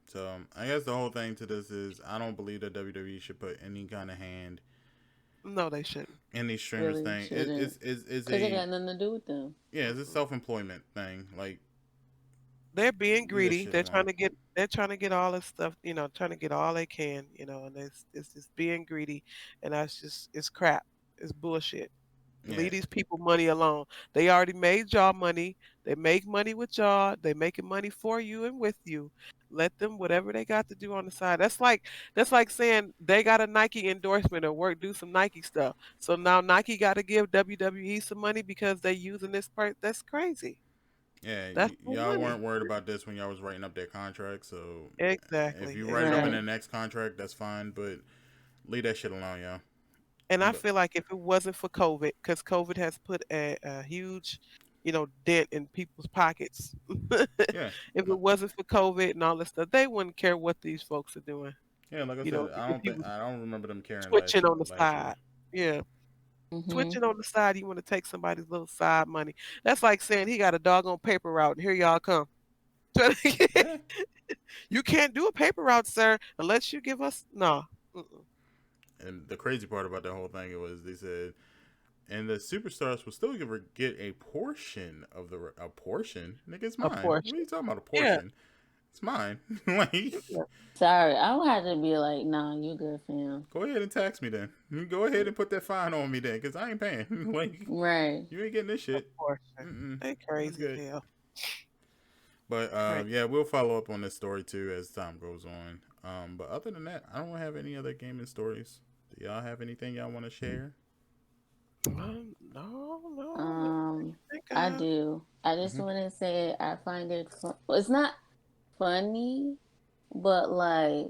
So I guess the whole thing to this is I don't believe that WWE should put any kind of hand No, they shouldn't. in these streamers Really thing. shouldn't, It's because it a got nothing to do with them. yeah, it's a Mm-mm. self employment thing. Like They're being leave that greedy. shit alone. They're trying to get all this stuff, trying to get all they can, and it's just being greedy, and that's just it's crap. It's bullshit. Yeah, Leave these people money alone. They already made y'all money. They make money with y'all. They making money for you and with you. Let them whatever they got to do on the side. That's like saying they got a Nike endorsement or do some Nike stuff. So now Nike got to give WWE some money because they using this part. That's crazy. yeah. That's no Y'all money. weren't worried about this when y'all was writing up their contract. So if Exactly. you write it up in Exactly. the Right. next contract, that's fine. But leave that shit alone, y'all. And I But feel like if it wasn't for COVID, because COVID has put a huge, dent in people's pockets. yeah, If it wasn't for COVID and all this stuff, they wouldn't care what these folks are doing. yeah. Like I You said, know, if you was I don't remember them caring twitching on the last year. side. Yeah. Mhm. Twitching on the side, you want to take somebody's little side money. That's like saying he got a doggone paper route and here y'all come. Yeah, You can't do a paper route, sir, unless you give us no. Mm-mm. and the crazy part about that whole thing it was they said, and the superstars will still get a portion of a portion. Nigga, it's A mine. What are portion. you talking about? A Yeah. portion? It's mine. Like, Yeah. Sorry, I would have to be like, nah, you good, fam. go ahead and tax me then. Go ahead and put that fine on me then, cause I ain't paying. Like, Right. you ain't getting this A shit. portion. Mm-mm. They That's crazy as good. hell. But Right. yeah, we'll follow up on this story too as time goes on. But other than that, I don't have any other gaming stories. Do y'all have anything y'all want to share? No, no, not that I Um, can think I of. do. I just Mm-hmm. want to say I find it fun. Well, it's not funny, but like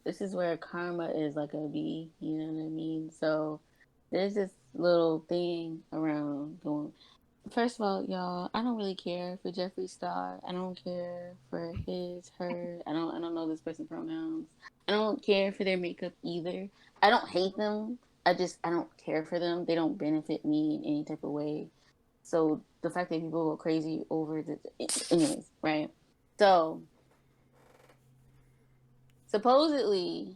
this is where karma is like a B. You know what I mean? So there's this little thing around going. First of all, y'all, I don't really care for Jeffree Star. I don't care for his, her. I don't know this person's pronouns. I don't care for their makeup either. I don't hate them. I don't care for them. They don't benefit me in any type of way. So the fact that people go crazy over the, anyways, right? So supposedly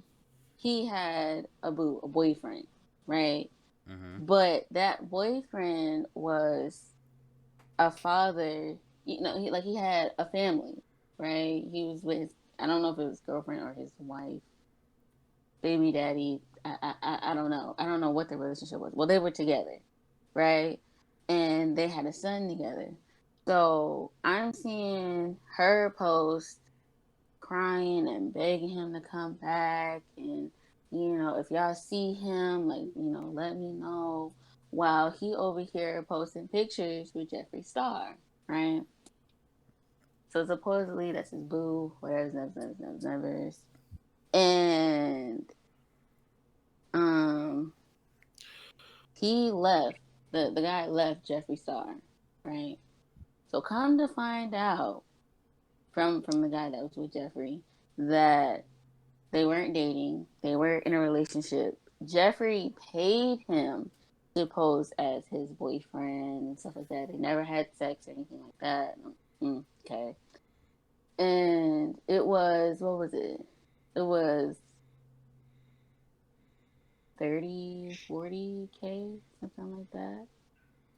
he had a boyfriend, right? Mm-hmm. But that boyfriend was a father. He had a family, right? He was with his, I don't know if it was girlfriend or his wife, baby daddy. I don't know. I don't know what the relationship was. Well, they were together, right? And they had a son together. So I'm seeing her post crying and begging him to come back, and if y'all see him, like, let me know, while he over here posting pictures with Jeffree Star, right? So supposedly that's his boo, whatever, never. And um he left, the guy left Jeffree Star, right? So come to find out from the guy that was with Jeffree that they weren't dating. They were in a relationship. Jeffree paid him to pose as his boyfriend and stuff like that. They never had sex or anything like that. Okay. And it was, what was it? It was 30, 40K, something like that.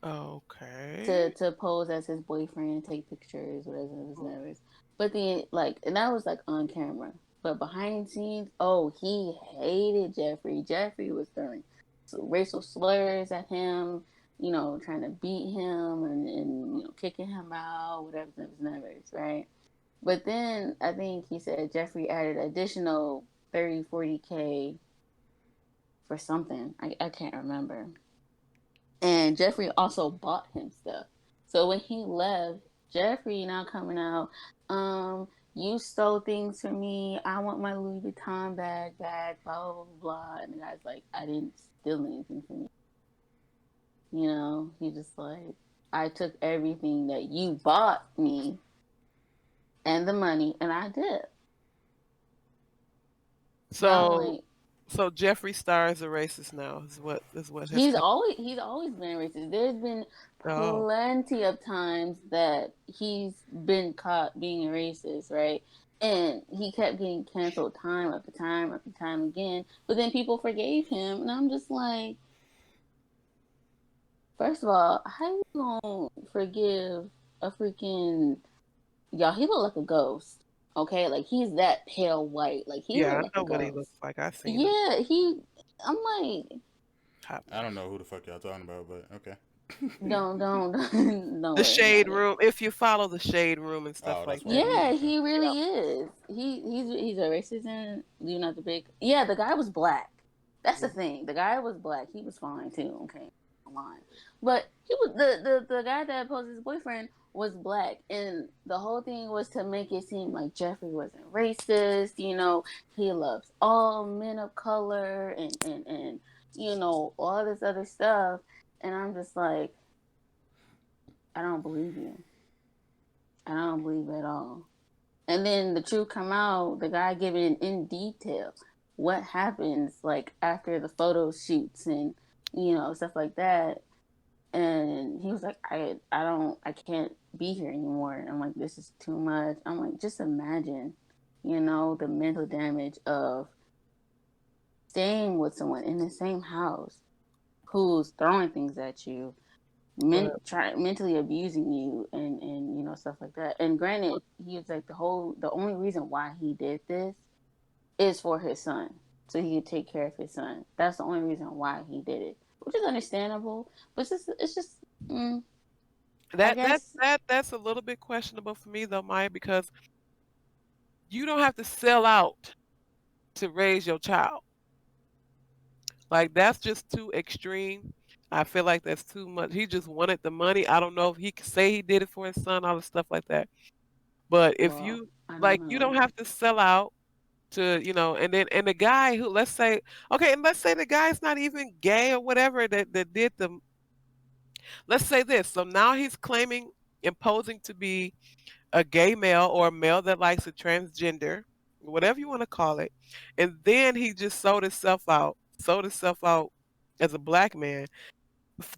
Okay. To pose as his boyfriend, take pictures, whatever. But then, like, and that was like on camera. But behind the scenes, oh, he hated Jeffree. Jeffree was throwing racial slurs at him, trying to beat him and kicking him out, whatever, right? But then I think he said Jeffree added additional 30, 40K for something. I can't remember. And Jeffree also bought him stuff. So when he left, Jeffree now coming out, you stole things from me. I want my Louis Vuitton bag back, blah, blah, blah. And the guy's like, I didn't steal anything from you. He just like, I took everything that you bought me and the money, and I did. So I'm So like, so Jeffree Star is a racist now. Is what has he's come. always been racist. There's been Oh, plenty of times that he's been caught being a racist, right? And he kept getting canceled time after time after time again. But then people forgave him, and I'm just like, first of all, how you gonna forgive a freaking, y'all? He looked like a ghost. Okay, like he's that pale white. Like he yeah, looked I like a know what he looks ghost. like. I seen him. Yeah, I'm like, I don't know who the fuck y'all talking about, but okay. don't don't The worry Shade about it. Room. If you follow the Shade Room and stuff Oh, like that's why. that, Yeah, Okay. he yeah. really is. He's a racist and leaving out the big. Yeah, the guy was black. That's the thing. The guy was black. He was fine too. Okay, line. But he was the guy that posed his boyfriend was black, and the whole thing was to make it seem like Jeffree wasn't racist. He loves all men of color and all this other stuff. And I'm just like, I don't believe you. I don't believe at all. And then the truth come out, the guy giving in detail what happens like after the photo shoots and stuff like that. And he was like, I can't be here anymore. And I'm like, this is too much. I'm like, just imagine, the mental damage of staying with someone in the same house who's throwing things at you, But mentally abusing you, and stuff like that. And granted, he was like, the only reason why he did this is for his son, so he could take care of his son. That's the only reason why he did it, which is understandable. But it's just I that guess. that that's a little bit questionable for me though, Maya, because you don't have to sell out to raise your child. Like that's just too extreme. I feel like that's too much. He just wanted the money. I don't know if he could say he did it for his son, all the stuff like that. But if Well, you I don't like, you don't know. have to sell out to, and the guy who, let's say, okay, and let's say the guy's not even gay or whatever that did the, let's say this. So now he's claiming, imposing to be a gay male or a male that likes a transgender, whatever you want to call it. And then he just sold himself out as a black man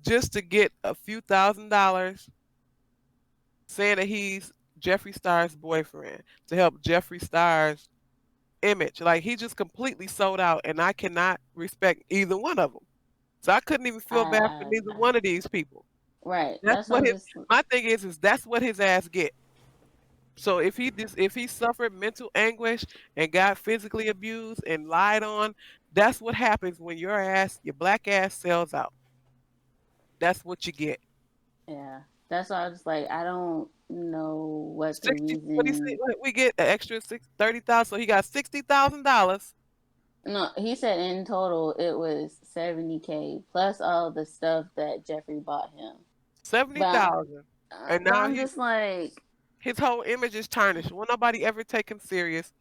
just to get a few $1,000s saying that he's Jeffree Star's boyfriend to help Jeffree Star's image. Like he just completely sold out, and I cannot respect either one of them. So I couldn't even feel bad for I, neither one of these people. right. That's That's what what I'm his just. my thing is that's what his ass get. So if he suffered mental anguish and got physically abused and lied on, that's what happens when your black ass sells out. That's what you get. Yeah. That's why I was like, I don't know what the 60, what he said, reason. we get an extra 30,000. So he got $60,000. No, he said in total it was 70K plus all the stuff that Jeffrey bought him. Seventy But thousand, and but now I'm just like, his whole image is tarnished. Will nobody ever take him serious?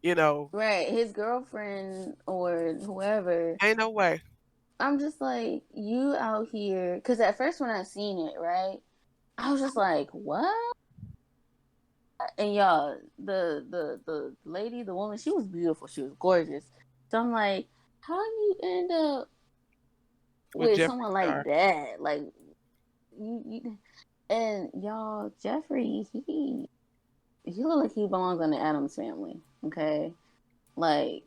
You know, right, his girlfriend or whoever. ain't no way. I'm just like, you out here, because at first when I seen it, right, I was just like, what? And y'all, the lady, the woman, she was beautiful, she was gorgeous. So I'm like, how you end up With with Jeffree someone like Star, that? Like you and y'all, Jeffrey, he look like he belongs in the Addams family. Okay, like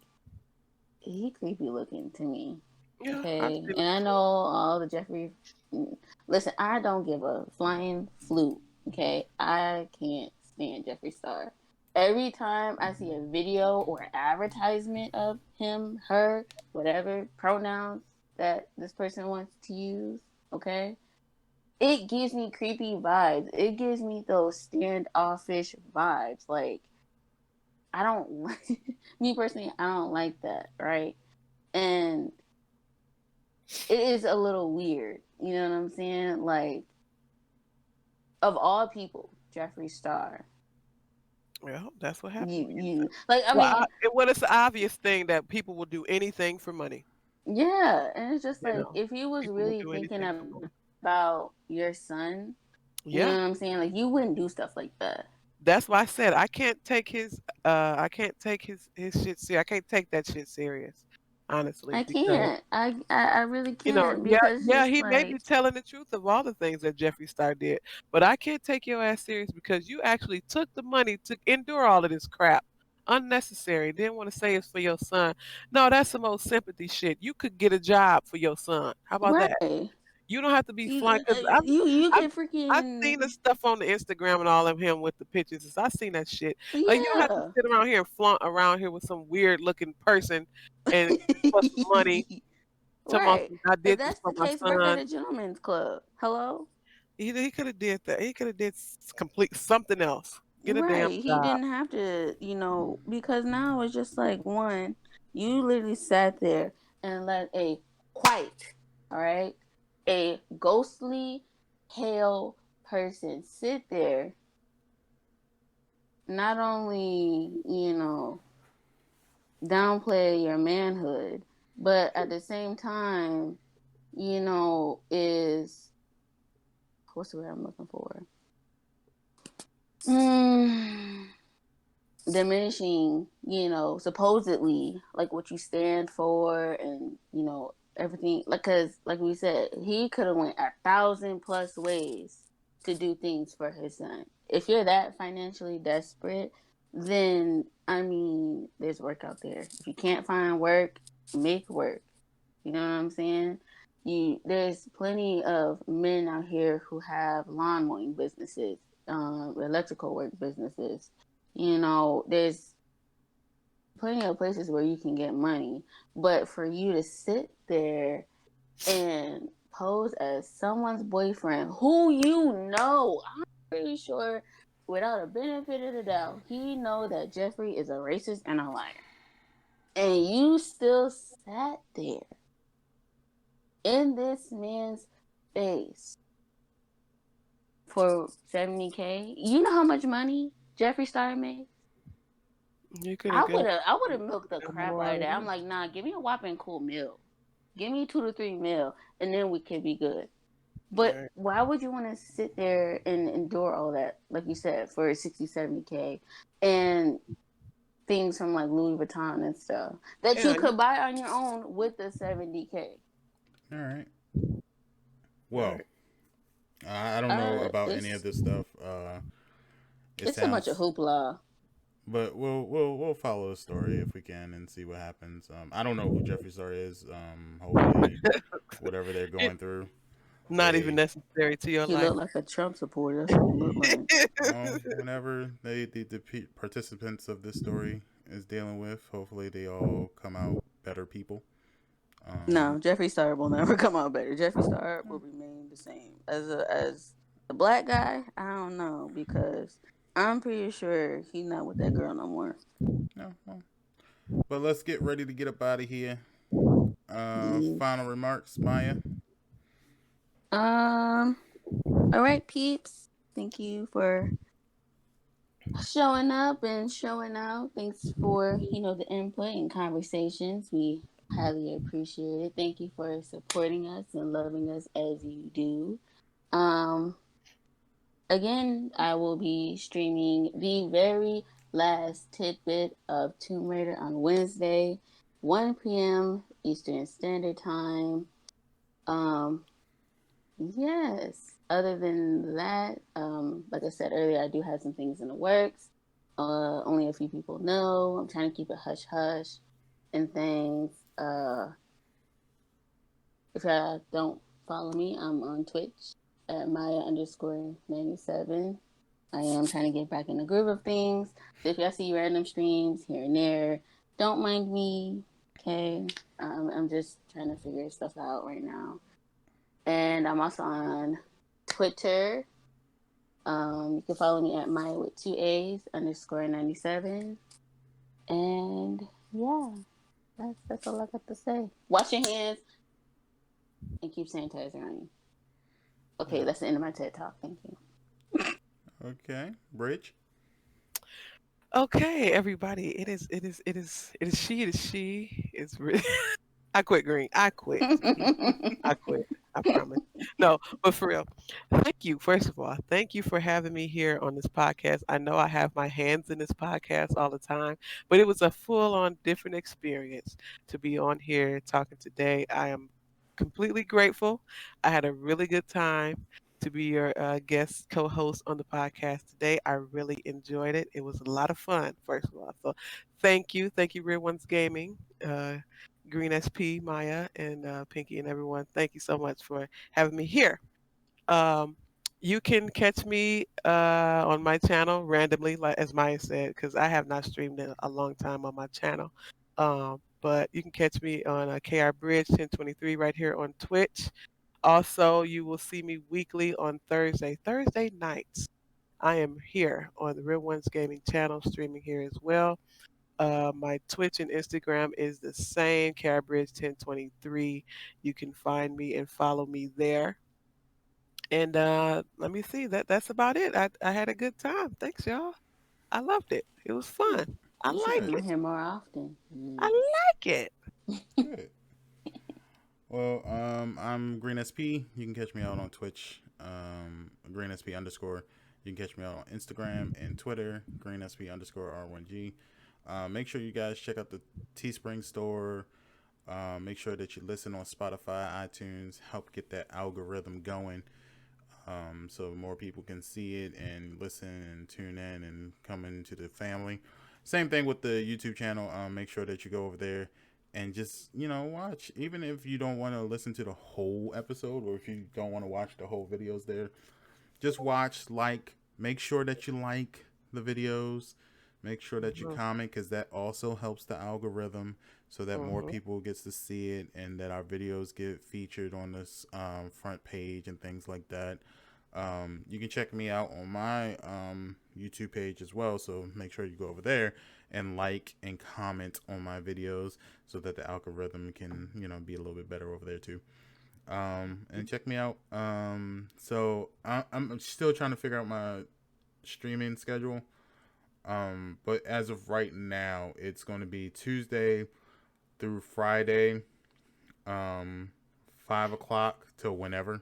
he creepy looking to me. yeah, I've Okay, seen and him I know before. all the Jeffrey. Listen, I don't give a flying flute. Okay, I can't stand Jeffree Star. Every time I see a video or advertisement of him, her, whatever pronouns that this person wants to use, okay, it gives me creepy vibes. It gives me those standoffish vibes. Like I don't me personally, I don't like that, right? And it is a little weird. You know what I'm saying? Like, of all people, Jeffree Star. Well, that's what happens when you. You like. I Well, mean, it's the obvious thing that people will do anything for money. yeah, and it's just You like know, if he was people will really do thinking anything for money. about your son, you know Yeah, what I'm saying? Like, you wouldn't do stuff like that. that's why I said I can't take his shit serious. I can't take that shit serious, honestly, I because can't. I really you know, can't because yeah, just he may like be telling the truth of all the things that Jeffree Star did, but I can't take your ass serious because you actually took the money to endure all of this crap. Unnecessary. Didn't want to say it's for your son. No, that's the most sympathy shit. You could get a job for your son. How about that? right. You don't have to be flying You because you I've can I've freaking seen the stuff on the Instagram and all of him with the pictures. I seen that shit. Like you don't have to yeah. sit around here and flaunt around here with some weird looking person and for some money. Tell me Right. I If did this that's for the my case, work at son. a gentleman's club. Hello? He could have did that. He could have did complete something else. Get a damn Right. He job. didn't have to, because now it's just like one, you literally sat there and let a white, all right, a ghostly, pale person sit there, not only, downplay your manhood, but at the same time, is what's the word I'm looking for? Mm, diminishing, supposedly like what you stand for and, everything. Like, cause like we said, he could have went 1,000+ ways to do things for his son. If you're that financially desperate, then I mean, there's work out there. If you can't find work, make work. You know what I'm saying? There's plenty of men out here who have lawn mowing businesses, electrical work businesses. There's plenty of places where you can get money, but for you to sit there and pose as someone's boyfriend who I'm pretty sure without a benefit of the doubt, he know that Jeffrey is a racist and a liar. And you still sat there in this man's face for 70K. You know how much money Jeffree Star made? You could have I got would have I would have milked the crap more out out of of that. I'm him. like, nah, give me a whopping cool meal. Give me 2 to 3 mil, and then we could be good. But Right. why would you want to sit there and endure all that, like you said, for 60, 70K and things from like Louis Vuitton and stuff that you Yeah, could buy on your own with the 70K? All right. All Well, right. I don't know about any of It's this stuff. It it's a bunch of sounds, hoopla. but we'll follow the story if we can and see what happens. I don't know who Jeffree Star is. Hopefully, whatever they're It going through, not even they necessary to your He life. looked like a Trump supporter. That's what he looked like. whenever the participants of this story is dealing with, hopefully they all come out better people. Um, No, Jeffree Star will never come out better. Jeffree Star will remain the same as the black guy. I don't know because I'm pretty sure he's not with that girl no more. no, well, but let's get ready to get up out of here. Yeah. Final remarks, Maya. Um. All right, peeps. Thank you for showing up and showing out. Thanks for the input and conversations. We highly appreciate it. Thank you for supporting us and loving us as you do. Um. Again, I will be streaming the very last tidbit of Tomb Raider on Wednesday, 1 p.m. Eastern Standard Time. Um, yes. Other than that, like I said earlier, I do have some things in the works. Only a few people know. I'm trying to keep it hush hush and things. If you don't follow me, I'm on Twitch at Maya_97. I am trying to get back in the groove of things. So if y'all see random streams here and there, don't mind me. Okay. I'm just trying to figure stuff out right now. And I'm also on Twitter. You can follow me at Maya with 2 A's _97. And yeah, that's all I got to say. Wash your hands and keep sanitizer on you. Okay, that's the end of my TED Talk. Thank you. Okay, Bridge. Okay, everybody. It is she. It is she. It's really. I quit, Green. I quit. I quit. I promise. No, but for real, thank you. First of all, thank you for having me here on this podcast. I know I have my hands in this podcast all the time, but it was a full on different experience to be on here talking today. I am completely grateful. I had a really good time to be your guest co host on the podcast today. I really enjoyed it. It was a lot of fun, first of all. So thank you. Thank you, Real Ones Gaming. Greensp, Maya, and Pinky, and everyone. Thank you so much for having me here. Um, you can catch me on my channel randomly, like as Maya said, because I have not streamed in a long time on my channel. But you can catch me on KR Bridge 1023 right here on Twitch. Also, you will see me weekly on Thursday nights. I am here on the Real Ones Gaming channel, streaming here as well. My Twitch and Instagram is the same, Carabridge1023. You can find me and follow me there. And let me see. That's about it. I had a good time. Thanks, y'all. I loved it. It was fun. I You should like come Good, it. here more often. I Yes. like it. good. Well, I'm Green SP. You can catch me out on Twitch, Green SP underscore. You can catch me out on Instagram and Twitter, Green SP underscore R1G. Make sure you guys check out the Teespring store. Make sure that you listen on Spotify, iTunes. Help get that algorithm going, so more people can see it and listen and tune in and come into the family. Same thing with the YouTube channel. Make sure that you go over there and just watch. Even if you don't want to listen to the whole episode, or if you don't want to watch the whole videos there, just watch. Make sure that you like the videos. Make sure that you Mhm, comment, because that also helps the algorithm, so that more mhm, people gets to see it and that our videos get featured on this front page and things like that. You can check me out on my YouTube page as well, so make sure you go over there and like and comment on my videos, so that the algorithm can be a little bit better over there too. And check me out. I'm still trying to figure out my streaming schedule. But as of right now, it's going to be Tuesday through Friday, um, 5 o'clock till whenever.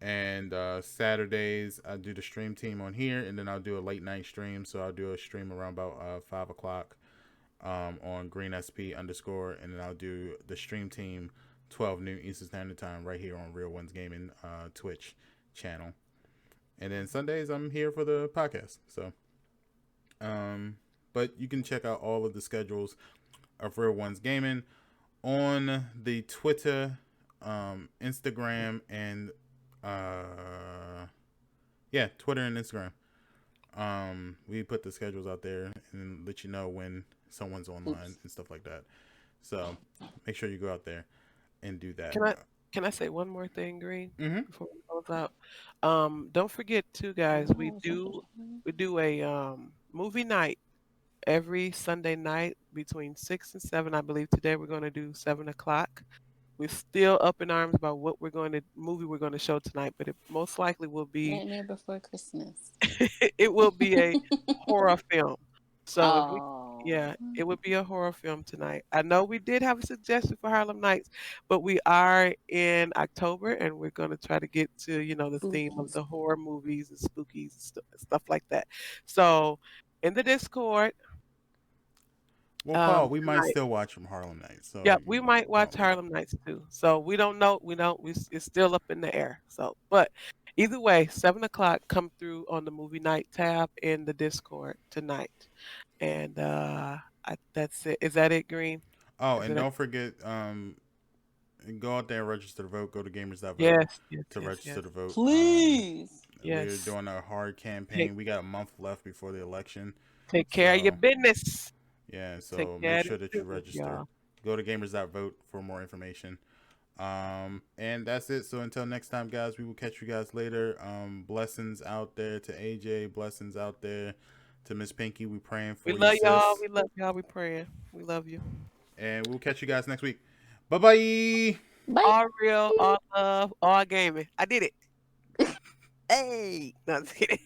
And Saturdays I do the stream team on here, and then I'll do a late night stream. So I'll do a stream around about 5 o'clock on Green SP underscore, and then I'll do the stream team 12 noon Eastern Standard Time, right here on Real Ones Gaming Twitch channel. And then Sundays, I'm here for the podcast. So, but you can check out all of the schedules of Real Ones Gaming on the Twitter, Instagram, and Twitter and Instagram. We put the schedules out there and let you know when someone's online and stuff like that. So make sure you go out there and do that. Can I say one more thing, Green, Mm-hmm. before we close out? Don't forget too, guys. We do a movie night every Sunday night between 6 and 7. I believe today we're going to do 7 o'clock. We're still up in arms about what movie we're going to show tonight, but it most likely will be Nightmare Before Christmas. it will be a horror film. So Oh. it would be a horror film tonight. I know we did have a suggestion for Harlem Nights, but we are in October and we're going to try to get to, the theme of the horror movies and spookies and stuff like that. So in the Discord. Well, Paul, we might still watch from Harlem Nights. So yeah, we might watch Harlem Nights too. So we don't know. It's still up in the air. So, but either way, 7 o'clock, come through on the movie night tab in the Discord tonight. And that's it. Is that it, Green? Oh, and don't forget, go out there and register to vote. Go to gamers.vote to register to vote. Please. We're doing a hard campaign. We got a month left before the election. Take care of your business. Yeah, so make sure that you register. Y'all. Go to gamers.vote for more information. And that's it. So until next time, guys, we will catch you guys later. Blessings out there to AJ. Blessings out there to Miss Pinky. We praying for you. We love y'all. We love y'all. We praying. We love you. And we'll catch you guys next week. Bye-bye. Bye. All real, all love, all gaming. I did it. Hey. No, I'm kidding.